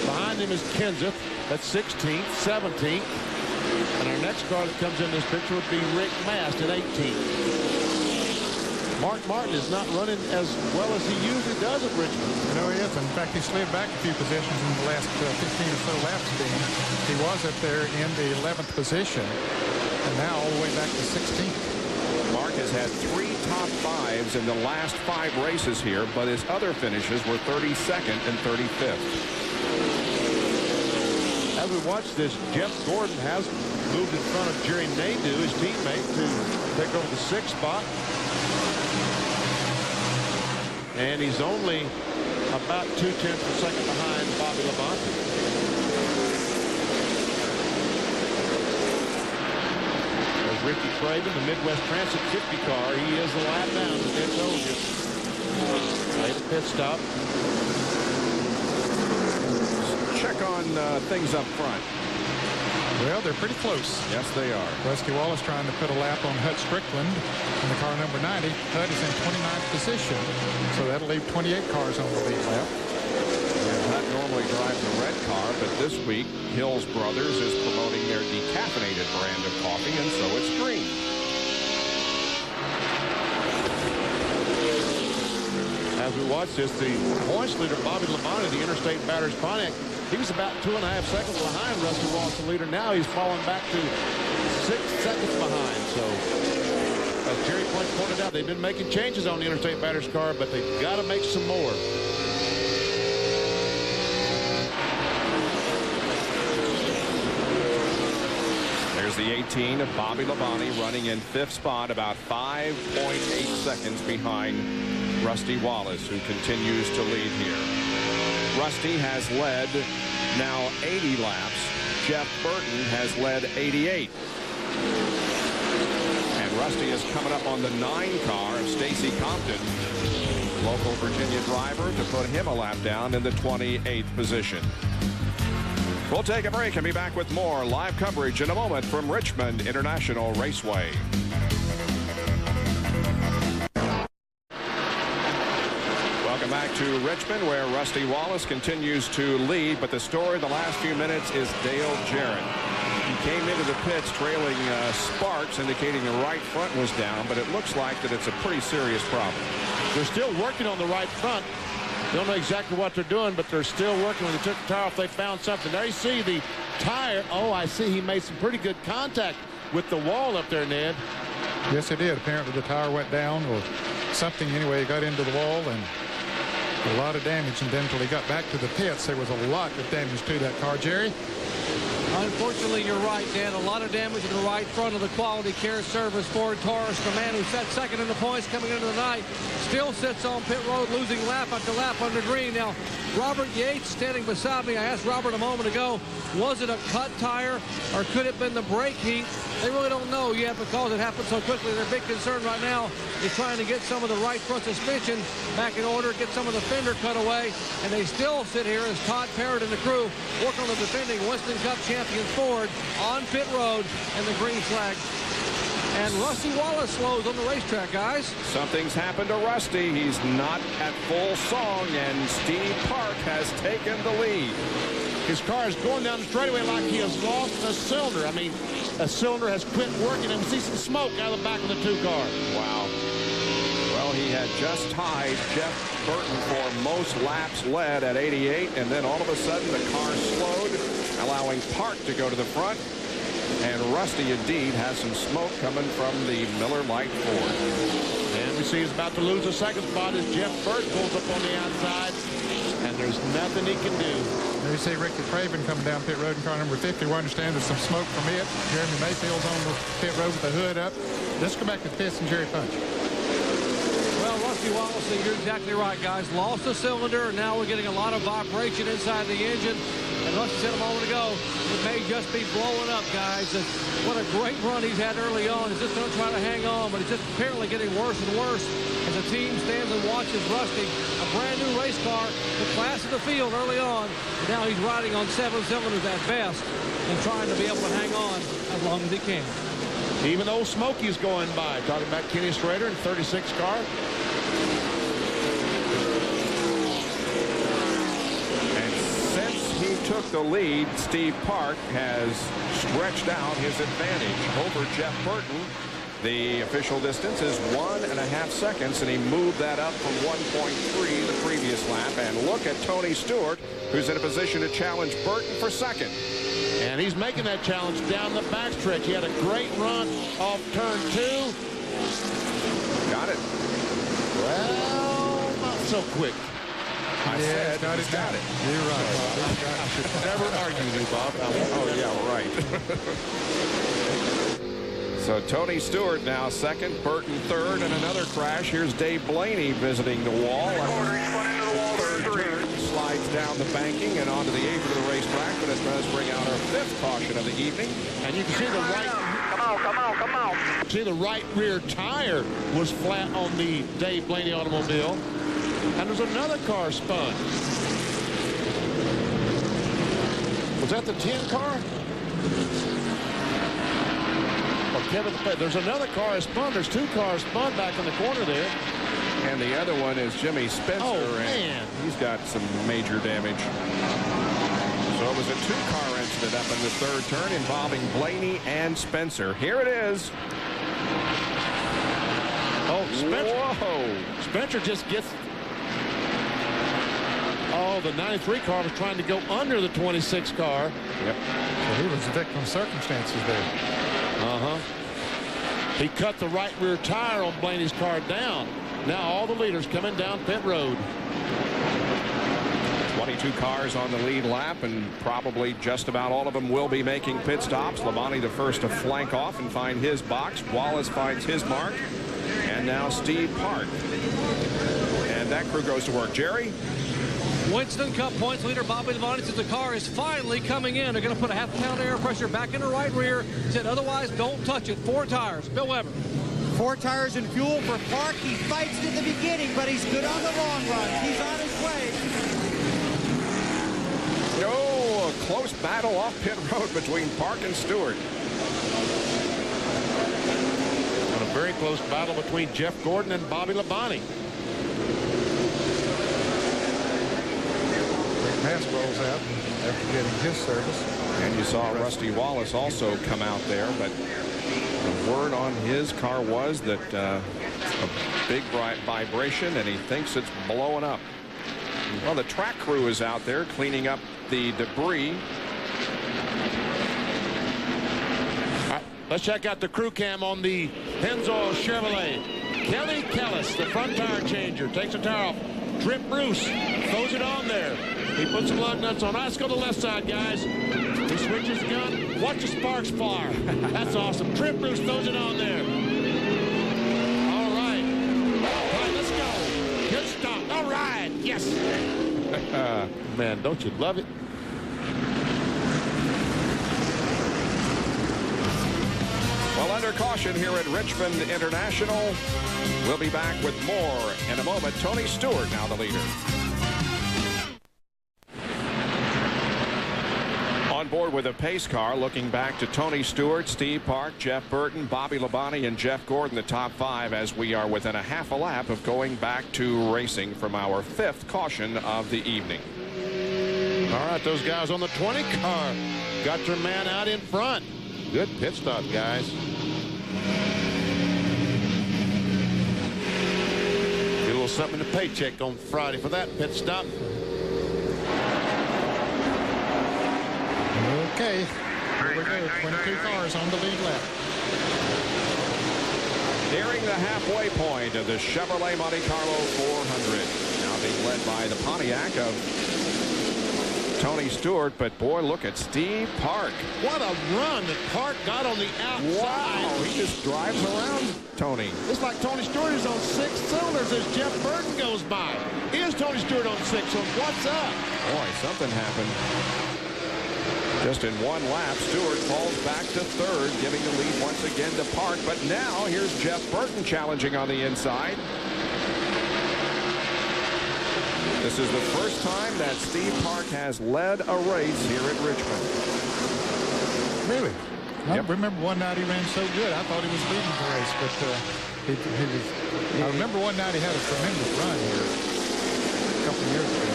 [SPEAKER 6] Behind him is Kenseth. That's 16th, 17th. And our next car that comes in this picture would be Rick Mast at 18th. Mark Martin is not running as well as he usually does at Richmond.
[SPEAKER 5] No, he isn't. In fact, he slid back a few positions in the last 15 or so laps. He was up there in the 11th position, and now all the way back to 16th.
[SPEAKER 1] Mark has had 3 top 5s in the last 5 races here, but his other finishes were 32nd and 35th.
[SPEAKER 6] As we watch this, Jeff Gordon has moved in front of Jerry Nadeau, his teammate, to take over the 6th spot. And he's only about 0.2 of a second behind Bobby Labonte. There's Ricky Craven, the Midwest Transit 50 car. He is the lap down, as I told you. Made a pit stop.
[SPEAKER 1] Check on things up front.
[SPEAKER 5] Well, they're pretty close.
[SPEAKER 1] Yes, they are.
[SPEAKER 5] Rusty Wallace trying to put a lap on Hut Strickland in the car number 90. Hut is in 29th position, so that'll leave 28 cars on the lead lap.
[SPEAKER 1] And Hut normally drives a red car, but this week, Hills Brothers is promoting their decaffeinated brand of coffee, and so it's green.
[SPEAKER 6] As we watch this, the points leader, Bobby Labonte, the Interstate Batters Pontiac, he was about 2.5 seconds behind Rusty Wallace, the leader. Now he's fallen back to 6 seconds behind. So, as Jerry pointed out, they've been making changes on the Interstate Batters car, but they've got to make some more.
[SPEAKER 1] There's the 18 of Bobby Labonte running in 5th spot, about 5.8 seconds behind Rusty Wallace, who continues to lead here. Rusty has led now 80 laps. Jeff Burton has led 88. And Rusty is coming up on the 9 car of Stacy Compton, local Virginia driver, to put him a lap down in the 28th position. We'll take a break and be back with more live coverage in a moment from Richmond International Raceway. Welcome back to Richmond, where Rusty Wallace continues to lead, but the story of the last few minutes is Dale Jarrett. He came into the pits trailing sparks, indicating the right front was down, but it looks like that it's a pretty serious problem.
[SPEAKER 6] They're still working on the right front. Don't know exactly what they're doing, but they're still working. When they took the tire off, they found something. There you see the tire. Oh, I see. He made some pretty good contact with the wall up there, Ned.
[SPEAKER 5] Yes, it did. Apparently the tire went down or something. Anyway, it got into the wall and a lot of damage. And then until he got back to the pits, there was a lot of damage to that car. Jerry?
[SPEAKER 6] All
[SPEAKER 2] Unfortunately, you're right, Dan. A lot of damage in the right front of the Quality Care Service Ford Taurus. The man who sat second in the points coming into the night still sits on pit road, losing lap after lap under green. Now, Robert Yates standing beside me. I asked Robert a moment ago, was it a cut tire or could it have been the brake heat? They really don't know yet because it happened so quickly. Their big concern right now is trying to get some of the right front suspension back in order, get some of the fender cut away, and they still sit here as Todd Parrott and the crew work on the defending Winston Cup champion Ford on pit road and the green flag. And Rusty Wallace slows on the racetrack, guys.
[SPEAKER 1] Something's happened to Rusty. He's not at full song, and Steve Park has taken the lead.
[SPEAKER 6] His car is going down the straightaway like he has lost a cylinder. I mean, a cylinder has quit working, and we see some smoke out of the back of the 2 car.
[SPEAKER 1] Wow. Well, he had just tied Jeff Burton for most laps led at 88, and then all of a sudden the car slowed, allowing Park to go to the front. And Rusty indeed has some smoke coming from the Miller Lite Ford.
[SPEAKER 6] And we see he's about to lose a second spot as Jeff Burton pulls up on the outside, and there's nothing he can do.
[SPEAKER 5] There you see Ricky Craven coming down pit road in car number 50. We understand there's some smoke from it. Jeremy Mayfield's on the pit road with the hood up. Let's go back to the pits and Jerry Punch.
[SPEAKER 2] Well, Rusty Wallace, you're exactly right, guys. Lost a cylinder, and now we're getting a lot of vibration inside the engine. And Rusty said a moment ago, it may just be blowing up, guys. And what a great run he's had early on. He's just going to try to hang on, but it's just apparently getting worse and worse as the team stands and watches Rusty, a brand-new race car, the class of the field early on. And now he's riding on 7 cylinders at best and trying to be able to hang on as long as he can.
[SPEAKER 6] Even old Smokey's going by. Talking about Kenny Strader in 36 car.
[SPEAKER 1] He took the lead. Steve Park has stretched out his advantage over Jeff Burton. The official distance is 1.5 seconds, and he moved that up from 1.3 the previous lap. And look at Tony Stewart, who's in a position to challenge Burton for second.
[SPEAKER 6] And he's making that challenge down the backstretch. He had a great run off turn 2.
[SPEAKER 1] Got it.
[SPEAKER 6] Well, not so quick.
[SPEAKER 1] I said got it.
[SPEAKER 5] You're right, Bob.
[SPEAKER 6] I should never argue with you, Bob.
[SPEAKER 1] Oh, yeah, right. So Tony Stewart now second, Burton third, and another crash. Here's Dave Blaney visiting the wall. Third turn slides down the banking and onto the apron of the racetrack, but it does bring out our 5th caution of the evening.
[SPEAKER 6] And you can see the right... Come on. See the right rear tire was flat on the Dave Blaney automobile. And there's another car spun. Was that the 10 car? Or Kevin, there's another car spun. There's 2 cars spun back in the corner there.
[SPEAKER 1] And the other one is Jimmy Spencer.
[SPEAKER 6] Oh, man.
[SPEAKER 1] And he's got some major damage. So it was a 2-car incident up in the 3rd turn involving Blaney and Spencer. Here it is.
[SPEAKER 6] Oh, Spencer.
[SPEAKER 1] Whoa.
[SPEAKER 6] Spencer just gets... Oh, the 93 car was trying to go under the 26 car.
[SPEAKER 1] Yep.
[SPEAKER 5] So he was the victim of circumstances there.
[SPEAKER 6] Uh-huh. He cut the right rear tire on Blaney's car down. Now all the leaders coming down pit road.
[SPEAKER 1] 22 cars on the lead lap, and probably just about all of them will be making pit stops. Labonte the first to flank off and find his box. Wallace finds his mark. And now Steve Park. And that crew goes to work. Jerry?
[SPEAKER 2] Winston Cup points leader Bobby Labonte says the car is finally coming in. They're going to put a half-pound air pressure back in the right rear. Said otherwise, don't touch it. 4 tires. Bill Weber.
[SPEAKER 3] 4 tires and fuel for Park. He fights it in the beginning, but he's good on the long run. He's on his way.
[SPEAKER 1] No, a close battle off pit road between Park and Stewart.
[SPEAKER 6] And a very close battle between Jeff Gordon and Bobby Labonte.
[SPEAKER 5] Mass rolls out after getting his service.
[SPEAKER 1] And you saw Rusty Wallace also come out there, but the word on his car was that a big vibration, and he thinks it's blowing up. Well, the track crew is out there cleaning up the debris.
[SPEAKER 6] All right, let's check out the crew cam on the Pennzoil Chevrolet. Kelly Kellis, the front tire changer, takes the tire off. Trip Bruce throws it on there. He puts some lug nuts on. All right, let's go to the left side, guys. He switches the gun. Watch the sparks fly. That's awesome. Trip Bruce throws it on there. All right. All right, let's go. Good stop. All right. Yes. Man, don't you love it?
[SPEAKER 1] Well, under caution here at Richmond International. We'll be back with more in a moment. Tony Stewart now the leader. On board with a pace car, looking back to Tony Stewart, Steve Park, Jeff Burton, Bobby Labonte, and Jeff Gordon, the top 5, as we are within a half a lap of going back to racing from our 5th caution of the evening.
[SPEAKER 6] All right, those guys on the 20 car got your man out in front. Good pit stop, guys. Get a little something in the paycheck on Friday for that pit stop.
[SPEAKER 5] Okay, here we go. 22 cars on the lead lap.
[SPEAKER 1] Nearing the halfway point of the Chevrolet Monte Carlo 400. Now being led by the Pontiac of Tony Stewart, but boy, look at Steve Park.
[SPEAKER 6] What a run that Park got on the outside.
[SPEAKER 1] Wow, he just drives around Tony.
[SPEAKER 6] It's like Tony Stewart is on 6 cylinders as Jeff Burton goes by. Is Tony Stewart on 6 cylinders? What's up?
[SPEAKER 1] Boy, something happened. Just in one lap, Stewart falls back to 3rd, giving the lead once again to Park. But now here's Jeff Burton challenging on the inside. This is the first time that Steve Park has led a race here at Richmond.
[SPEAKER 5] Really? I remember one night he ran so good, I thought he was leading the race, but I remember one night he had a tremendous run here a couple of years ago.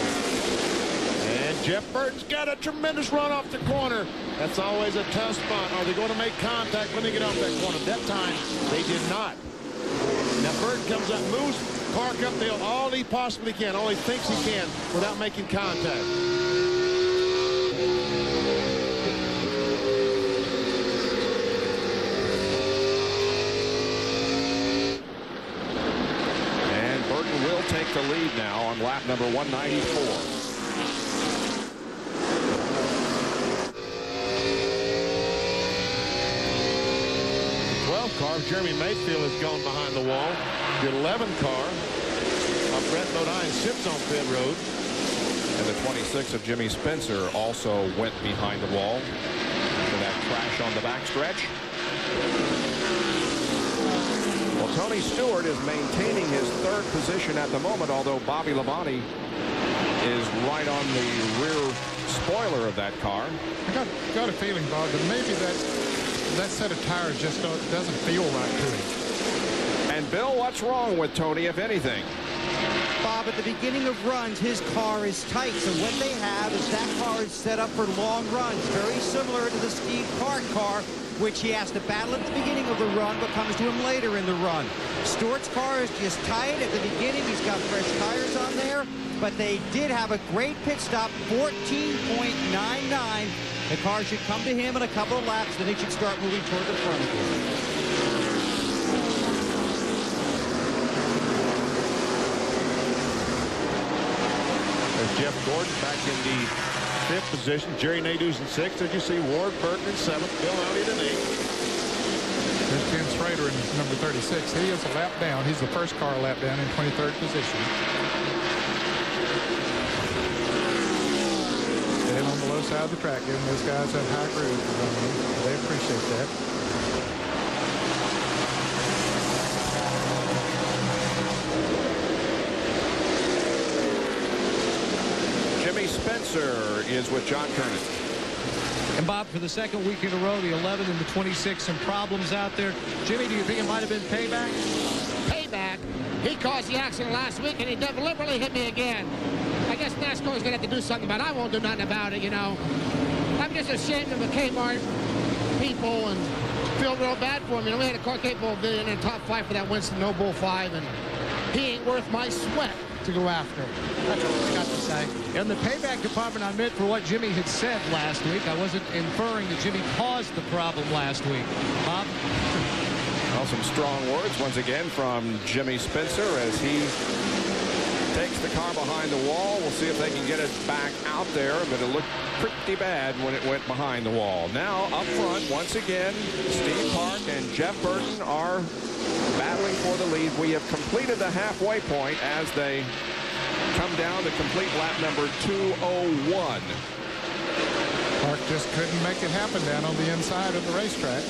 [SPEAKER 6] And Jeff Burton's got a tremendous run off the corner. That's always a tough spot. Are they going to make contact when they get off that corner? That time, they did not. Now Burton comes up, moves Park up the hill all he possibly can, all he thinks he can, without making contact.
[SPEAKER 1] And Burton will take the lead now on lap number 194.
[SPEAKER 6] 12 car, Jeremy Mayfield has gone behind the wall. The 11 car, Brett Bodine sits on pit road.
[SPEAKER 1] And the 26 of Jimmy Spencer also went behind the wall for that crash on the backstretch. Well, Tony Stewart is maintaining his 3rd position at the moment, although Bobby Labonte is right on the rear spoiler of that car.
[SPEAKER 5] I got a feeling, Bob, that maybe that set of tires just doesn't feel right to him.
[SPEAKER 1] And Bill, what's wrong with Tony, if anything?
[SPEAKER 3] Bob, at the beginning of runs, his car is tight. So what they have is that car is set up for long runs, very similar to the Steve Park car, which he has to battle at the beginning of the run, but comes to him later in the run. Stewart's car is just tight at the beginning. He's got fresh tires on there, but they did have a great pit stop, 14.99. The car should come to him in a couple of laps, then he should start moving toward the front again.
[SPEAKER 6] Jeff Gordon back in the 5th position. Jerry Nadeau's in 6th. As you see, Ward Burton in 7th. Bill Elliott in 8th.
[SPEAKER 5] There's Ken Schrader in number 36. He is a lap down. He's the first car lap down in 23rd position. Staying on the low side of the track, giving those guys that high groove. They appreciate that.
[SPEAKER 1] Jimmy Spencer is with John Kernan.
[SPEAKER 2] And Bob, for the 2nd week in a row, the 11 and the 26, some problems out there. Jimmy, do you think it might have been payback?
[SPEAKER 14] Payback? He caused the accident last week, and he deliberately hit me again. I guess NASCAR's going to have to do something, but I won't do nothing about it, you know. I'm just ashamed of the Kmart people and feel real bad for him. You know, we had a car capable of being in the top 5 for that Winston No Bull 5, and he ain't worth my sweat to go after. That's what I got to say.
[SPEAKER 2] In the payback department, I meant for what Jimmy had said last week. I wasn't inferring that Jimmy caused the problem last week. Bob?
[SPEAKER 1] Well, some strong words once again from Jimmy Spencer as he Takes the car behind the wall. We'll see if they can get it back out there, but it looked pretty bad when it went behind the wall. Now up front, once again, Steve Park and Jeff Burton are battling for the lead. We have completed the halfway point as they come down to complete lap number 201.
[SPEAKER 5] Park just couldn't make it happen down on the inside of the racetrack.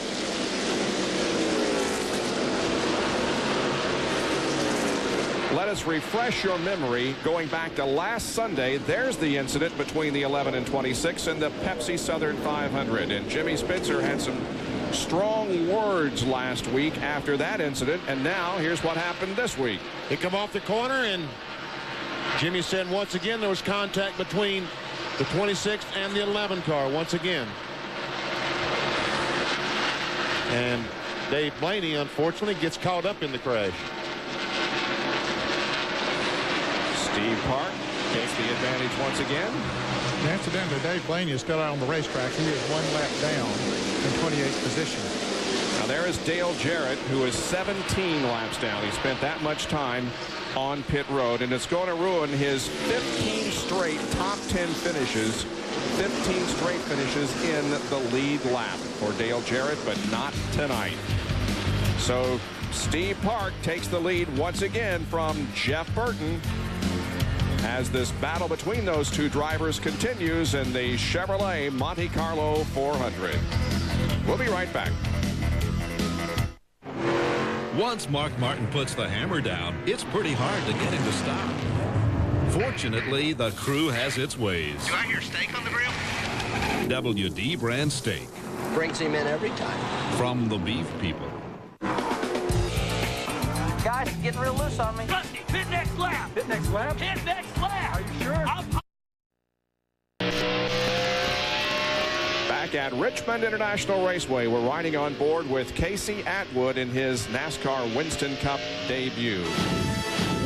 [SPEAKER 1] Let us refresh your memory going back to last Sunday. There's the incident between the 11 and 26 and the Pepsi Southern 500. And Jimmy Spencer had some strong words last week after that incident. And now here's what happened this week.
[SPEAKER 6] He come off the corner, and Jimmy said once again there was contact between the 26th and the 11 car once again. And Dave Blaney, unfortunately, gets caught up in the crash.
[SPEAKER 1] Steve Park takes the advantage once again.
[SPEAKER 5] Incidentally, Dave Blaney is still out on the racetrack. He is 1 lap down in 28th position.
[SPEAKER 1] Now there is Dale Jarrett, who is 17 laps down. He spent that much time on pit road, and it's going to ruin his 15 straight top 10 finishes. 15 straight finishes in the lead lap for Dale Jarrett, but not tonight. So Steve Park takes the lead once again from Jeff Burton as this battle between those two drivers continues in the Chevrolet Monte Carlo 400. We'll be right back.
[SPEAKER 15] Once Mark Martin puts the hammer down, it's pretty hard to get him to stop. Fortunately, the crew has its ways.
[SPEAKER 8] Do I hear steak on the grill?
[SPEAKER 15] WD brand steak.
[SPEAKER 16] Brings him in every time.
[SPEAKER 15] From the beef people.
[SPEAKER 16] Guys, it's getting real loose on me.
[SPEAKER 7] Rusty, pit next lap.
[SPEAKER 16] Pit next lap?
[SPEAKER 7] Pit next lap.
[SPEAKER 16] Are you sure?
[SPEAKER 1] Back at Richmond International Raceway, we're riding on board with Casey Atwood in his NASCAR Winston Cup debut.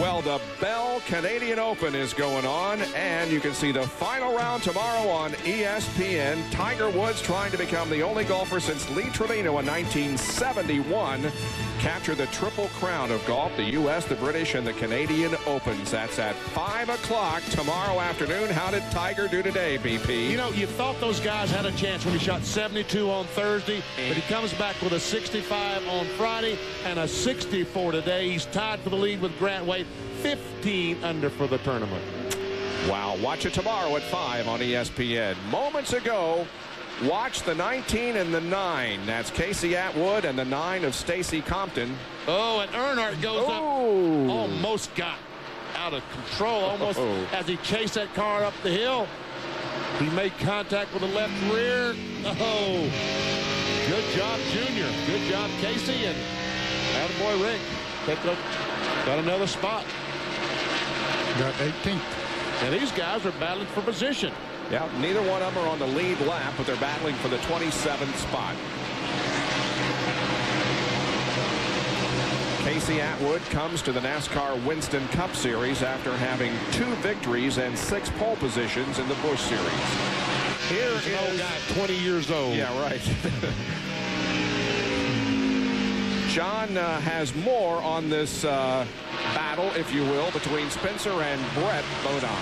[SPEAKER 1] Well, the Bell Canadian Open is going on, and you can see the final round tomorrow on ESPN. Tiger Woods trying to become the only golfer since Lee Trevino in 1971 capture the triple crown of golf, the U.S., the British, and the Canadian Opens. That's at 5 o'clock tomorrow afternoon. How did Tiger do today, BP?
[SPEAKER 6] You know, you thought those guys had a chance when he shot 72 on Thursday, but he comes back with a 65 on Friday and a 64 today. He's tied for the lead with Grant Wade, 15 under for the tournament.
[SPEAKER 1] Wow, watch it tomorrow at 5 on ESPN. Moments ago, watch the 19 and the 9. That's Casey Atwood and the 9 of Stacy Compton.
[SPEAKER 6] Oh, and Earnhardt goes up. Almost got out of control. Almost as he chased that car up the hill. He made contact with the left rear. Oh, good job, Junior. Good job, Casey. And attaboy, Rick. Got another spot.
[SPEAKER 5] Got 18th.
[SPEAKER 6] And these guys are battling for position.
[SPEAKER 1] Yeah, neither one of them are on the lead lap, but they're battling for the 27th spot. Casey Atwood comes to the NASCAR Winston Cup Series after having 2 victories and 6 pole positions in the Busch Series. Here is
[SPEAKER 6] an old guy, 20 years old.
[SPEAKER 1] Yeah, right. John has more on this battle, if you will, between Spencer and Brett Bodine.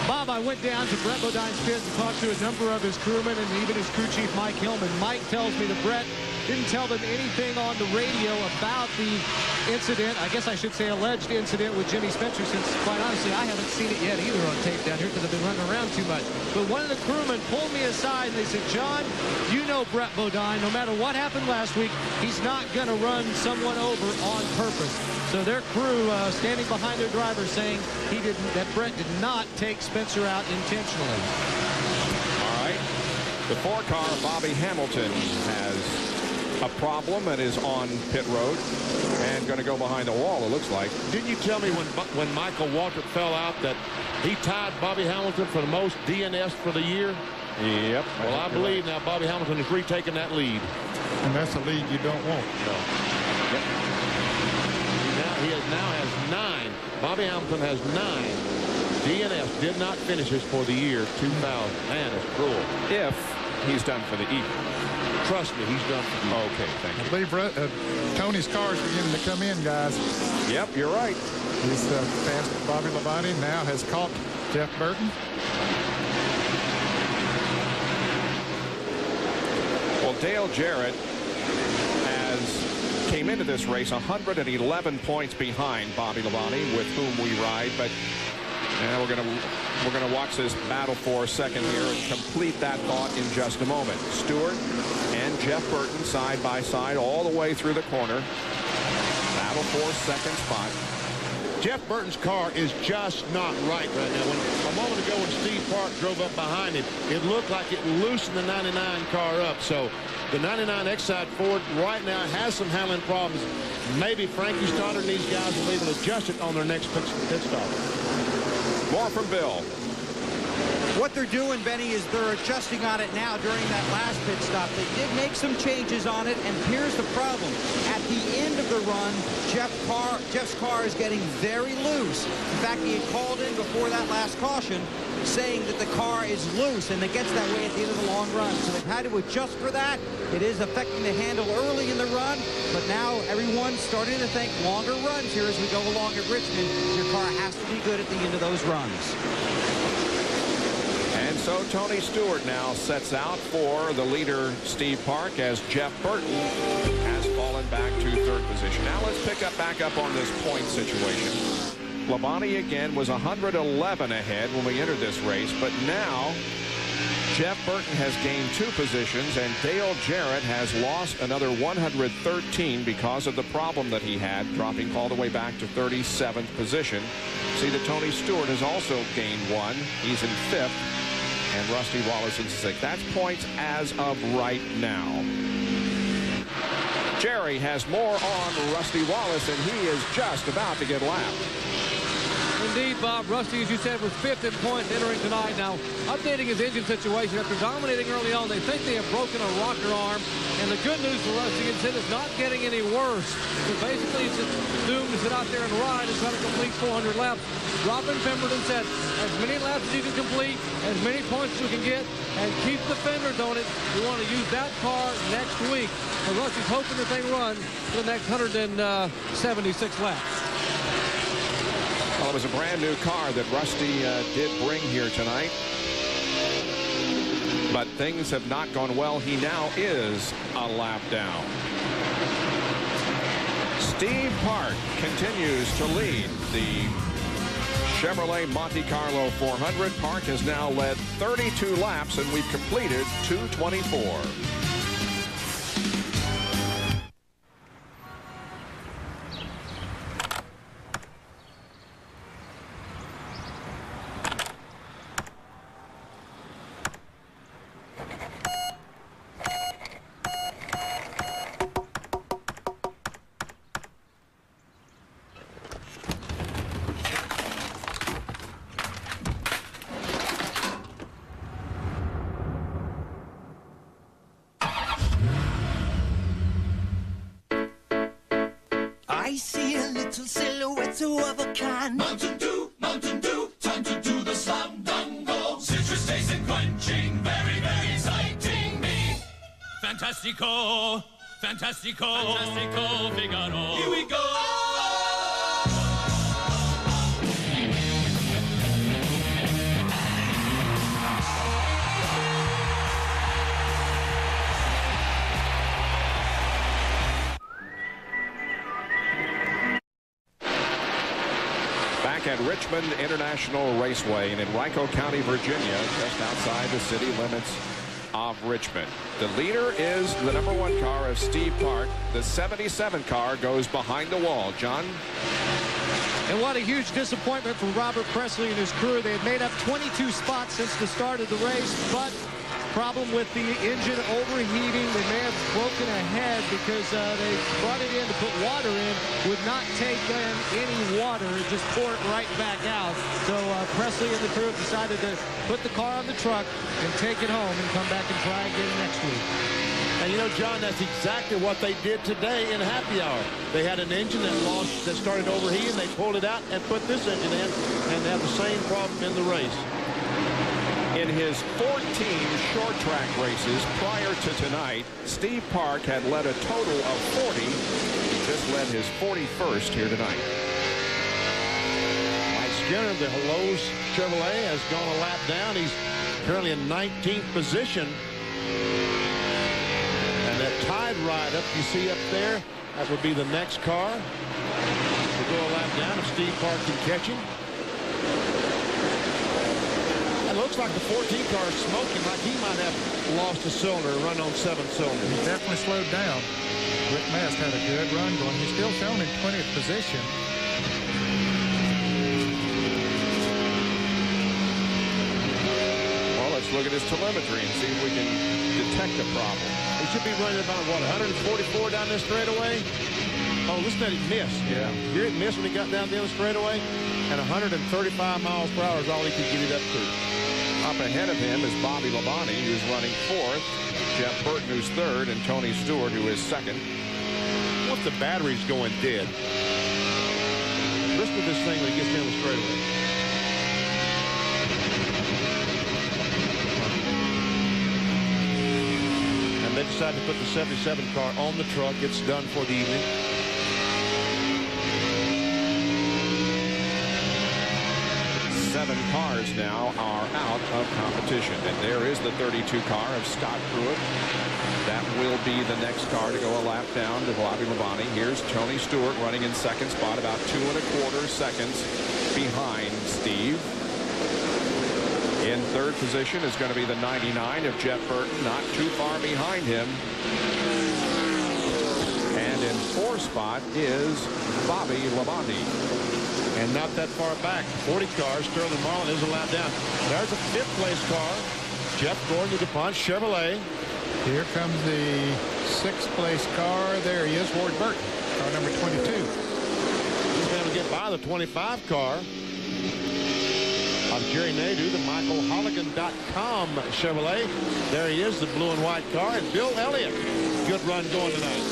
[SPEAKER 17] Bob, I went down to Brett Bodine's pit to talk to a number of his crewmen and even his crew chief, Mike Hillman. Mike tells me that Brett didn't tell them anything on the radio about the incident. I guess I should say alleged incident with Jimmy Spencer, since quite honestly I haven't seen it yet either on tape down here because I've been running around too much. But one of the crewmen pulled me aside and they said, John, you know Brett Bodine, no matter what happened last week, he's not going to run someone over on purpose. So their crew standing behind their driver saying that Brett did not take Spencer out intentionally.
[SPEAKER 1] All right. The 4-car, Bobby Hamilton, has a problem and is on pit road and going to go behind the wall, it looks like.
[SPEAKER 6] Didn't you tell me when Michael Waltrip fell out that he tied Bobby Hamilton for the most DNS for the year?
[SPEAKER 1] Yep.
[SPEAKER 6] Well, I believe now Bobby Hamilton is retaking that lead.
[SPEAKER 5] And that's a lead you don't want.
[SPEAKER 6] No. Yep. He now has 9. Bobby Hamilton has 9. DNS did not finish his for the year 2000. Man, it's cruel.
[SPEAKER 1] If he's done for the evening.
[SPEAKER 6] Trust me, he's done for the evening.
[SPEAKER 1] Okay, thank you.
[SPEAKER 5] I believe Tony's car is beginning to come in, guys.
[SPEAKER 1] Yep, you're right.
[SPEAKER 5] He's fast. Bobby Labonte now has caught Jeff Burton.
[SPEAKER 1] Well, Dale Jarrett came into this race 111 points behind Bobby Labonte, with whom we ride, but we're gonna watch this battle for a second here and complete that thought in just a moment. Stewart and Jeff Burton side by side all the way through the corner. Battle for second spot.
[SPEAKER 6] Jeff Burton's car is just not right now. A moment ago when Steve Park drove up behind him, it looked like it loosened the 99 car up. So the 99 Exide Ford right now has some handling problems. Maybe Frankie Stoddard and these guys will be able to adjust it on their next pit stop.
[SPEAKER 1] More from Bill.
[SPEAKER 3] What they're doing, Benny, is they're adjusting on it now during that last pit stop. They did make some changes on it, and here's the problem. At the end of the run, Jeff's car is getting very loose. In fact, he had called in before that last caution saying that the car is loose, and it gets that way at the end of the long run. So they've had to adjust for that. It is affecting the handle early in the run, but now everyone's starting to think longer runs here as we go along at Richmond. Your car has to be good at the end of those runs.
[SPEAKER 1] And so Tony Stewart now sets out for the leader, Steve Park, as Jeff Burton has fallen back to third position. Now let's back up on this point situation. Labonte again was 111 ahead when we entered this race, but now Jeff Burton has gained 2 positions, and Dale Jarrett has lost another 113 because of the problem that he had, dropping all the way back to 37th position. See that Tony Stewart has also gained 1. He's in 5th. And Rusty Wallace in 6th. That's points as of right now. Jerry has more on Rusty Wallace, and he is just about to get lapped.
[SPEAKER 2] Indeed, Bob. Rusty, as you said, was 5th in points entering tonight. Now, updating his engine situation after dominating early on, they think they have broken a rocker arm. And the good news for Rusty is that it's not getting any worse. So basically, it's just doomed to sit out there and ride and try to complete 400 laps. Robin Pemberton said, as many laps as you can complete, as many points as you can get, and keep the fenders on it. We want to use that car next week. So Rusty's hoping that they run for the next 176 laps.
[SPEAKER 1] Well, it was a brand new car that Rusty did bring here tonight. But things have not gone well. He now is a lap down. Steve Park continues to lead the Chevrolet Monte Carlo 400. Park has now led 32 laps, and we've completed 224.
[SPEAKER 18] I see a little silhouette of a kind. Mountain Dew, time to do the slam dunk go. Citrus taste and quenching, very, very exciting me. Fantastico, Figaro. Here we go.
[SPEAKER 1] At Richmond International Raceway in Henrico County, Virginia, just outside the city limits of Richmond. The leader is the #1 car of Steve Park. The 77 car goes behind the wall. John?
[SPEAKER 17] And what a huge disappointment for Robert Presley and his crew. They had made up 22 spots since the start of the race, but problem with the engine overheating. They may have broken a head because they brought it in to put water in, would not take in any water, just pour it right back out. So Presley and the crew decided to put the car on the truck and take it home and come back and try again next week.
[SPEAKER 6] And you know, John, that's exactly what they did today in happy hour. They had an engine that started overheating. They pulled it out and put this engine in, and they have the same problem in the race.
[SPEAKER 1] In his 14 short track races prior to tonight, Steve Park had led a total of 40. He just led his 41st here tonight.
[SPEAKER 6] Skinner, the Lowe's Chevrolet, has gone a lap down. He's currently in 19th position. And that tide ride up you see up there, that would be the next car to go a lap down if Steve Park can catch him. It looks like the 14 car is smoking, like he might have lost a cylinder, run on 7 cylinders.
[SPEAKER 5] He definitely slowed down. Rick Mast had a good run going. He's still shown in 20th position.
[SPEAKER 1] Well, let's look at his telemetry and see if we can detect a problem.
[SPEAKER 6] He should be running about, what, 144 down this straightaway? Oh, listen to that, he missed.
[SPEAKER 1] Yeah.
[SPEAKER 6] You hear it missed when he got down the straightaway? And 135 miles per hour is all he could get it up to.
[SPEAKER 1] Up ahead of him is Bobby Labonte, who's running 4th. Jeff Burton, who's 3rd, and Tony Stewart, who is 2nd.
[SPEAKER 6] Once the battery's going dead, listen to this thing when he gets down the straightaway. And they decided to put the 77 car on the truck. It's done for the evening.
[SPEAKER 1] Seven cars now are out of competition. And there is the 32 car of Scott Pruitt. That will be the next car to go a lap down to Bobby Labonte. Here's Tony Stewart running in 2nd spot, about 2 1/4 seconds behind Steve. In 3rd position is going to be the 99 of Jeff Burton, not too far behind him. And in 4th spot is Bobby Labonte.
[SPEAKER 6] And not that far back, 40 cars, Sterling Marlin is a lap down. There's a 5th place car, Jeff Gordon, the DuPont Chevrolet.
[SPEAKER 5] Here comes the 6th place car. There he is, Ward Burton, car number 22.
[SPEAKER 6] He's going to get by the 25 car of Jerry Nadeau, the MichaelHolligan.com Chevrolet. There he is, the blue and white car. And Bill Elliott, good run going tonight.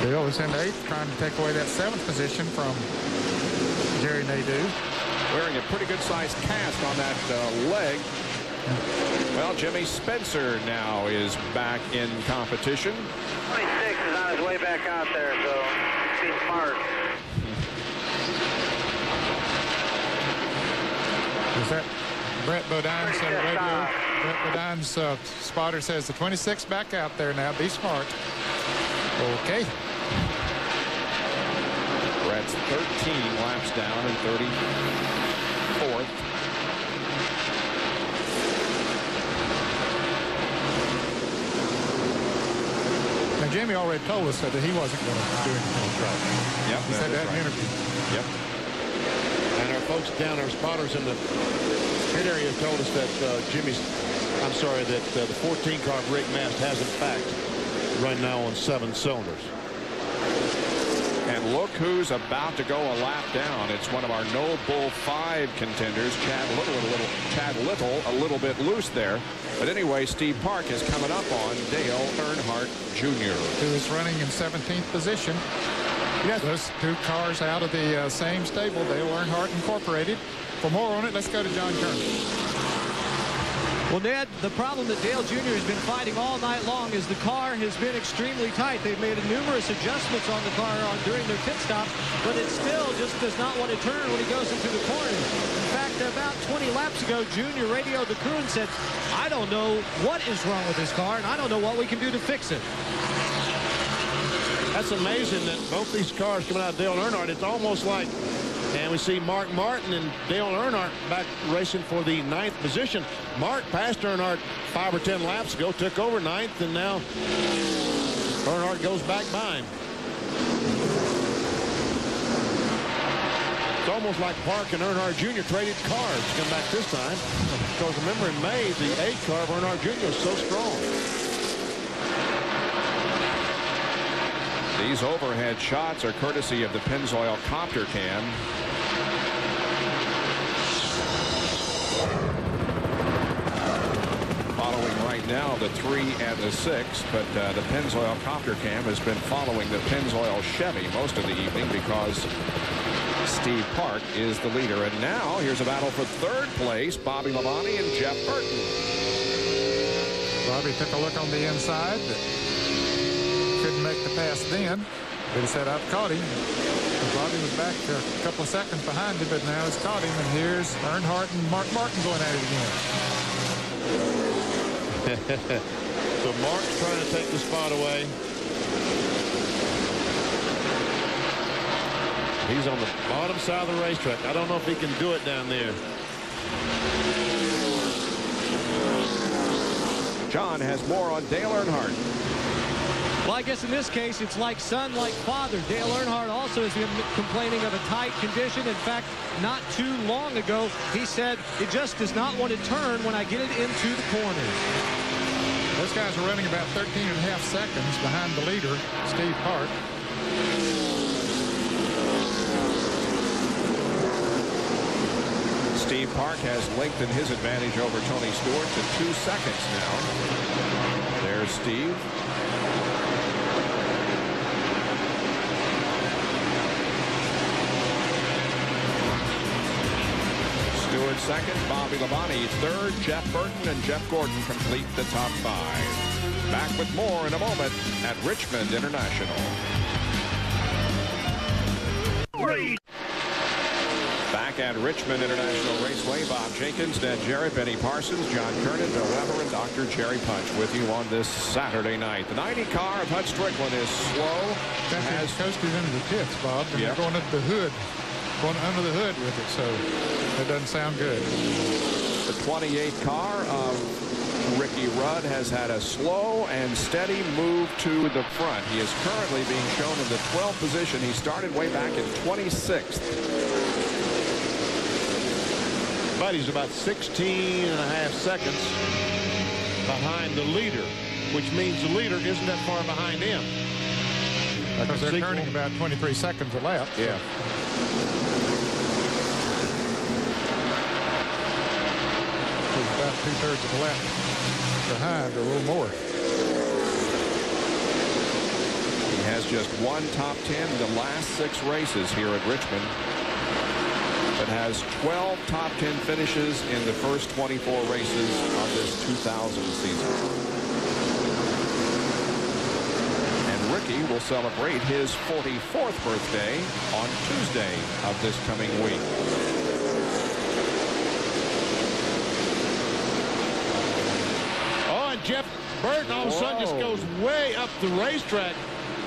[SPEAKER 5] Bill is in 8th, trying to take away that 7th position from Jerry Nadeau.
[SPEAKER 1] Wearing a pretty good-sized cast on that leg. Well, Jimmy Spencer now is back in competition.
[SPEAKER 7] 26 is on his way back out there, so be smart.
[SPEAKER 5] Is that Brett Bodine's radio? Brett Bodine's spotter says the 26 back out there now. Be smart. Okay.
[SPEAKER 1] Brett's 13 laps down and 34th.
[SPEAKER 5] Now, Jimmy already told us that he wasn't going to do anything on the track.
[SPEAKER 1] Yep,
[SPEAKER 5] he said that in the interview.
[SPEAKER 1] Yep.
[SPEAKER 6] And our folks down, our spotters in the pit area told us that that the 14 car of Rick Mast has in fact right now on 7 cylinders.
[SPEAKER 1] And look who's about to go a lap down. It's one of our No Bull 5 contenders, Chad Little, a little bit loose there. But anyway, Steve Park is coming up on Dale Earnhardt Jr.,
[SPEAKER 5] who is running in 17th position. Yes. Those 2 cars out of the same stable, Dale Earnhardt Incorporated. For more on it, let's go to John Kerner.
[SPEAKER 17] Well, Ned, the problem that Dale Jr. has been fighting all night long is the car has been extremely tight. They've made numerous adjustments on the car during their pit stop, but it still just does not want to turn when he goes into the corner. In fact, about 20 laps ago, Jr. radioed the crew and said, I don't know what is wrong with this car, and I don't know what we can do to fix it.
[SPEAKER 6] That's amazing that both these cars coming out of Dale Earnhardt, it's almost like, and we see Mark Martin and Dale Earnhardt back racing for the 9th position. Mark passed Earnhardt 5 or 10 laps ago, took over 9th, and now Earnhardt goes back by him. It's almost like Park and Earnhardt Jr. traded cars to come back this time. Because remember in May, the 8 car of Earnhardt Jr. was so strong.
[SPEAKER 1] These overhead shots are courtesy of the Pennzoil Copter Cam. Following right now the 3 and the 6, but the Pennzoil Copter Cam has been following the Pennzoil Chevy most of the evening because Steve Park is the leader. And now here's a battle for 3rd place, Bobby Labonte and Jeff Burton.
[SPEAKER 5] Bobby took a look on the inside. Couldn't make the pass then. Could have said, I've caught him. Bobby was back a couple of seconds behind him, but now he's caught him. And here's Earnhardt and Mark Martin going at it again.
[SPEAKER 6] So Mark's trying to take the spot away. He's on the bottom side of the racetrack. I don't know if he can do it down there.
[SPEAKER 1] John has more on Dale Earnhardt.
[SPEAKER 17] Well, I guess in this case, it's like son, like father. Dale Earnhardt also has been complaining of a tight condition. In fact, not too long ago, he said, it just does not want to turn when I get it into the corners.
[SPEAKER 5] Those guys are running about 13.5 seconds behind the leader, Steve Park.
[SPEAKER 1] Steve Park has lengthened his advantage over Tony Stewart to 2 seconds now. There's Steve. Stewart second, Bobby Labonte third, Jeff Burton and Jeff Gordon complete the top 5. Back with more in a moment at Richmond International. Back at Richmond International Raceway, Bob Jenkins, Ned Jarrett, Benny Parsons, John Kernan, Bill Weber, and Dr. Jerry Punch with you on this Saturday night. The 90 car of Hut Strickland is slow.
[SPEAKER 5] Has coasted into the pits, Bob, and they're going up the hood, going under the hood with it, so that doesn't sound good.
[SPEAKER 1] The 28 car of Ricky Rudd has had a slow and steady move to the front. He is currently being shown in the 12th position. He started way back in 26th.
[SPEAKER 6] But he's about 16.5 seconds behind the leader, which means the leader isn't that far behind him.
[SPEAKER 5] Because they're turning about 23 seconds a lap.
[SPEAKER 1] Yeah.
[SPEAKER 5] He's about 2/3 of a lap behind, or a little more.
[SPEAKER 1] He has just one top 10 in the last 6 races here at Richmond, but has 12 top 10 finishes in the first 24 races of this 2000 season. And Ricky will celebrate his 44th birthday on Tuesday of this coming week.
[SPEAKER 6] Oh, and Jeff Burton all of a sudden just goes way up the racetrack,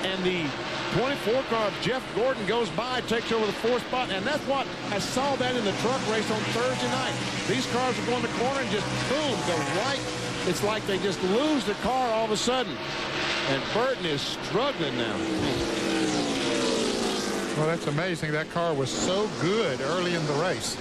[SPEAKER 6] and the 24 car of Jeff Gordon goes by, takes over the 4th spot, and that's what I saw that in the truck race on Thursday night. These cars are going to the corner and just boom, go right. It's like they just lose the car all of a sudden. And Burton is struggling now.
[SPEAKER 5] Well, that's amazing. That car was so good early in the race.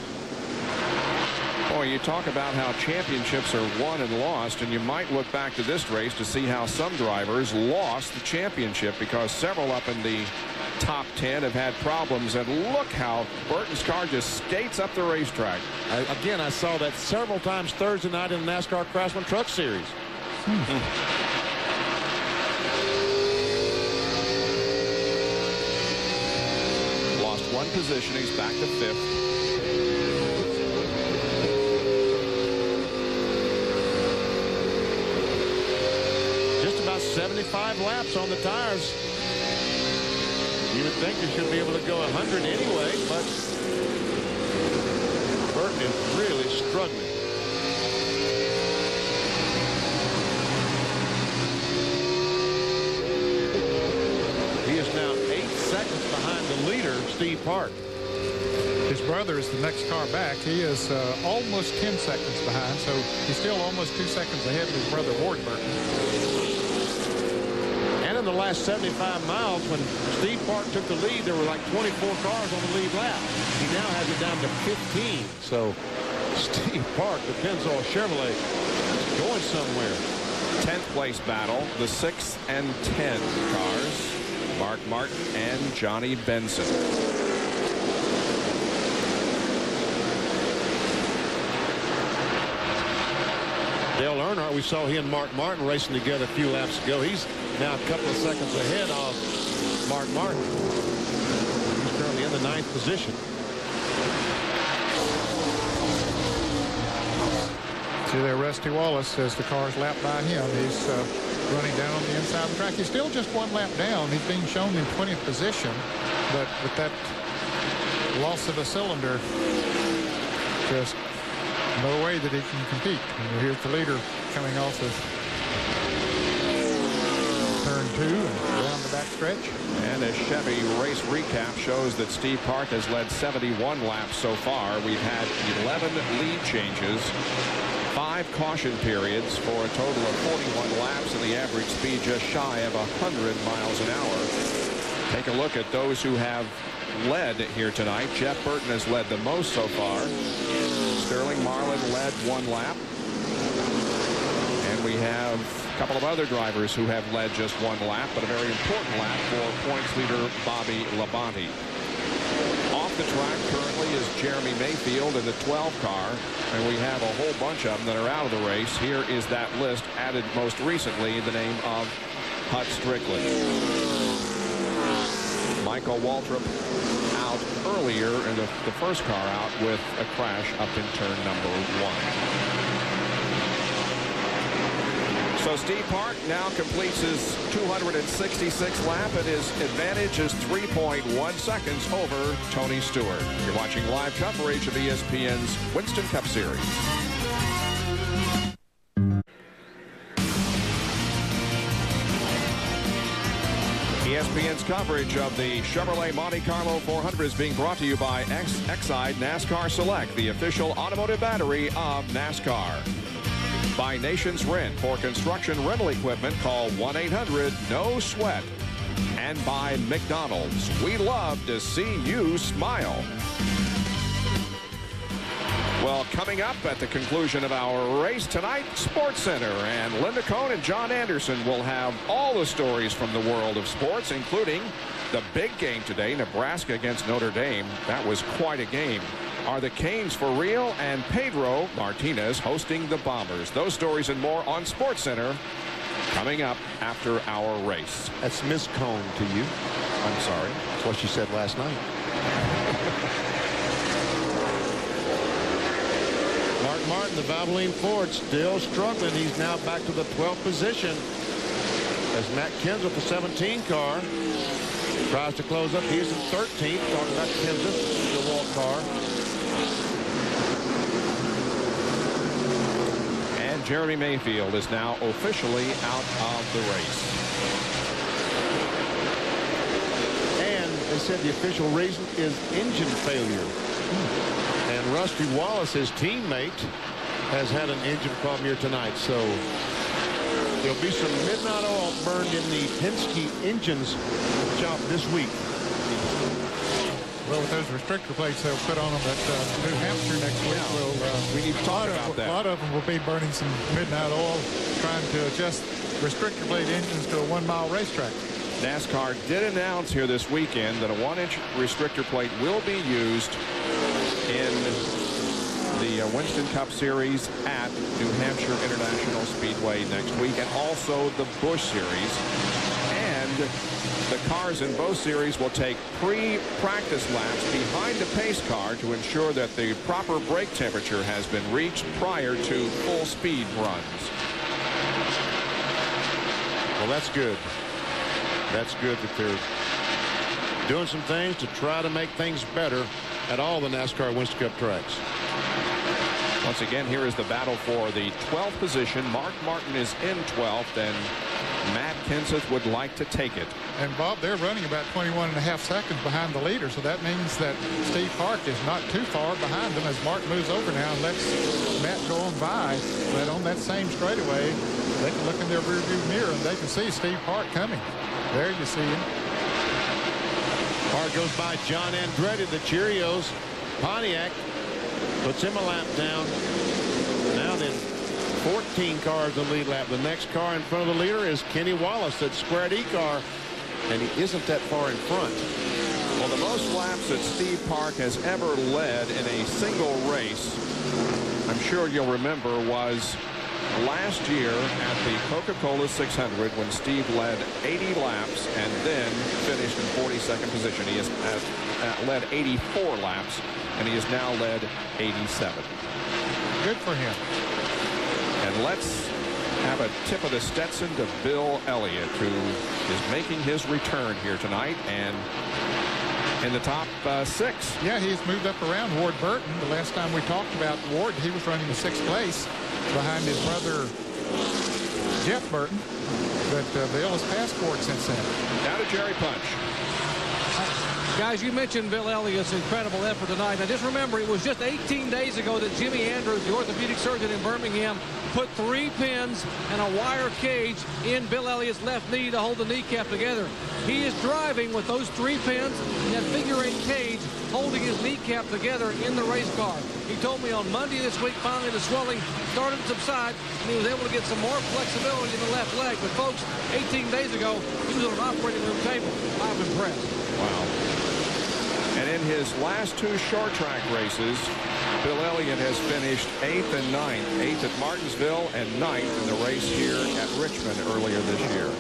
[SPEAKER 1] Boy, you talk about how championships are won and lost, and you might look back to this race to see how some drivers lost the championship, because several up in the top 10 have had problems. And look how Burton's car just skates up the racetrack.
[SPEAKER 6] Again, I saw that several times Thursday night in the NASCAR Craftsman Truck Series.
[SPEAKER 1] Lost 1 position. He's back to 5th.
[SPEAKER 6] Just about 75 laps on the tires. You would think they should be able to go 100 anyway, but Burton is really struggling. He is now 8 seconds behind the leader, Steve Park.
[SPEAKER 5] His brother is the next car back. He is almost 10 seconds behind, so he's still almost 2 seconds ahead of his brother, Ward Burton.
[SPEAKER 6] And in the last 75 miles, when Steve Park took the lead, there were like 24 cars on the lead lap. He now has it down to 15. So Steve Park, the Pennzoil Chevrolet, is going somewhere.
[SPEAKER 1] 10th place battle, the 6th and 10 cars, Mark Martin and Johnny Benson.
[SPEAKER 6] Dale Earnhardt, we saw he and Mark Martin racing together a few laps ago. He's now a couple of seconds ahead of Mark Martin. He's currently in the 9th position.
[SPEAKER 5] See there, Rusty Wallace, as the cars lap by him. He's running down on the inside of the track. He's still just one lap down. He's being shown in 20th position, but with that loss of a cylinder, just no way that he can compete. And here's the leader coming off of turn 2 and down the back stretch.
[SPEAKER 1] And a Chevy race recap shows that Steve Park has led 71 laps so far. We've had 11 lead changes, 5 caution periods for a total of 41 laps, and the average speed just shy of 100 miles an hour. Take a look at those who have led here tonight. Jeff Burton has led the most so far. Sterling Marlin led 1 lap. And we have a couple of other drivers who have led just 1 lap, but a very important lap for points leader Bobby Labonte. Off the track currently is Jeremy Mayfield in the 12 car, and we have a whole bunch of them that are out of the race. Here is that list, added most recently the name of Hut Strickland. Michael Waltrip out earlier in the first car out with a crash up in turn number 1. So Steve Park now completes his 266th lap, and his advantage is 3.1 seconds over Tony Stewart. You're watching live coverage of ESPN's Winston Cup Series. ESPN's coverage of the Chevrolet Monte Carlo 400 is being brought to you by Exide NASCAR Select, the official automotive battery of NASCAR. By Nations Rent. For construction rental equipment, call 1-800-NO-SWEAT. And by McDonald's. We love to see you smile. Well, coming up at the conclusion of our race tonight, Sports Center, and Linda Cohn and John Anderson will have all the stories from the world of sports, including the big game today, Nebraska against Notre Dame. That was quite a game. Are the Canes for real? And Pedro Martinez hosting the Bombers. Those stories and more on Sports Center coming up after our race.
[SPEAKER 6] That's Miss Cohn to you.
[SPEAKER 1] I'm sorry.
[SPEAKER 6] That's what she said last night. Mark Martin, the Valvoline Ford, still struggling. He's now back to the 12th position as Matt Kenseth, the 17 car, tries to close up. He's in 13th. Talking about Kenseth, the Walt car.
[SPEAKER 1] And Jeremy Mayfield is now officially out of the race.
[SPEAKER 6] And they said the official reason is engine failure. And Rusty Wallace, his teammate, has had an engine problem here tonight. So there'll be some midnight oil burned in the Penske engines shop this week.
[SPEAKER 5] Well, with those restrictor plates they'll put on them at New Hampshire next week,
[SPEAKER 1] we need to talk about that.
[SPEAKER 5] A lot of them will be burning some midnight oil, trying to adjust restrictor plate engines to a 1-mile racetrack.
[SPEAKER 1] NASCAR did announce here this weekend that a 1-inch restrictor plate will be used in the Winston Cup Series at New Hampshire International Speedway next week, and also the Busch Series. And the cars in both series will take pre-practice laps behind the pace car to ensure that the proper brake temperature has been reached prior to full speed runs.
[SPEAKER 6] Well, that's good. That's good that they're doing some things to try to make things better at all the NASCAR Winston Cup tracks.
[SPEAKER 1] Once again, here is the battle for the 12th position. Mark Martin is in 12th, and Matt Kenseth would like to take it.
[SPEAKER 5] And Bob, they're running about 21.5 seconds behind the leader, so that means that Steve Park is not too far behind them as Mark moves over now and lets Matt go on by. But on that same straightaway, they can look in their rearview mirror and they can see Steve Park coming. There you see him.
[SPEAKER 6] Park goes by John Andretti, the Cheerios. Pontiac puts him a lap down. Now then, 14 cars in the lead lap. The next car in front of the leader is Kenny Wallace, that Square D car, and he isn't that far in front.
[SPEAKER 1] Well, the most laps that Steve Park has ever led in a single race, I'm sure you'll remember, was last year at the Coca-Cola 600 when Steve led 80 laps and then finished in 42nd position. He has led 84 laps, and he has now led 87.
[SPEAKER 5] Good for him.
[SPEAKER 1] And let's Have a tip of the Stetson to Bill Elliott, who is making his return here tonight and in the top 6.
[SPEAKER 5] Yeah, he's moved up around Ward Burton. The last time we talked about Ward, he was running the 6th place behind his brother Jeff Burton. But Bill has passed Ward since then.
[SPEAKER 1] Down to Jerry Punch.
[SPEAKER 2] Guys, you mentioned Bill Elliott's incredible effort tonight. Now, just remember, it was just 18 days ago that Jimmy Andrews, the orthopedic surgeon in Birmingham, put 3 pins and a wire cage in Bill Elliott's left knee to hold the kneecap together. He is driving with those 3 pins and that figure-8 cage holding his kneecap together in the race car. He told me on Monday this week, finally, the swelling started to subside, and he was able to get some more flexibility in the left leg. But, folks, 18 days ago, he was on an operating room table. I'm impressed.
[SPEAKER 1] Wow. And in his last 2 short track races, Bill Elliott has finished 8th and 9th. 8th at Martinsville and 9th in the race here at Richmond earlier this year.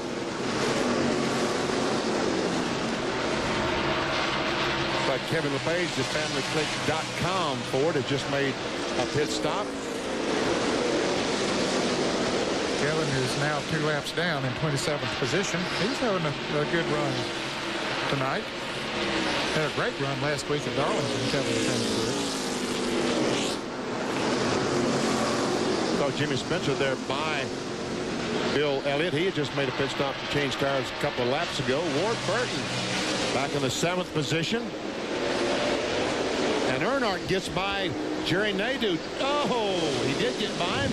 [SPEAKER 6] But Kevin LePage, the FamilyClick.com Ford, has just made a pit stop.
[SPEAKER 5] Kevin is now 2 laps down in 27th position. He's having a good run tonight. Had a great run last week at Darlington. Kevin
[SPEAKER 6] So Jimmy Spencer there by Bill Elliott. He had just made a pit stop to change tires a couple of laps ago. Ward Burton back in the 7th position. And Earnhardt gets by Jerry Nadeau. Oh, he did get by him.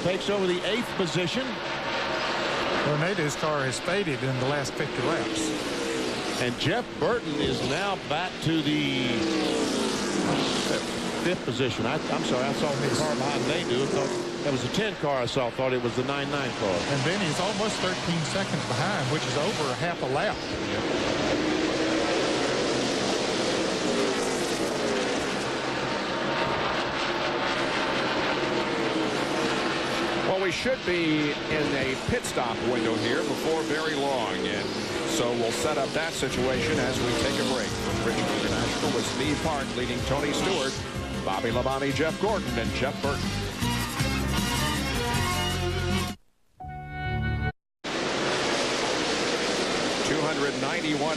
[SPEAKER 6] Takes over the 8th position.
[SPEAKER 5] Well, Nadeau's car has faded in the last 50 laps.
[SPEAKER 6] And Jeff Burton is now back to the 5th position. I'm sorry, I saw the car behind Nadeau. Thought that was a 10 car I saw. Thought it was the 9-9 car.
[SPEAKER 5] And then he's almost 13 seconds behind, which is over a half a lap.
[SPEAKER 1] Well, we should be in a pit stop window here before very long, and so we'll set up that situation as we take a break. From Richmond International with Steve Park leading Tony Stewart, Bobby Labonte, Jeff Gordon, and Jeff Burton.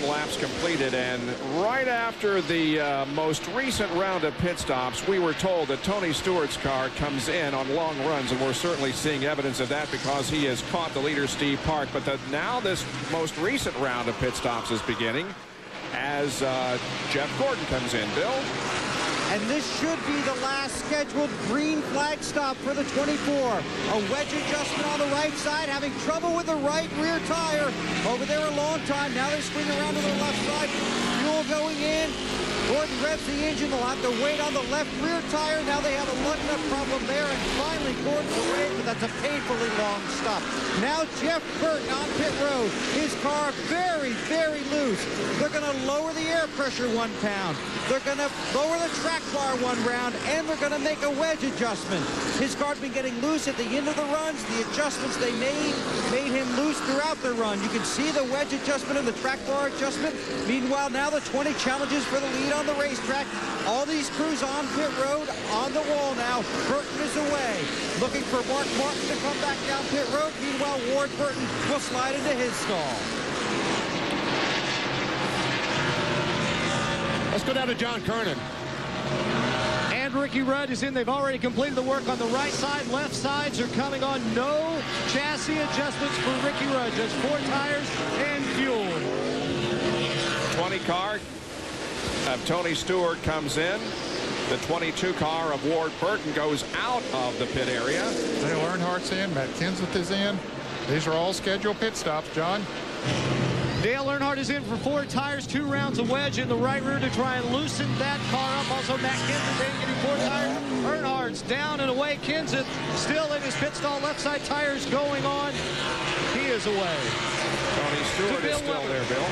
[SPEAKER 1] Laps completed, and right after the most recent round of pit stops, we were told that Tony Stewart's car comes in on long runs, and we're certainly seeing evidence of that because he has caught the leader, Steve Park. But now this most recent round of pit stops is beginning as Jeff Gordon comes in. Bill?
[SPEAKER 3] And this should be the last scheduled green flag stop for the 24. A wedge adjustment on the right side, having trouble with the right rear tire. Over there a long time. Now they swing around to the left side. Fuel going in. Gordon revs the engine. They'll have to wait on the left rear tire. Now they have a lug nut problem there. And finally Gordon's away, but that's a painfully long stop. Now Jeff Burton on pit road. His car very, very loose. They're going to lower the air pressure 1 pound. They're going to lower the track bar 1 round, and they're going to make a wedge adjustment. His car's been getting loose at the end of the runs. The adjustments they made him loose throughout the run. You can see the wedge adjustment and the track bar adjustment. Meanwhile, now the 20 challenges for the lead on the racetrack. All these crews on pit road, on the wall now. Burton is away. Looking for Mark Martin to come back down pit road. Meanwhile, Ward Burton will slide into his stall.
[SPEAKER 6] Let's go down to John Kernan.
[SPEAKER 17] And Ricky Rudd is in. They've already completed the work on the right side. Left sides are coming on. No chassis adjustments for Ricky Rudd. Just 4 tires and fuel.
[SPEAKER 1] 20 car of Tony Stewart comes in. The 22 car of Ward Burton goes out of the pit area.
[SPEAKER 5] Dale Earnhardt's in. Matt Kenseth is in. These are all scheduled pit stops, John.
[SPEAKER 17] Dale Earnhardt is in for 4 tires, 2 rounds of wedge in the right rear to try and loosen that car up. Also, Matt Kenseth getting 4 tires. Earnhardt's down and away. Kenseth still in his pit stall. Left side tires going on. He is away.
[SPEAKER 1] Tony Stewart is still there, Bill.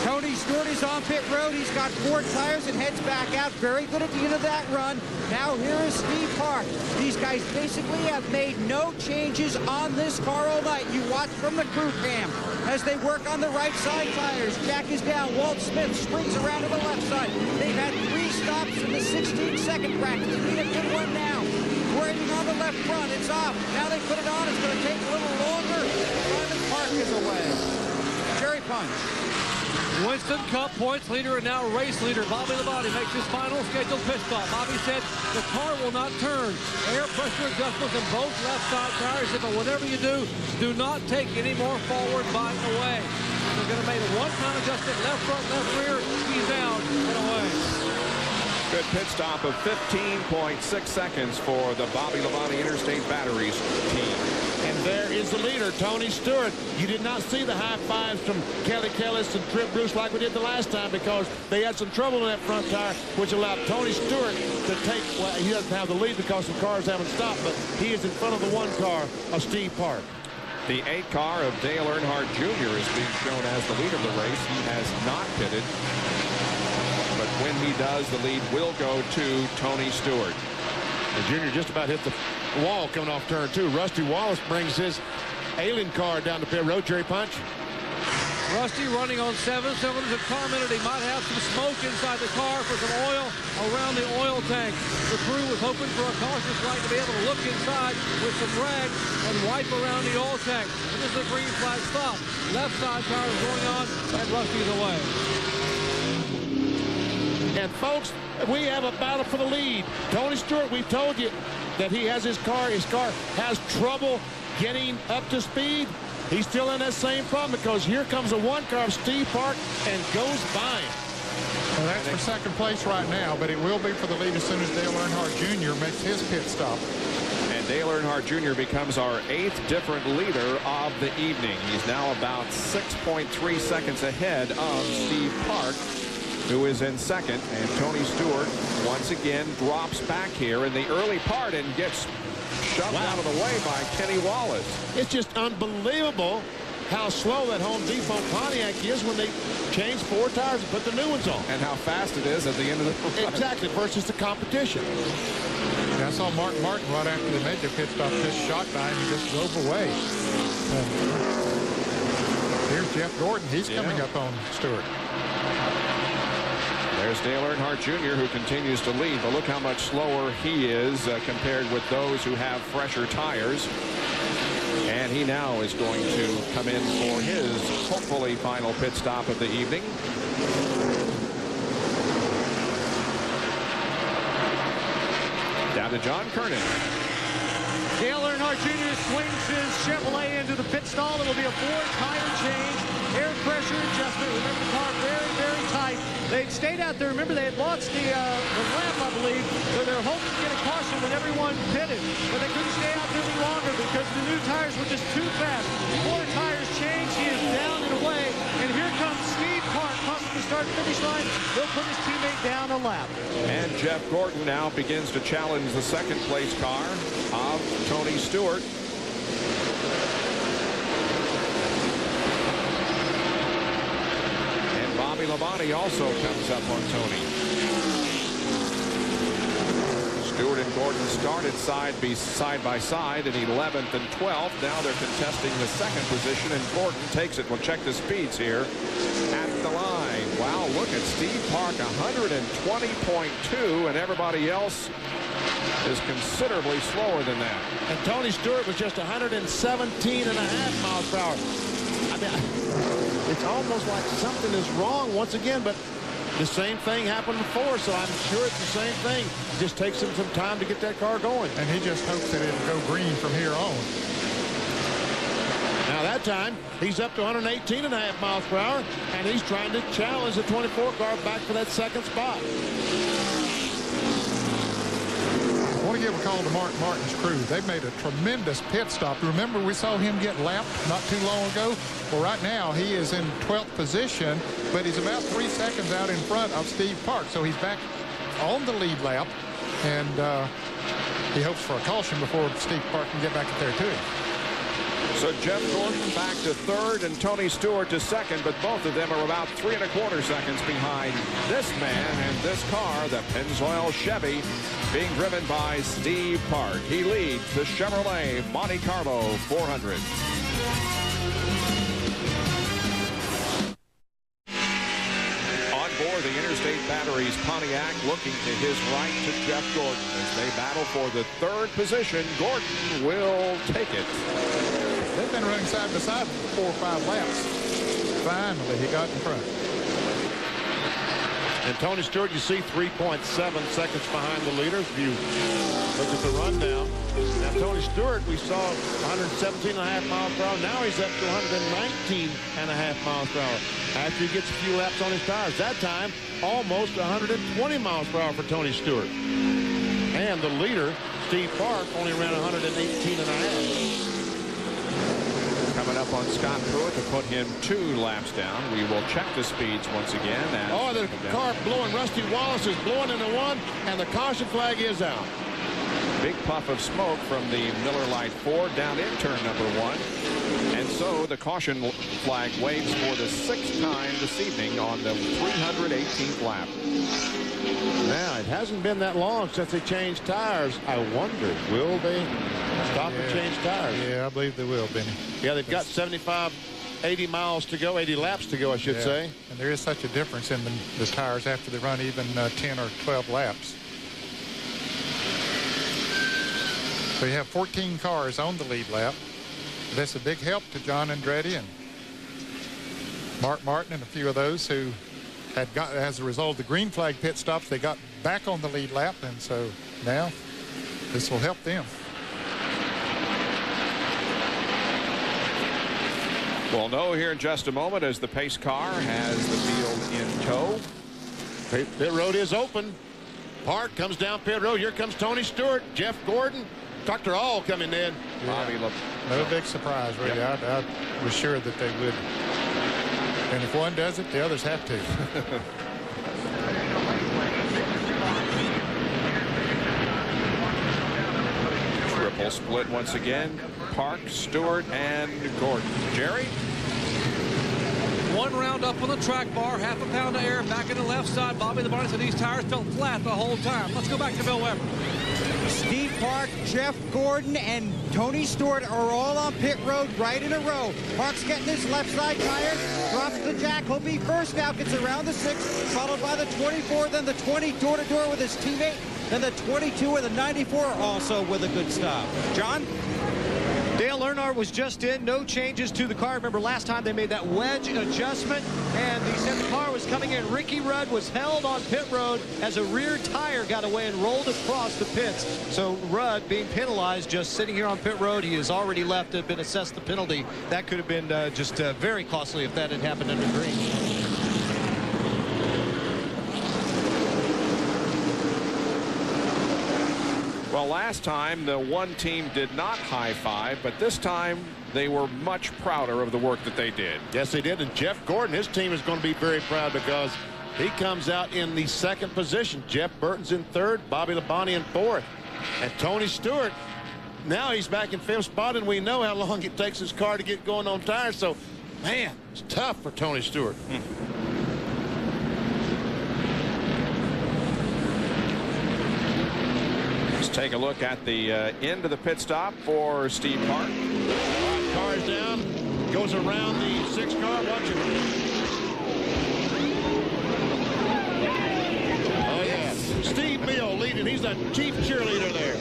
[SPEAKER 3] Tony Stewart is on pit road. He's got 4 tires and heads back out. Very good at the end of that run. Now here is Steve Park. These guys basically have made no changes on this car all night. You watch from the crew cam as they work on the right side tires. Jack is down. Walt Smith swings around to the left side. They've had 3 stops in the 16-second bracket. They need a good one now. Waiting on the the left front. It's off. Now they put it on. It's going to take a little longer. Lyman Park is away. Jerry Punch.
[SPEAKER 2] Winston Cup points leader and now race leader Bobby Labonte makes his final scheduled pit stop. Bobby said the car will not turn. Air pressure adjustments in both left side tires. But whatever you do not take any more forward by away. They're going to make a one-time adjustment, left front, left rear, he's down and away.
[SPEAKER 1] Good pit stop of 15.6 seconds for the Bobby Labonte Interstate Batteries team.
[SPEAKER 6] And there is the leader, Tony Stewart. You did not see the high fives from Kelly Kellis and Trip Bruce like we did the last time because they had some trouble in that front tire, which allowed Tony Stewart to take, well, he doesn't have the lead because some cars haven't stopped, but he is in front of the one car of Steve Park.
[SPEAKER 1] The 8 car of Dale Earnhardt Jr. is being shown as the lead of the race. He has not pitted. But when he does, the lead will go to Tony Stewart.
[SPEAKER 6] The Junior just about hit the wall coming off turn 2. Rusty Wallace brings his alien car down the pit road. Jerry Punch.
[SPEAKER 2] Rusty running on 7 cylinders. A commented he might have some smoke inside the car for some oil around the oil tank. The crew was hoping for a cautious light to be able to look inside with some rag and wipe around the oil tank. And this is a green flag stop. Left side tire is going on and Rusty's away.
[SPEAKER 6] And folks, we have a battle for the lead. Tony Stewart, we've told you that he has his car has trouble getting up to speed. He's still in that same problem because here comes a one car of Steve Park and goes by him.
[SPEAKER 5] Well, that's for second place right now, but it will be for the lead as soon as Dale Earnhardt Jr. makes his pit stop.
[SPEAKER 1] And Dale Earnhardt Jr. becomes our 8th different leader of the evening. He's now about 6.3 seconds ahead of Steve Park, who is in second. And Tony Stewart once again drops back here in the early part and gets shoved out of the way by Kenny Wallace.
[SPEAKER 6] It's just unbelievable how slow that Home Depot Pontiac is when they change 4 tires and put the new ones on.
[SPEAKER 1] And how fast it is at the end of the run.
[SPEAKER 6] Exactly, versus the competition.
[SPEAKER 5] I saw Mark Martin right after they made their pit stop just shot by him and just drove away. Here's Jeff Gordon. He's coming up on Stewart.
[SPEAKER 1] There's Dale Earnhardt Jr. who continues to lead, but look how much slower he is compared with those who have fresher tires. And he now is going to come in for his hopefully final pit stop of the evening. Down to John Kernan.
[SPEAKER 17] Dale Earnhardt Jr. swings his Chevrolet into the pit stall. It'll be a 4-tire change. Air pressure adjustment. Remember, the car very, very tight. They'd stayed out there. Remember, they had launched the lap, I believe, so they're hoping to get a caution when everyone pitted. But they couldn't stay out there any longer because the new tires were just too fast. 4 tires changed. He is down and away. And here comes Steve Park crossing the start-finish line. He'll put his teammate down a lap.
[SPEAKER 1] And Jeff Gordon now begins to challenge the second-place car of Tony Stewart. Bobby Labonte also comes up on Tony. Stewart and Gordon started side by side in 11th and 12th. Now they're contesting the second position, and Gordon takes it. We'll check the speeds here at the line. Wow, look at Steve Park, 120.2, and everybody else is considerably slower than that.
[SPEAKER 6] And Tony Stewart was just 117.5 miles per hour. I mean, it's almost like something is wrong once again, but the same thing happened before, so I'm sure it's the same thing. It just takes him some time to get that car going.
[SPEAKER 5] And he just hopes that it'll go green from here on.
[SPEAKER 6] Now that time, he's up to 118.5 miles per hour, and he's trying to challenge the 24 car back for that second spot.
[SPEAKER 5] I want to give a call to Mark Martin's crew. They've made a tremendous pit stop. Remember, we saw him get lapped not too long ago? Well, right now, he is in 12th position, but he's about 3 seconds out in front of Steve Park. So he's back on the lead lap, and he hopes for a caution before Steve Park can get back up there, too.
[SPEAKER 1] So Jeff Gordon back to third and Tony Stewart to second, but both of them are about 3 1/4 seconds behind this man and this car, the Pennzoil Chevy, being driven by Steve Park. He leads the Chevrolet Monte Carlo 400. On board the Interstate State Battery's Pontiac looking to his right to Jeff Gordon. As they battle for the 3rd position, Gordon will take it.
[SPEAKER 5] They've been running side by side for 4 or 5 laps. Finally, he got in front.
[SPEAKER 6] And Tony Stewart, you see 3.7 seconds behind the leader. If you look at the rundown. Now, Tony Stewart, we saw 117.5 miles per hour. Now he's up to 119.5 miles per hour after he gets a few laps on his tires. That time, almost 120 miles per hour for Tony Stewart. And the leader, Steve Park, only ran 118.5.
[SPEAKER 1] Coming up on Scott Pruitt to put him 2 laps down. We will check the speeds once again.
[SPEAKER 6] Oh, the car blowing. Rusty Wallace is blowing into 1, and the caution flag is out.
[SPEAKER 1] Big puff of smoke from the Miller Lite 4 down in turn number 1. And so the caution flag waves for the 6th time this evening on the 318th lap.
[SPEAKER 6] Now, it hasn't been that long since they changed tires. I wonder, will they stop and change tires?
[SPEAKER 5] Yeah, I believe they will, Benny.
[SPEAKER 6] Yeah, they've got 75, 80 miles to go, 80 laps to go, I should say.
[SPEAKER 5] And there is such a difference in the tires after they run even 10 or 12 laps. So you have 14 cars on the lead lap. That's a big help to John Andretti and Mark Martin and a few of those who had got, as a result of the green flag pit stops, they got back on the lead lap, and so now this will help them.
[SPEAKER 1] We'll know here in just a moment as the pace car has the field in tow.
[SPEAKER 6] Pit road is open. Park comes down pit road. Here comes Tony Stewart, Jeff Gordon, Dr. All coming in.
[SPEAKER 5] Yeah. No big surprise, really. Yep. I was sure that they would. And if one does it, the others have to.
[SPEAKER 1] Triple split once again. Park, Stewart, and Gordon. Jerry?
[SPEAKER 2] 1 round up on the track bar, half a pound of air back in the left side. Bobby Labonte said these tires felt flat the whole time. Let's go back to Bill Weber.
[SPEAKER 3] Steve Park, Jeff Gordon, and Tony Stewart are all on pit road right in a row. Park's getting his left side tire, drops the jack. He'll be first now, gets around the 6, followed by the 24, then the 20 door-to-door with his teammate, then the 22 with a 94 also with a good stop. John?
[SPEAKER 4] Dale Earnhardt was just in. No changes to the car. Remember last time they made that wedge adjustment, and he said the car was coming in. Ricky Rudd was held on pit road as a rear tire got away and rolled across the pits. So Rudd being penalized just sitting here on pit road. He has already left, been assessed the penalty. That could have been just very costly if that had happened under green.
[SPEAKER 1] Well, last time the one team did not high-five, but this time they were much prouder of the work that they did.
[SPEAKER 6] Yes, they did. And Jeff Gordon, his team is going to be very proud because he comes out in the 2nd position. Jeff Burton's in 3rd, Bobby Labonte in 4th. And Tony Stewart, now he's back in 5th spot, and we know how long it takes his car to get going on tires. So, man, it's tough for Tony Stewart.
[SPEAKER 1] Take a look at the end of the pit stop for Steve Park.
[SPEAKER 6] Cars down, goes around the 6 car. Watch it. Oh, yeah. Steve Mill leading. He's the chief cheerleader there.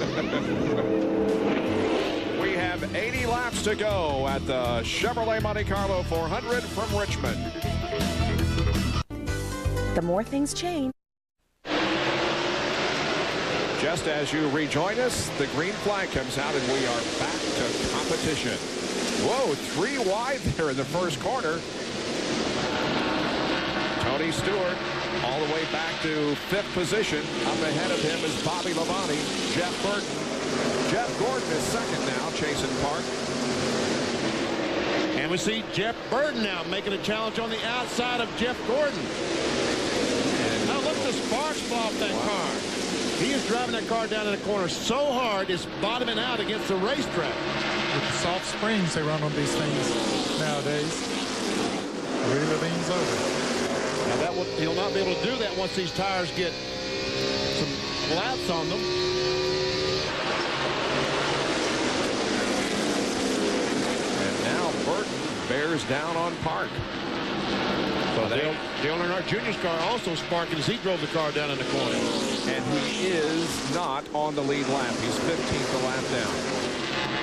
[SPEAKER 1] We have 80 laps to go at the Chevrolet Monte Carlo 400 from Richmond.
[SPEAKER 19] The more things change.
[SPEAKER 1] Just as you rejoin us, the green flag comes out and we are back to competition. Whoa, 3 wide there in the first corner. Tony Stewart all the way back to 5th position. Up ahead of him is Bobby Labonte, Jeff Burton. Jeff Gordon is 2nd now, chasing Park.
[SPEAKER 6] And we see Jeff Burton now making a challenge on the outside of Jeff Gordon. And now look at the sparks fly off that car. He is driving that car down in the corner so hard it's bottoming out against the racetrack.
[SPEAKER 5] With the soft springs they run on these things nowadays, really leans over.
[SPEAKER 6] Now he'll not be able to do that once these tires get some flats on them.
[SPEAKER 1] And now Burton bears down on Park.
[SPEAKER 6] So
[SPEAKER 2] So
[SPEAKER 6] Dale Earnhardt Jr.'s car also sparking as he drove the car down in the corner.
[SPEAKER 1] And he is not on the lead lap. He's 15th a lap down.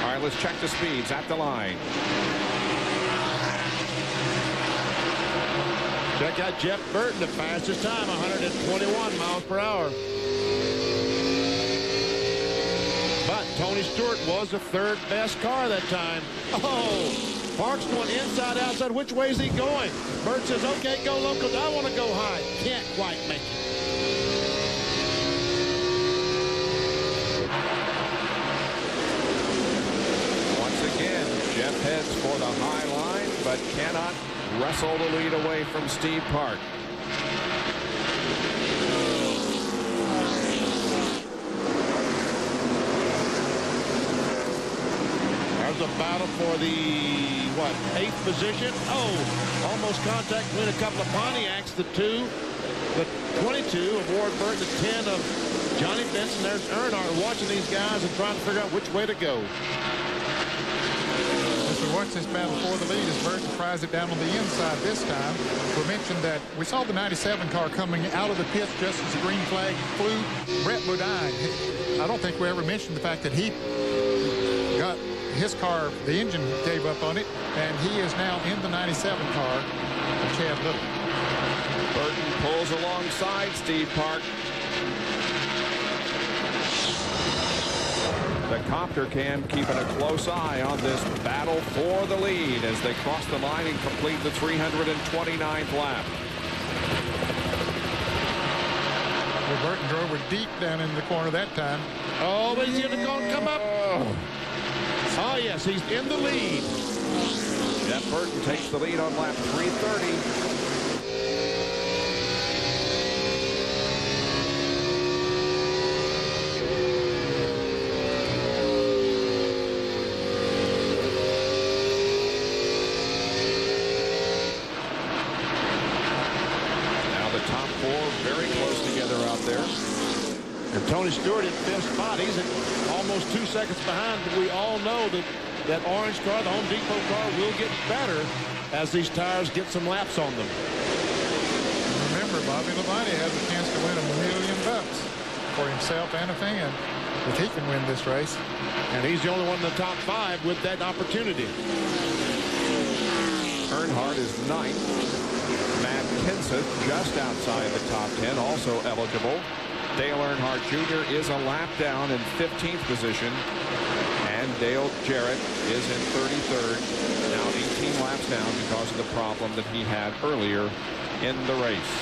[SPEAKER 1] All right, let's check the speeds at the line.
[SPEAKER 6] Check out Jeff Burton, the fastest time, 121 miles per hour. But Tony Stewart was the third best car that time. Oh! Park's going inside, outside. Which way is he going? Burt says, okay, go low, because I want to go high. Can't quite make it.
[SPEAKER 1] Once again, Jeff heads for the high line, but cannot wrestle the lead away from Steve Park.
[SPEAKER 6] There's a battle for the, 8th position? Oh, almost contact between a couple of Pontiacs, the 22 of Ward Burton, the 10 of Johnny Benson. There's Earnhardt watching these guys and trying to figure out which way to go.
[SPEAKER 5] As we watch this battle for the lead, as Burton tries it down on the inside this time. We mentioned that we saw the 97 car coming out of the pits just as the green flag flew. Brett Bodine, I don't think we ever mentioned the fact that he got his car, the engine gave up on it, and he is now in the 97 car, Chad Little.
[SPEAKER 1] Burton pulls alongside Steve Park. The copter cam keeping a close eye on this battle for the lead as they cross the line and complete the 329th lap.
[SPEAKER 5] Well, Burton drove her deep down in the corner that time.
[SPEAKER 6] Oh, but he's going to come up. Oh, yes, he's in the lead.
[SPEAKER 1] Jeff Burton takes the lead on lap 330.
[SPEAKER 6] And Tony Stewart in 5th spot. He's at almost 2 seconds behind, but we all know that orange car, the Home Depot car, will get better as these tires get some laps on them.
[SPEAKER 5] Remember, Bobby Labonte has a chance to win $1 million for himself and a fan if he can win this race.
[SPEAKER 6] And he's the only one in the top 5 with that opportunity.
[SPEAKER 1] Earnhardt is 9th. Matt Kenseth just outside the top 10, also eligible. Dale Earnhardt Jr. is a lap down in 15th position. And Dale Jarrett is in 33rd. Now 18 laps down because of the problem that he had earlier in the race.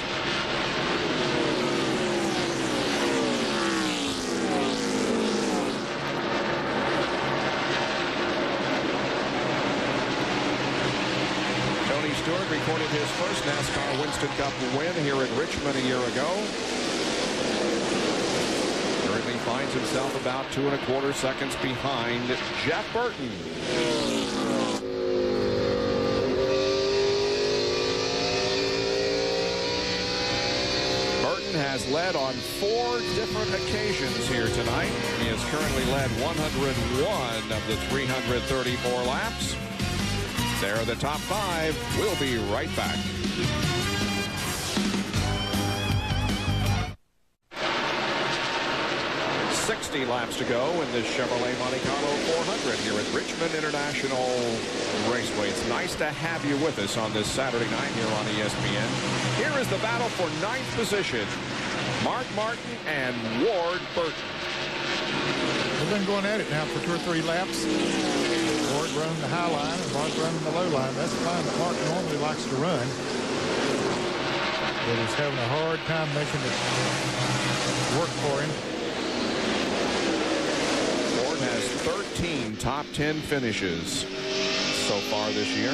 [SPEAKER 1] Tony Stewart recorded his first NASCAR Winston Cup win here at Richmond a year ago. Currently finds himself about 2 1/4 seconds behind Jeff Burton. Burton has led on 4 different occasions here tonight. He has currently led 101 of the 334 laps. There are the top 5. We'll be right back. 60 laps to go in the Chevrolet Monte Carlo 400 here at Richmond International Raceway. It's nice to have you with us on this Saturday night here on ESPN. Here is the battle for 9th position. Mark Martin and Ward Burton.
[SPEAKER 5] They've been going at it now for 2 or 3 laps. Ward running the high line and Mark running the low line. That's the line that Mark normally likes to run. But he's having a hard time making it work for him.
[SPEAKER 1] Ward has 13 top 10 finishes so far this year.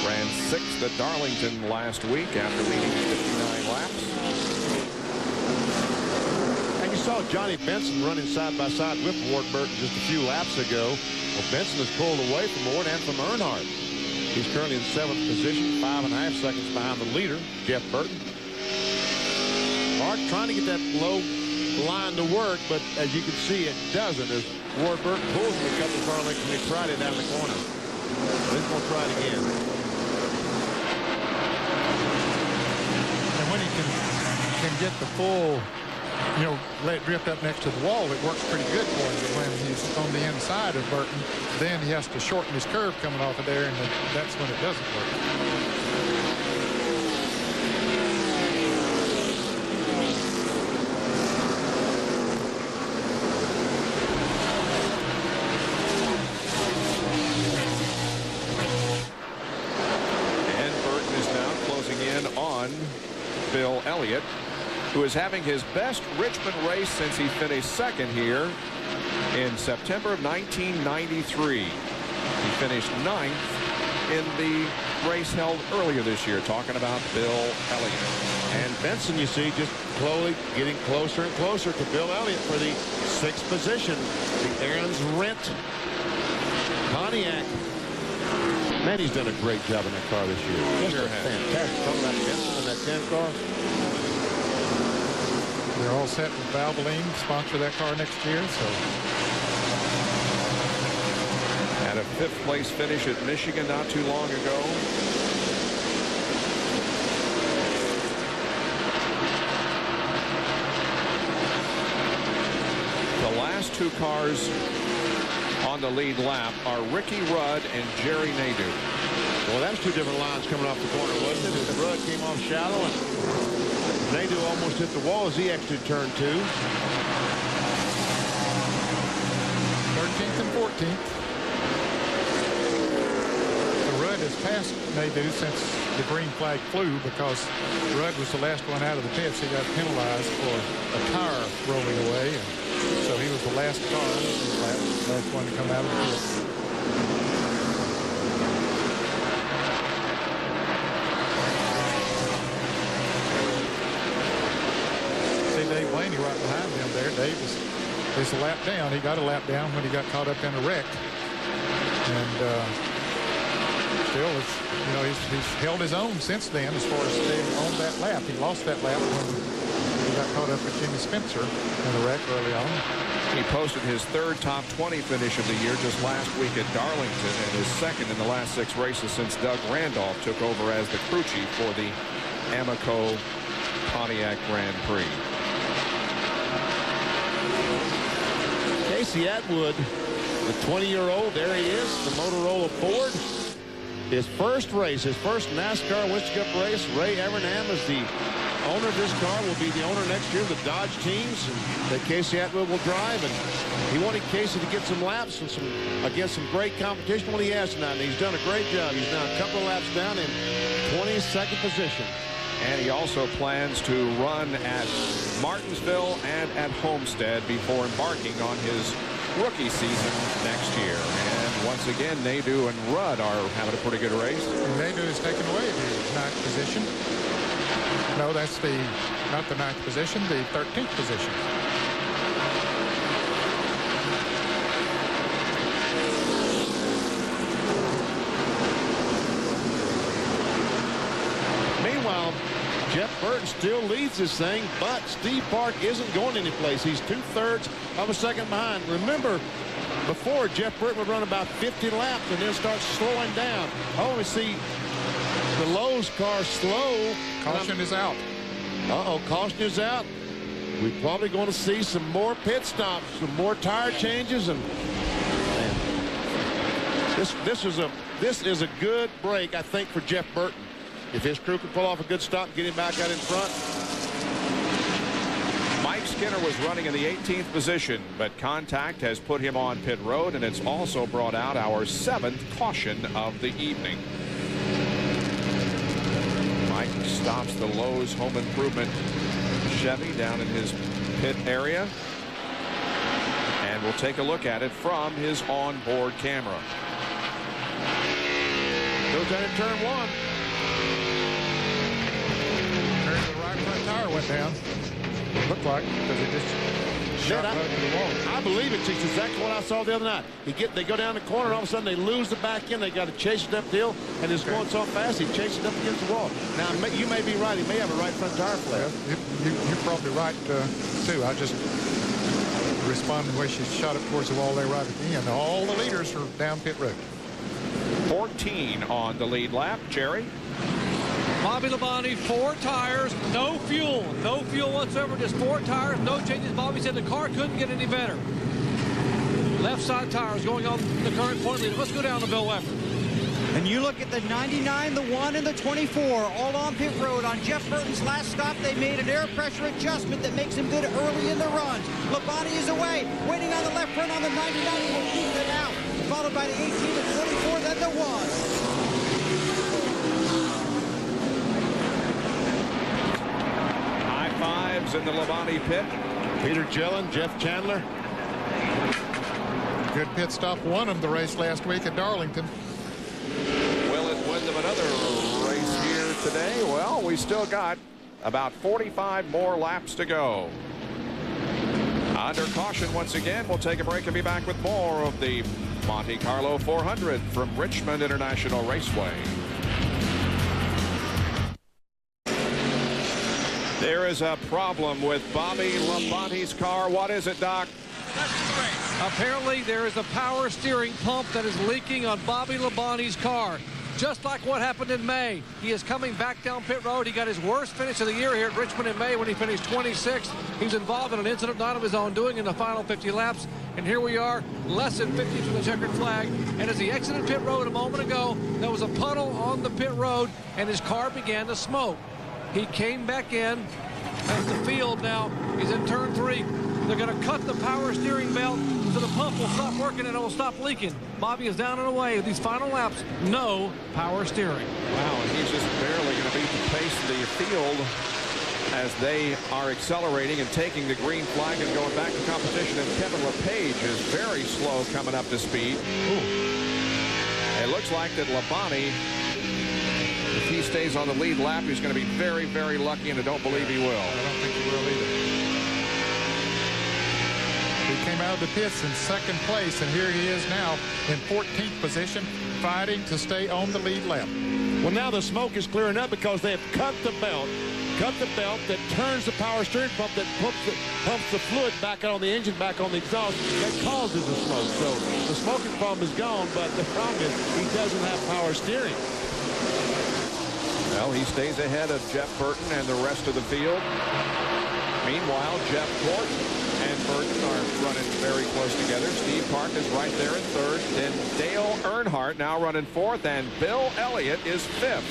[SPEAKER 1] Ran 6th at Darlington last week after leading 59 laps.
[SPEAKER 6] And you saw Johnny Benson running side by side with Ward Burton just a few laps ago. Well, Benson has pulled away from Ward and from Earnhardt. He's currently in 7th position, 5.5 seconds behind the leader, Jeff Burton. Mark trying to get that low line to work, but as you can see, it doesn't as Ward Burton pulls him a couple of car lengths when he tried it down the corner. But he's going to try it again.
[SPEAKER 5] when he can get the full, let it drift up next to the wall, it works pretty good for him. But when he's on the inside of Burton, then he has to shorten his curve coming off of there, and that's when it doesn't work.
[SPEAKER 1] Bill Elliott, who is having his best Richmond race since he finished second here in September of 1993. He finished 9th in the race held earlier this year. Talking about Bill Elliott.
[SPEAKER 6] And Benson, you see, just slowly getting closer and closer to Bill Elliott for the 6th position. The Aaron's Rent Pontiac. Man, he's done a great job in that car this year. Just
[SPEAKER 1] Sure
[SPEAKER 6] a
[SPEAKER 1] has.
[SPEAKER 6] fantastic. Talking about Benson in that 10 car.
[SPEAKER 5] They're all set with Valvoline to sponsor that car next year. So
[SPEAKER 1] Had a 5th place finish at Michigan not too long ago. The last 2 cars on the lead lap are Ricky Rudd and Jerry Nadeau.
[SPEAKER 6] Well, that's 2 different lines coming off the corner, wasn't it? As Rudd came off shallow and Nadeau almost hit the wall as he exited turn 2.
[SPEAKER 5] 13th and 14th. Rudd has passed Nadeau since the green flag flew because Rudd was the last one out of the pits. He got penalized for a tire rolling away. And so he was the last car, last one to come out of the pit. See Dave Blaney right behind him there. Dave is a lap down. He got a lap down when he got caught up in a wreck. And still, he's held his own since then as far as staying on that lap. He lost that lap when he got caught up with Jimmy Spencer in a wreck early on.
[SPEAKER 1] He posted his 3rd top 20 finish of the year just last week at Darlington and his 2nd in the last 6 races since Doug Randolph took over as the crew chief for the Amoco Pontiac Grand Prix.
[SPEAKER 6] Casey Atwood, the 20-year-old, there he is, the Motorola Ford. His first race, his first NASCAR Winston Cup race. Ray Evernham is the owner of this car, will be the owner next year of the Dodge teams that Casey Atwood will drive. And he wanted Casey to get some laps and against some great competition. Well, he has tonight, and he's done a great job. He's now a couple of laps down in 22nd position.
[SPEAKER 1] And he also plans to run at Martinsville and at Homestead before embarking on his rookie season next year. And once again, Nadeau and Rudd are having a pretty good race.
[SPEAKER 5] Nadeau is taken away to 9th position. No, that's not the 9th position, the 13th position.
[SPEAKER 6] Meanwhile, Jeff Burton still leads this thing, but Steve Park isn't going anyplace. He's 2/3 of a second behind. Remember, before Jeff Burton would run about 50 laps and then start slowing down. I only see the Lowe's car slow.
[SPEAKER 5] Caution is out.
[SPEAKER 6] Uh-oh, caution is out. We're probably going to see some more pit stops, some more tire changes, and man, this is a good break, I think, for Jeff Burton. If his crew can pull off a good stop and get him back out in front.
[SPEAKER 1] Mike Skinner was running in the 18th position, but contact has put him on pit road, and it's also brought out our 7th caution of the evening. Mike stops the Lowe's Home Improvement Chevy down in his pit area, and we'll take a look at it from his onboard camera.
[SPEAKER 6] Goes down in turn 1.
[SPEAKER 5] The right front tire went down. Looked like, because it just shot right to the wall.
[SPEAKER 6] I believe it. It's exactly what I saw the other night. They go down the corner, and all of a sudden they lose the back end. They got to chase it up the hill, and it's going so fast, he chases it up against the wall. Now, you may be right. He may have a right front tire flat.
[SPEAKER 5] You're probably right, too. I just responded where she shot up towards the wall there right at the end. All the leaders are down pit road.
[SPEAKER 1] 14 on the lead lap. Jerry?
[SPEAKER 2] Bobby Labonte, 4 tires, no fuel whatsoever, just 4 tires, no changes. Bobby said the car couldn't get any better. Left side tires going on the current point leader. Let's go down to Bill Weber.
[SPEAKER 3] And you look at the 99, the 1, and the 24, all on pit road. On Jeff Burton's last stop, they made an air pressure adjustment that makes him good early in the runs. Labonte is away, waiting on the left front on the 99, and will keep it out. Followed by the 18, the 24, then the 1.
[SPEAKER 1] Fives in the Labonte pit.
[SPEAKER 6] Peter Gillen, Jeff Chandler.
[SPEAKER 5] Good pit stop, won him the race last week at Darlington.
[SPEAKER 1] Will it win them another race here today? Well, we still got about 45 more laps to go. Under caution once again. We'll take a break and be back with more of the Monte Carlo 400 from Richmond International Raceway. There is a problem with Bobby Labonte's car. What is it, Doc?
[SPEAKER 2] Apparently, there is a power steering pump that is leaking on Bobby Labonte's car. Just like what happened in May. He is coming back down pit road. He got his worst finish of the year here at Richmond in May when he finished 26th. He was involved in an incident not of his own doing in the final 50 laps. And here we are, less than 50 from the checkered flag. And as he exited pit road a moment ago, there was a puddle on the pit road, and his car began to smoke. He came back in as the field now is in turn 3. They're going to cut the power steering belt so the pump will stop working and it will stop leaking. Bobby is down and away. These final laps, no power steering.
[SPEAKER 1] Wow, and he's just barely going to beat the pace of the field as they are accelerating and taking the green flag and going back to competition. And Kevin LePage is very slow coming up to speed. Ooh. It looks like that Labonte, if he stays on the lead lap, he's going to be very, very lucky, and I don't believe he will.
[SPEAKER 5] I don't think he will either. He came out of the pits in 2nd place, and here he is now in 14th position, fighting to stay on the lead lap.
[SPEAKER 6] Well, now the smoke is clearing up because they have cut the belt that turns the power steering pump that pumps the fluid back out on the engine, back on the exhaust, that causes the smoke. So the smoking problem is gone, but the problem is he doesn't have power steering.
[SPEAKER 1] Well, he stays ahead of Jeff Burton and the rest of the field. Meanwhile, Jeff Gordon and Burton are running very close together. Steve Park is right there in 3rd. Then Dale Earnhardt now running 4th, and Bill Elliott is 5th.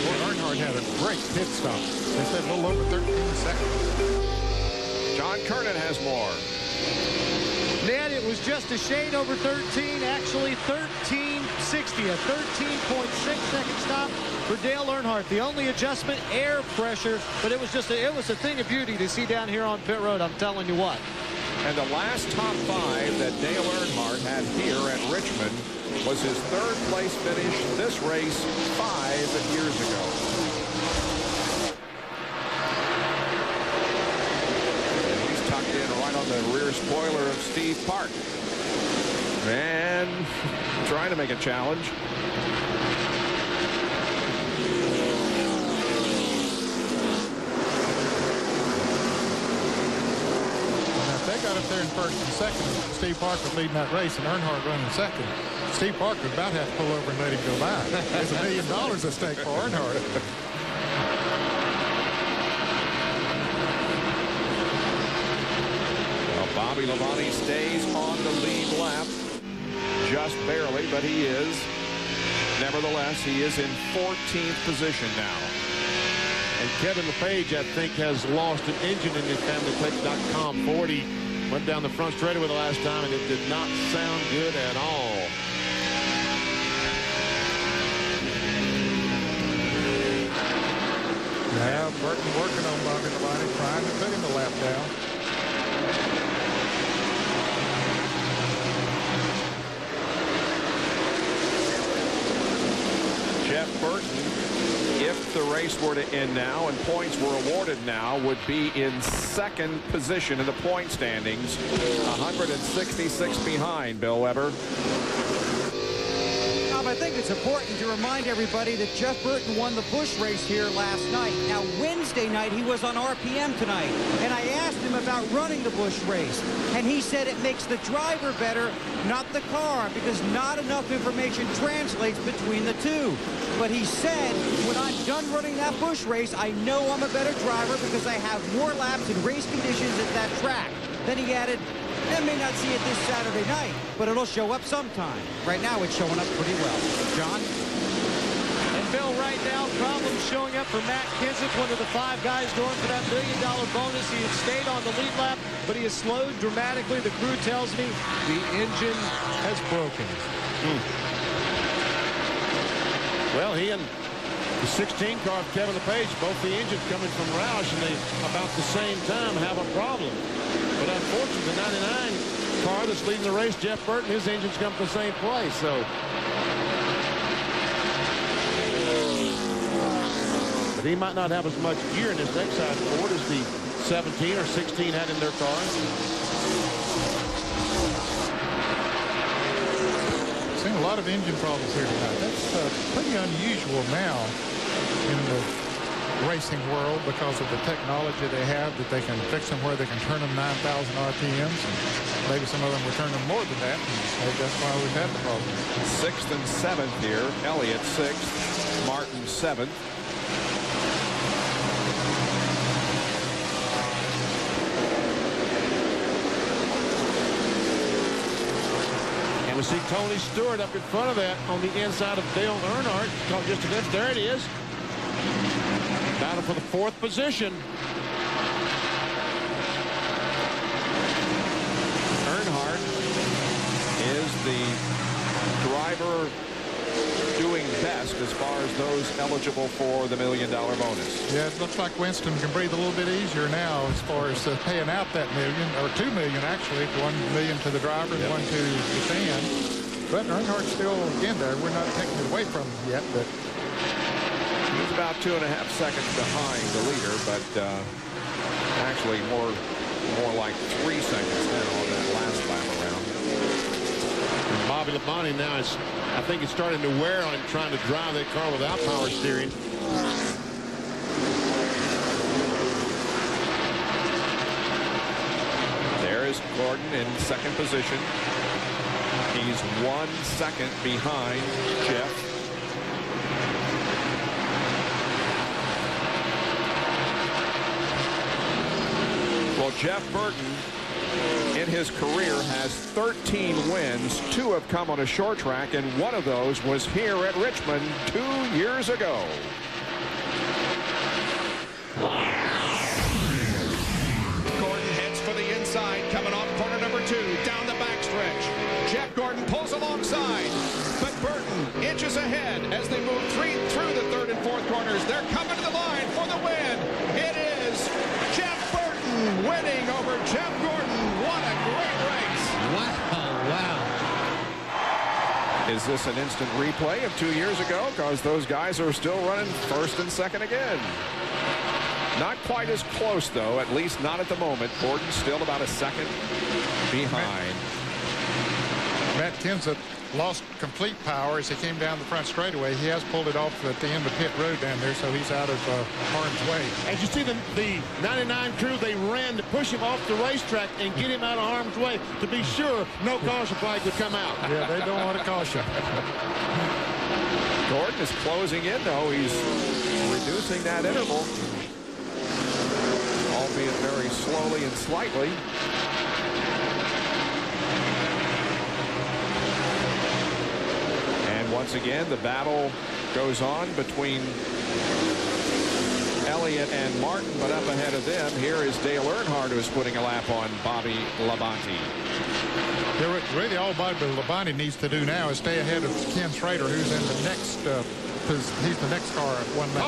[SPEAKER 5] Well, Earnhardt had a great pit stop. They said a little over 13 seconds.
[SPEAKER 1] John Kernan has more.
[SPEAKER 17] Ned, it was just a shade over 13, actually 13.60, a 13.6-second stop for Dale Earnhardt. The only adjustment, air pressure, but it was a thing of beauty to see down here on pit road, I'm telling you what.
[SPEAKER 1] And the last top 5 that Dale Earnhardt had here at Richmond was his 3rd place finish this race 5 years ago. The rear spoiler of Steve Park. And trying to make a challenge.
[SPEAKER 5] Now, if they got up there in 1st and 2nd, Steve Park was leading that race and Earnhardt running 2nd. Steve Park would about have to pull over and let him go by. There's $1 million at stake for Earnhardt.
[SPEAKER 1] Bobby Labonte stays on the lead lap, just barely, but he is. Nevertheless, he is in 14th position now.
[SPEAKER 6] And Kevin LePage, I think, has lost an engine in his family plate.com 40. Went down the front straightaway the last time, and it did not sound good at all.
[SPEAKER 5] Yeah, Burton working on Bobby Labonte, trying to put him a lap down.
[SPEAKER 1] Jeff Burton, if the race were to end now and points were awarded now, would be in 2nd position in the point standings, 166 behind Bill Weber.
[SPEAKER 3] I think it's important to remind everybody that Jeff Burton won the Busch race here last night. Now, Wednesday night, he was on RPM tonight. And I asked him about running the Busch race, and he said it makes the driver better, not the car, because not enough information translates between the two. But he said, when I'm done running that Busch race, I know I'm a better driver because I have more laps in race conditions at that track. Then he added, I may not see it this Saturday night, but it'll show up sometime. Right now, it's showing up pretty well. John?
[SPEAKER 17] And Bill, right now, problems showing up for Matt Kenseth, one of the 5 guys going for that $1 million bonus. He had stayed on the lead lap, but he has slowed dramatically. The crew tells me the engine has broken.
[SPEAKER 6] Well, he and the 16 car of Kevin LePage, both the engines coming from Roush, and they about the same time have a problem. But unfortunately, the 99 car that's leading the race, Jeff Burton, his engines come from the same place. So, but he might not have as much gear in this Exide Ford as the 17 or 16 had in their car.
[SPEAKER 5] Seen a lot of engine problems here tonight. That's pretty unusual now in the racing world because of the technology they have, that they can fix them where they can turn them 9,000 RPMs, and maybe some of them will turn them more than that, and maybe that's why we've had the problem.
[SPEAKER 1] 6th and 7th here. Elliott 6th, Martin 7th.
[SPEAKER 6] And we see Tony Stewart up in front of that on the inside of Dale Earnhardt. Just a bit. There it is. Battle for the 4th position.
[SPEAKER 1] Earnhardt is the driver doing best as far as those eligible for the $1 million bonus.
[SPEAKER 5] Yeah, it looks like Winston can breathe a little bit easier now as far as paying out that $1 million, or $2 million actually, $1 million to the driver and $1 to the fan. But Earnhardt's still in there. We're not taking it away from him yet, but
[SPEAKER 1] he's about 2.5 seconds behind the leader, but actually more like 3 seconds now on that last lap around.
[SPEAKER 6] And Bobby Labonte now is, I think it's starting to wear on him trying to drive that car without power steering.
[SPEAKER 1] There is Gordon in 2nd position. He's 1 second behind Jeff. Well, Jeff Burton in his career has 13 wins. 2 have come on a short track, and one of those was here at Richmond 2 years ago. Gordon heads for the inside, coming off corner number 2, down the backstretch. Jeff Gordon pulls alongside, but Burton inches ahead as they move through the 3rd and 4th corners. They're coming to the line for the win. It is Jeff Burton winning over Jeff Gordon. What a great race.
[SPEAKER 10] Wow.
[SPEAKER 1] Is this an instant replay of 2 years ago? Because those guys are still running 1st and 2nd again. Not quite as close, though, at least not at the moment. Gordon still about a second behind.
[SPEAKER 5] Matt Kenseth lost complete power as he came down the front straightaway. He has pulled it off at the end of pit road down there, so he's out of harm's way.
[SPEAKER 6] As you see the 99 crew, they ran to push him off the racetrack and get him out of harm's way to be sure no caution flag would come out.
[SPEAKER 5] Yeah, they don't want a caution.
[SPEAKER 1] Gordon is closing in, though. He's reducing that interval, albeit very slowly and slightly. Once again, the battle goes on between Elliott and Martin, but up ahead of them, here is Dale Earnhardt, who's putting a lap on Bobby Labonte.
[SPEAKER 5] Yeah, really all Bobby Labonte needs to do now is stay ahead of Ken Schrader, who's in the next, he's the next car at 1 lap.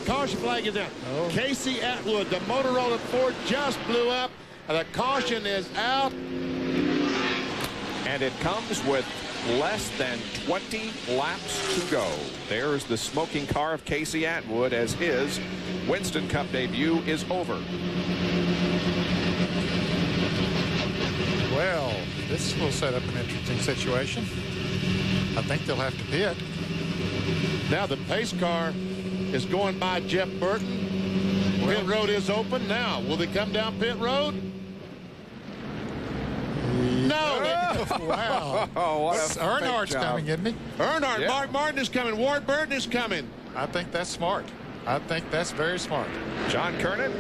[SPEAKER 6] Caution flag is out. Oh. Casey Atwood, the Motorola Ford just blew up. The caution is out.
[SPEAKER 1] And it comes with less than 20 laps to go. There's the smoking car of Casey Atwood as his Winston Cup debut is over.
[SPEAKER 5] Well, this will set up an interesting situation. I think they'll have to pit.
[SPEAKER 6] Now the pace car is going by Jeff Burton. Pit road is open now. Will they come down pit road? No.
[SPEAKER 5] Wow. Earnhardt's coming, isn't he?
[SPEAKER 6] Earnhardt,
[SPEAKER 5] Yeah.
[SPEAKER 6] Mark Martin is coming. Ward Burton is coming.
[SPEAKER 5] I think that's smart. I think that's very smart.
[SPEAKER 1] John Kernan.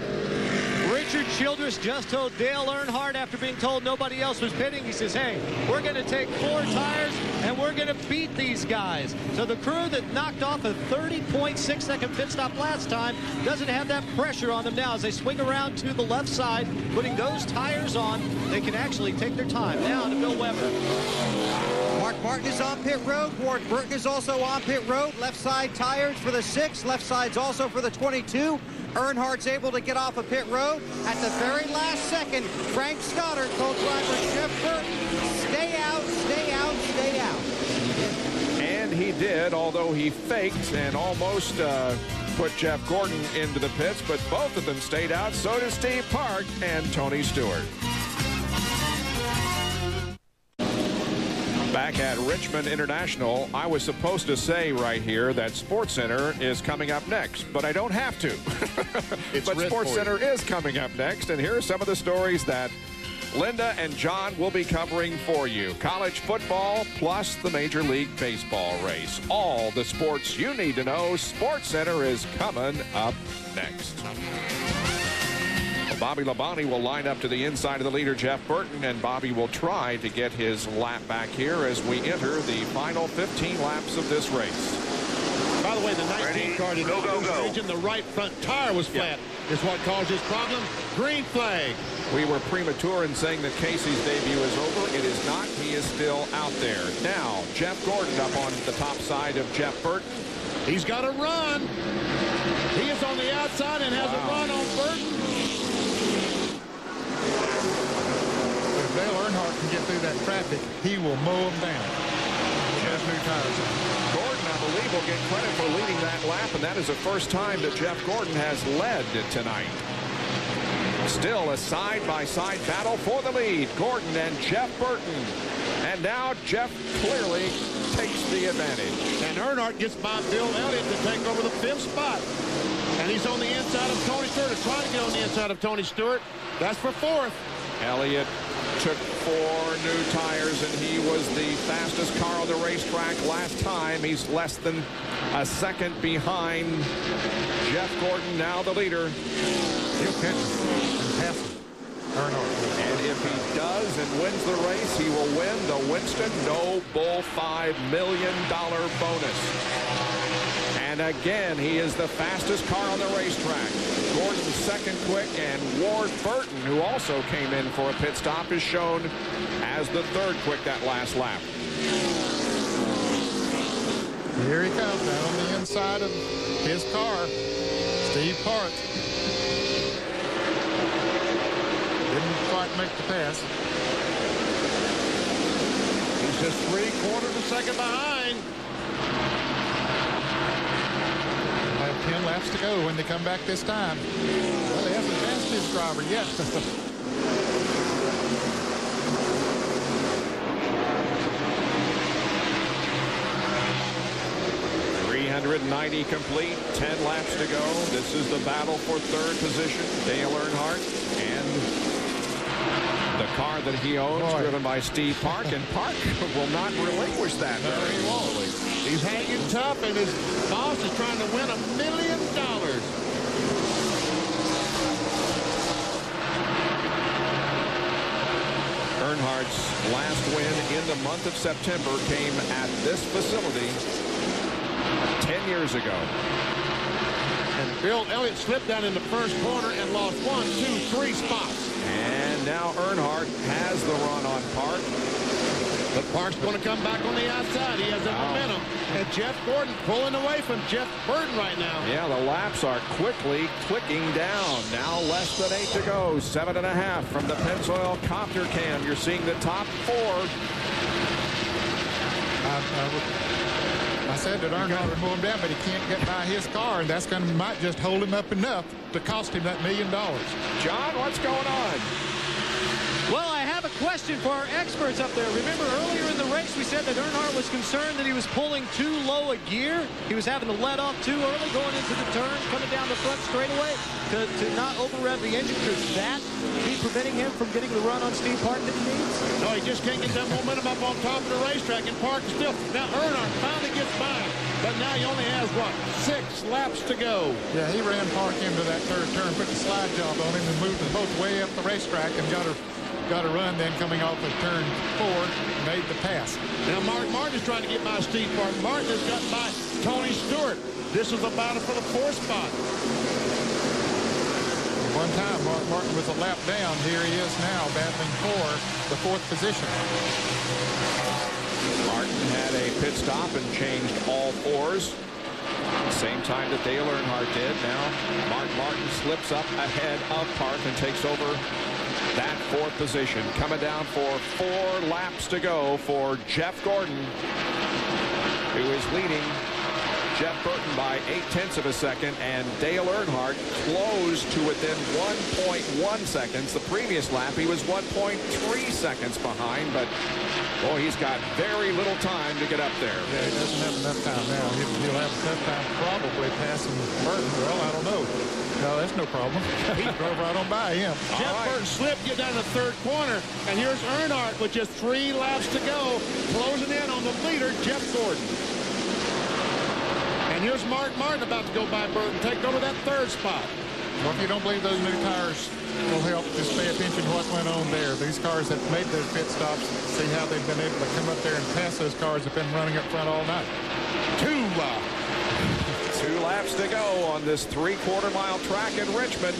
[SPEAKER 17] Richard Childress just told Dale Earnhardt after being told nobody else was pitting, he says, hey, we're going to take 4 tires and we're going to beat these guys. So the crew that knocked off a 30.6-second pit stop last time doesn't have that pressure on them now. As they swing around to the left side, putting those tires on, they can actually take their time. Now to Bill Weber.
[SPEAKER 3] Mark Martin is on pit road. Ward Burton is also on pit road. Left side tires for the 6. Left side's also for the 22. Earnhardt's able to get off of pit road. At the very last second, Frank Stoddard told driver Jeff Burton, stay out, stay out, stay out.
[SPEAKER 1] And he did, although he faked and almost put Jeff Gordon into the pits, but both of them stayed out. So did Steve Park and Tony Stewart. Back at Richmond International, I was supposed to say right here that SportsCenter is coming up next, but I don't have to. But SportsCenter is coming up next, and here are some of the stories that Linda and John will be covering for you. College football plus the Major League Baseball race. All the sports you need to know. SportsCenter is coming up next. Bobby Labonte will line up to the inside of the leader, Jeff Burton, and Bobby will try to get his lap back here as we enter the final 15 laps of this race.
[SPEAKER 6] By the way, the 19 car did not lose region. The right front tire was flat. Is what caused his problem. Green flag.
[SPEAKER 1] We were premature in saying that Casey's debut is over. It is not. He is still out there. Now, Jeff Gordon up on the top side of Jeff Burton.
[SPEAKER 6] He's got a run. He is on the outside and has a run on Burton.
[SPEAKER 5] If Dale Earnhardt can get through that traffic, he will mow them down. He has new tires on.
[SPEAKER 1] Gordon, I believe, will get credit for leading that lap, and that is the first time that Jeff Gordon has led tonight. Still a side-by-side battle for the lead. Gordon and Jeff Burton. And now Jeff clearly takes the advantage.
[SPEAKER 6] And Earnhardt gets by Bill Elliott to take over the 5th spot. And he's on the inside of Tony Stewart, trying to get on the inside of Tony Stewart. That's for 4th.
[SPEAKER 1] Elliott took 4 new tires, and he was the fastest car on the racetrack last time. He's less than a second behind Jeff Gordon, now the leader.
[SPEAKER 5] He'll catch him and pass him. Earnhardt.
[SPEAKER 1] And if he does and wins the race, he will win the Winston No Bull $5 million bonus. And again, he is the fastest car on the racetrack. Gordon second quick, and Ward Burton, who also came in for a pit stop, is shown as the 3rd quick that last lap.
[SPEAKER 5] Here he comes down on the inside of his car. Steve Park. Didn't quite make the pass.
[SPEAKER 6] He's just 3/4 of a second behind.
[SPEAKER 5] 10 laps to go when they come back this time. Well, he hasn't passed his driver yet.
[SPEAKER 1] 390 complete, 10 laps to go. This is the battle for 3rd position. Dale Earnhardt and the car that he owns, driven by Steve Park, and Park will not relinquish that very easily.
[SPEAKER 6] He's hanging tough, and his boss is trying to win $1 million.
[SPEAKER 1] Earnhardt's last win in the month of September came at this facility 10 years ago.
[SPEAKER 6] And Bill Elliott slipped down in the 1st corner and lost 1, 2, 3 spots.
[SPEAKER 1] And now Earnhardt has the run on Park.
[SPEAKER 6] But Park's going to come back on the outside. He has the momentum. And Jeff Gordon pulling away from Jeff Burton right now.
[SPEAKER 1] Yeah, the laps are quickly clicking down. Now less than 8 to go. 7.5 from the Pennzoil Copter Cam. You're seeing the top 4.
[SPEAKER 5] I said that Earnhardt would mow him down, but he can't get by his car, and that's going to might just hold him up enough to cost him that $1 million.
[SPEAKER 1] John, what's going on?
[SPEAKER 17] Well, I have a question question for our experts up there. Remember earlier in the race we said that Earnhardt was concerned that he was pulling too low a gear. He was having to let off too early going into the turn, coming down the front straightaway to not over-rev the engine. Could that be preventing him from getting the run on Steve Park that he needs?
[SPEAKER 6] No, he just can't get that momentum up on top of the racetrack, and Park is still. Now Earnhardt finally gets by, but now he only has, what, 6 laps to go.
[SPEAKER 5] Yeah, he ran Park into that third turn, put the slide job on him, and moved them both way up the racetrack and got a run then coming off of turn 4, made the pass.
[SPEAKER 6] Now Mark Martin is trying to get by Steve Park. Martin has gotten by Tony Stewart. This is a battle for the 4th spot.
[SPEAKER 5] One time Mark Martin was a lap down. Here he is now battling for the 4th position.
[SPEAKER 1] Martin had a pit stop and changed all 4s. Same time that Dale Earnhardt did. Now Mark Martin slips up ahead of Park and takes over that 4th position. Coming down for 4 laps to go for Jeff Gordon, who is leading Jeff Burton by 0.8 of a second, and Dale Earnhardt closed to within 1.1 seconds. The previous lap he was 1.3 seconds behind, but boy, he's got very little time to get up there.
[SPEAKER 5] Yeah, he doesn't have enough time now. He'll have a tough time probably passing Burton. Well, I don't know. No, that's no problem. He drove right on by him.
[SPEAKER 6] Jeff Burton slipped, get down to the 3rd corner, and here's Earnhardt with just 3 laps to go, closing in on the leader, Jeff Gordon. And here's Mark Martin about to go by Burton, take over that 3rd spot.
[SPEAKER 5] Well, if you don't believe those new tires will help, just pay attention to what went on there. These cars that made those pit stops, see how they've been able to come up there and pass those cars that have been running up front all night.
[SPEAKER 1] 2 laps to go on this 3/4-mile track in Richmond.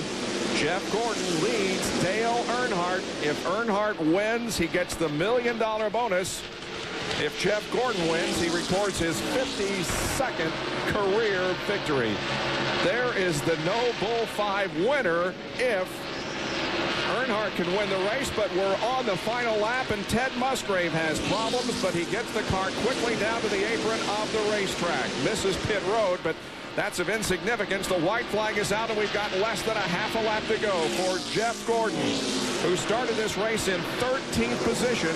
[SPEAKER 1] Jeff Gordon leads Dale Earnhardt. If Earnhardt wins, he gets the $1 million bonus. If Jeff Gordon wins, he records his 52nd career victory. There is the No Bull 5 winner if Earnhardt can win the race, but we're on the final lap, and Ted Musgrave has problems, but he gets the car quickly down to the apron of the racetrack. Misses pit road, but that's of insignificance. The white flag is out, and we've got less than a half a lap to go for Jeff Gordon, who started this race in 13th position.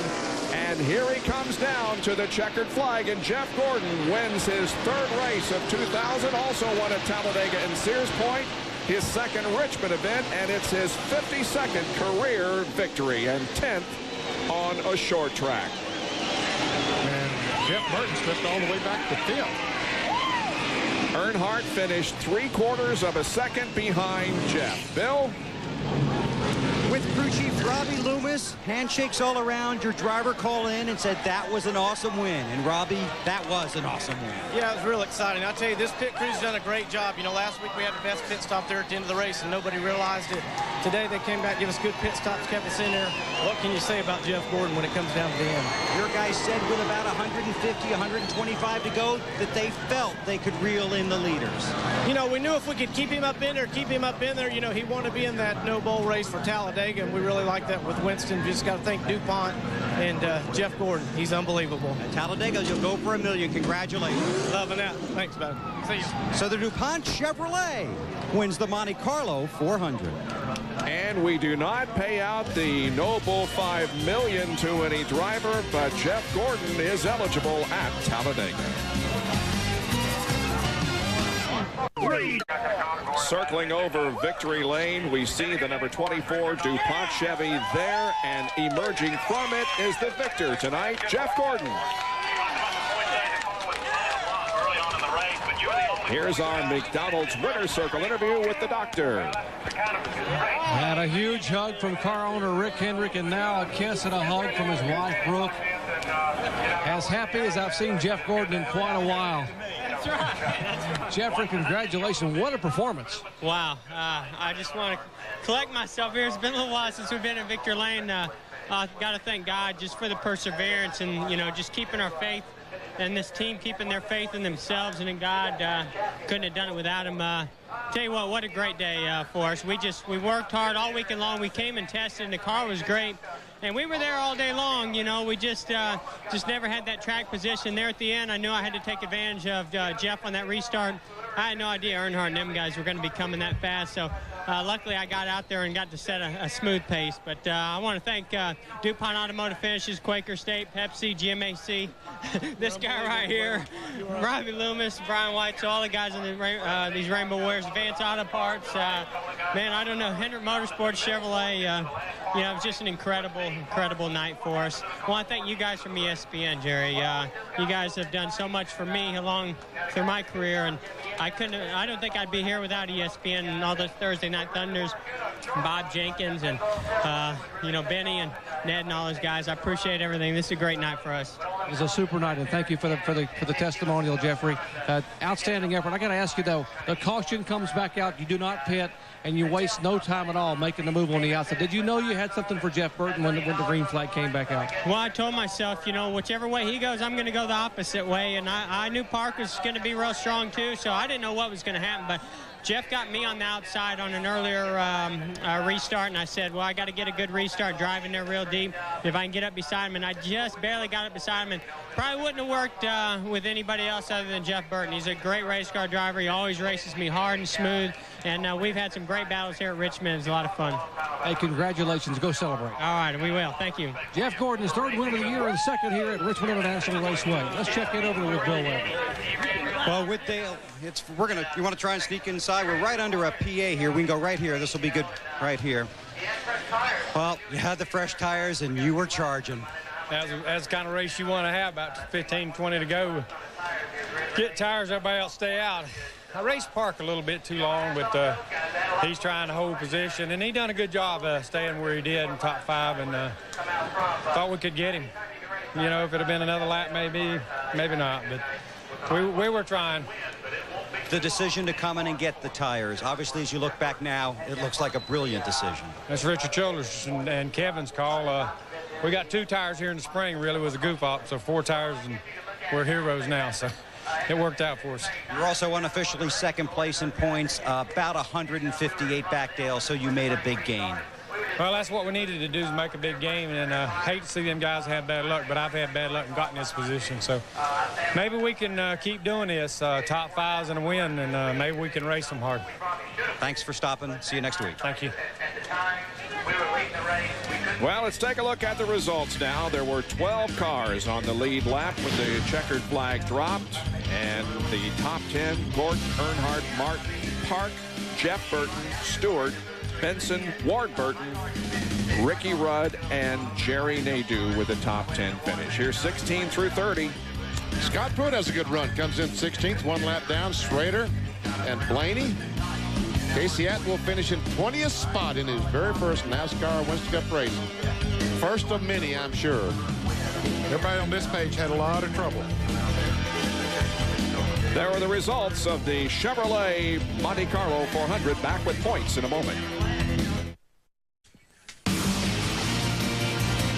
[SPEAKER 1] And here he comes down to the checkered flag, and Jeff Gordon wins his 3rd race of 2000, also won at Talladega and Sears Point, his 2nd Richmond event, and it's his 52nd career victory and 10th on a short track.
[SPEAKER 5] And Jeff Burton slipped all the way back to 5th.
[SPEAKER 1] Earnhardt finished 3/4 of a second behind Jeff. Bill?
[SPEAKER 3] With crew chief Robbie Loomis, handshakes all around. Your driver called in and said that was an awesome win. And Robbie, that was an awesome win.
[SPEAKER 19] Yeah, it was real exciting. I'll tell you, this pit crew's done a great job. You know, last week we had the best pit stop there at the end of the race, and nobody realized it. Today they came back, give us good pit stops, kept us in there. What can you say about Jeff Gordon when it comes down to the end?
[SPEAKER 3] Your guys said with about 150, 125 to go that they felt they could reel in the leaders.
[SPEAKER 19] You know, we knew if we could keep him up in there, you know, he wanted to be in that no bowl race for Talladega, and we really like that with Winston. Just got to thank DuPont and Jeff Gordon. He's unbelievable.
[SPEAKER 3] At Talladega, you'll go for $1 million. Congratulations.
[SPEAKER 19] Loving that. Thanks, bud. See you.
[SPEAKER 3] So the DuPont Chevrolet wins the Monte Carlo 400.
[SPEAKER 1] And we do not pay out the No Bull 5 million to any driver, but Jeff Gordon is eligible at Talladega. Circling over victory lane, we see the number 24 DuPont Chevy there, and emerging from it is the victor tonight, Jeff Gordon. Here's our McDonald's Winner's Circle interview with the doctor.
[SPEAKER 2] Had a huge hug from car owner Rick Hendrick, and now a kiss and a hug from his wife, Brooke. As happy as I've seen Jeff Gordon in quite a while.
[SPEAKER 20] That's right.
[SPEAKER 2] Jeffrey, congratulations. What a performance.
[SPEAKER 20] Wow. I just want to collect myself here. It's been a little while since we've been in Victory Lane. Got to thank God just for the perseverance and, you know, just keeping our faith, and this team keeping their faith in themselves and in God. Couldn't have done it without him. Tell you what a great day for us. We worked hard all weekend long. We came and tested, and the car was great. And we were there all day long, you know. We just never had that track position. There at the end, I knew I had to take advantage of Jeff on that restart. I had no idea Earnhardt and them guys were going to be coming that fast. So luckily I got out there and got to set a smooth pace. But I want to thank DuPont Automotive Finishes, Quaker State, Pepsi, GMAC, this guy right here, Robbie Loomis, Brian White, so all the guys in these Rainbow Warriors, Advanced Auto Parts. Man, I don't know, Hendrick Motorsports, Chevrolet, you know, it was just an incredible night for us. I want to thank you guys from ESPN, Jerry. You guys have done so much for me along through my career, and I don't think I'd be here without ESPN and all those Thursday Night Thunders, Bob Jenkins, and you know, Benny and Ned and all those guys. I appreciate everything. This is a great night for us.
[SPEAKER 2] It was a super night, and thank you for the testimonial, Jeffrey. Outstanding effort. I got to ask you though, the caution comes back out. You do not pit, and you waste no time at all making the move on the outside. Did you know you had something for Jeff Burton when the green flag came back out?
[SPEAKER 20] Well, I told myself, you know, whichever way he goes, I'm going to go the opposite way, and I knew Park was going to be real strong too, so I didn't know what was going to happen, but Jeff got me on the outside on an earlier restart, and I said, well, I got to get a good restart driving there real deep if I can get up beside him, and I just barely got up beside him, and probably wouldn't have worked with anybody else other than Jeff Burton. He's a great race car driver. He always races me hard and smooth, and we've had some great battles here at Richmond. It was a lot of fun.
[SPEAKER 2] Hey, congratulations. Go celebrate.
[SPEAKER 20] All right, we will. Thank you.
[SPEAKER 2] Jeff Gordon's third win of the year and second here at Richmond International Raceway. Let's check it over with Bill Webb.
[SPEAKER 3] Well, with Dale, you want to try and sneak inside? We're right under a PA here. We can go right here. This will be good right here. Well, you had the fresh tires and you were charging.
[SPEAKER 21] That's the kind of race you want to have, about 15, 20 to go. Get tires, everybody else stay out. I raced Park a little bit too long, but he's trying to hold position, and he done a good job staying where he did in top 5, and thought we could get him. You know, if it had been another lap, maybe not, but we were trying.
[SPEAKER 3] The decision to come in and get the tires, obviously, as you look back now, it looks like a brilliant decision.
[SPEAKER 21] That's Richard Childers and Kevin's call. We got 2 tires here in the spring, really was a goof op, so 4 tires, and we're heroes now, so it worked out for us.
[SPEAKER 3] You're also unofficially second place in points, about 158 back, Dale, so you made a big gain.
[SPEAKER 21] Well, that's what we needed to do, is make a big game, and I hate to see them guys have bad luck, but I've had bad luck and gotten in this position, so maybe we can keep doing this, top 5s and a win, and maybe we can race them hard.
[SPEAKER 3] Thanks for stopping. See you next week.
[SPEAKER 21] Thank you.
[SPEAKER 1] Well, let's take a look at the results now. There were 12 cars on the lead lap when the checkered flag dropped, and the top 10, Gordon, Earnhardt, Martin, Park, Jeff Burton, Stewart, Benson, Ward Burton, Ricky Rudd, and Jerry Nadeau with the top 10 finish. Here's 16 through 30.
[SPEAKER 6] Scott Pruitt has a good run. Comes in 16th, 1 lap down. Schrader and Blaney. Casey Atton will finish in 20th spot in his very first NASCAR Winston Cup race. First of many, I'm sure.
[SPEAKER 5] Everybody on this page had a lot of trouble.
[SPEAKER 1] There are the results of the Chevrolet Monte Carlo 400. Back with points in a moment.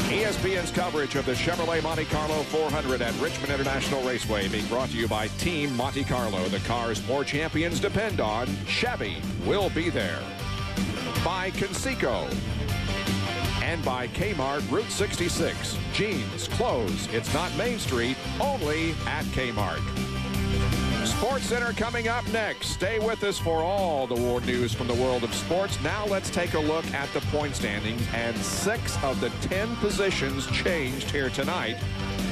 [SPEAKER 1] ESPN's coverage of the Chevrolet Monte Carlo 400 at Richmond International Raceway being brought to you by Team Monte Carlo. The cars more champions depend on. Chevy will be there. By Conseco. And by Kmart Route 66. Jeans, clothes. It's not Main Street, only at Kmart. Sports Center coming up next. Stay with us for all the war news from the world of sports. Now let's take a look at the point standings, and 6 of the 10 positions changed here tonight.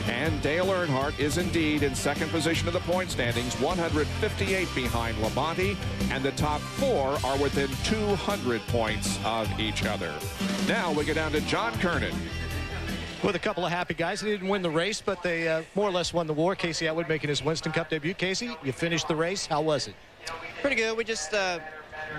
[SPEAKER 1] And Dale Earnhardt is indeed in second position of the point standings, 158 behind Labonte, and the top 4 are within 200 points of each other. Now we go down to John Kernan.
[SPEAKER 4] With a couple of happy guys. They didn't win the race, but they more or less won the war. Casey Atwood making his Winston Cup debut. Casey, you finished the race. How was it?
[SPEAKER 22] Pretty good. We just,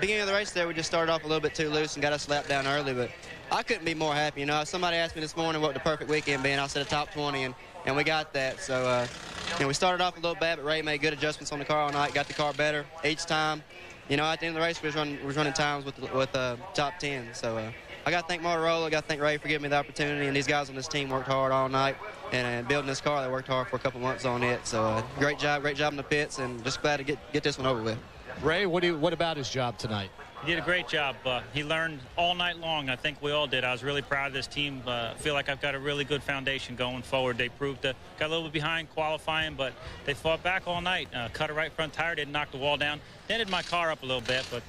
[SPEAKER 22] beginning of the race there, we just started off a little bit too loose and got us lapped down early, but I couldn't be more happy. You know, somebody asked me this morning what the perfect weekend be, and I said a top 20, and we got that. So, you know, we started off a little bad, but Ray made good adjustments on the car all night, got the car better each time. You know, at the end of the race, we was running times with top 10. So, I got to thank Motorola, I got to thank Ray for giving me the opportunity, and these guys on this team worked hard all night, and building this car, they worked hard for a couple months on it. So great job in the pits, and just glad to get this one over with.
[SPEAKER 4] Ray, what about his job tonight?
[SPEAKER 9] He did a great job. He learned all night long. I think we all did. I was really proud of this team. I feel like I've got a really good foundation going forward. They proved got a little bit behind qualifying, but they fought back all night. Cut a right front tire, didn't knock the wall down. Dented my car up a little bit, but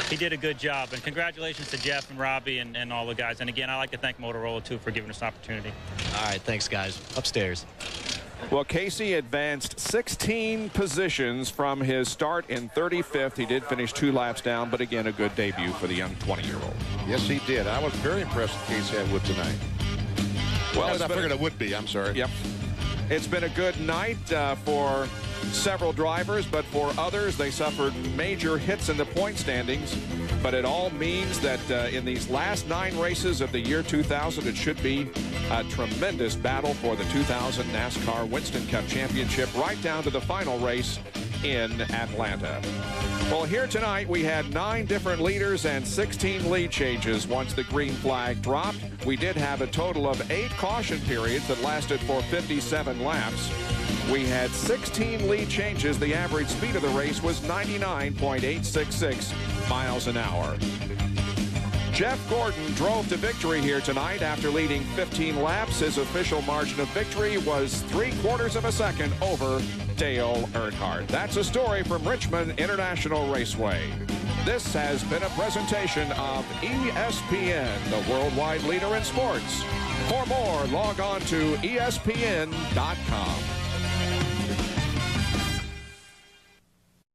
[SPEAKER 9] he did a good job. And congratulations to Jeff and Robbie and all the guys. And again, I'd like to thank Motorola, too, for giving us an opportunity.
[SPEAKER 4] All right, thanks, guys. Upstairs.
[SPEAKER 1] Well, Casey advanced 16 positions from his start in 35th. He did finish 2 laps down, but again, a good debut for the young 20-year-old.
[SPEAKER 6] Yes, he did. I was very impressed with Casey Atwood tonight.
[SPEAKER 1] Well,
[SPEAKER 6] I figured it would be. I'm sorry.
[SPEAKER 1] Yep. It's been a good night for several drivers, but for others, they suffered major hits in the point standings. But it all means that in these last 9 races of the year 2000, it should be a tremendous battle for the 2000 NASCAR Winston Cup Championship, right down to the final race in Atlanta. Well, here tonight we had 9 different leaders and 16 lead changes once the green flag dropped. We did have a total of 8 caution periods that lasted for 57 laps. We had 16 lead changes. The average speed of the race was 99.866 miles an hour. Jeff Gordon drove to victory here tonight after leading 15 laps. His official margin of victory was 3/4 of a second over Dale Earnhardt. That's a story from Richmond International Raceway. This has been a presentation of ESPN, the worldwide leader in sports. For more, log on to ESPN.com.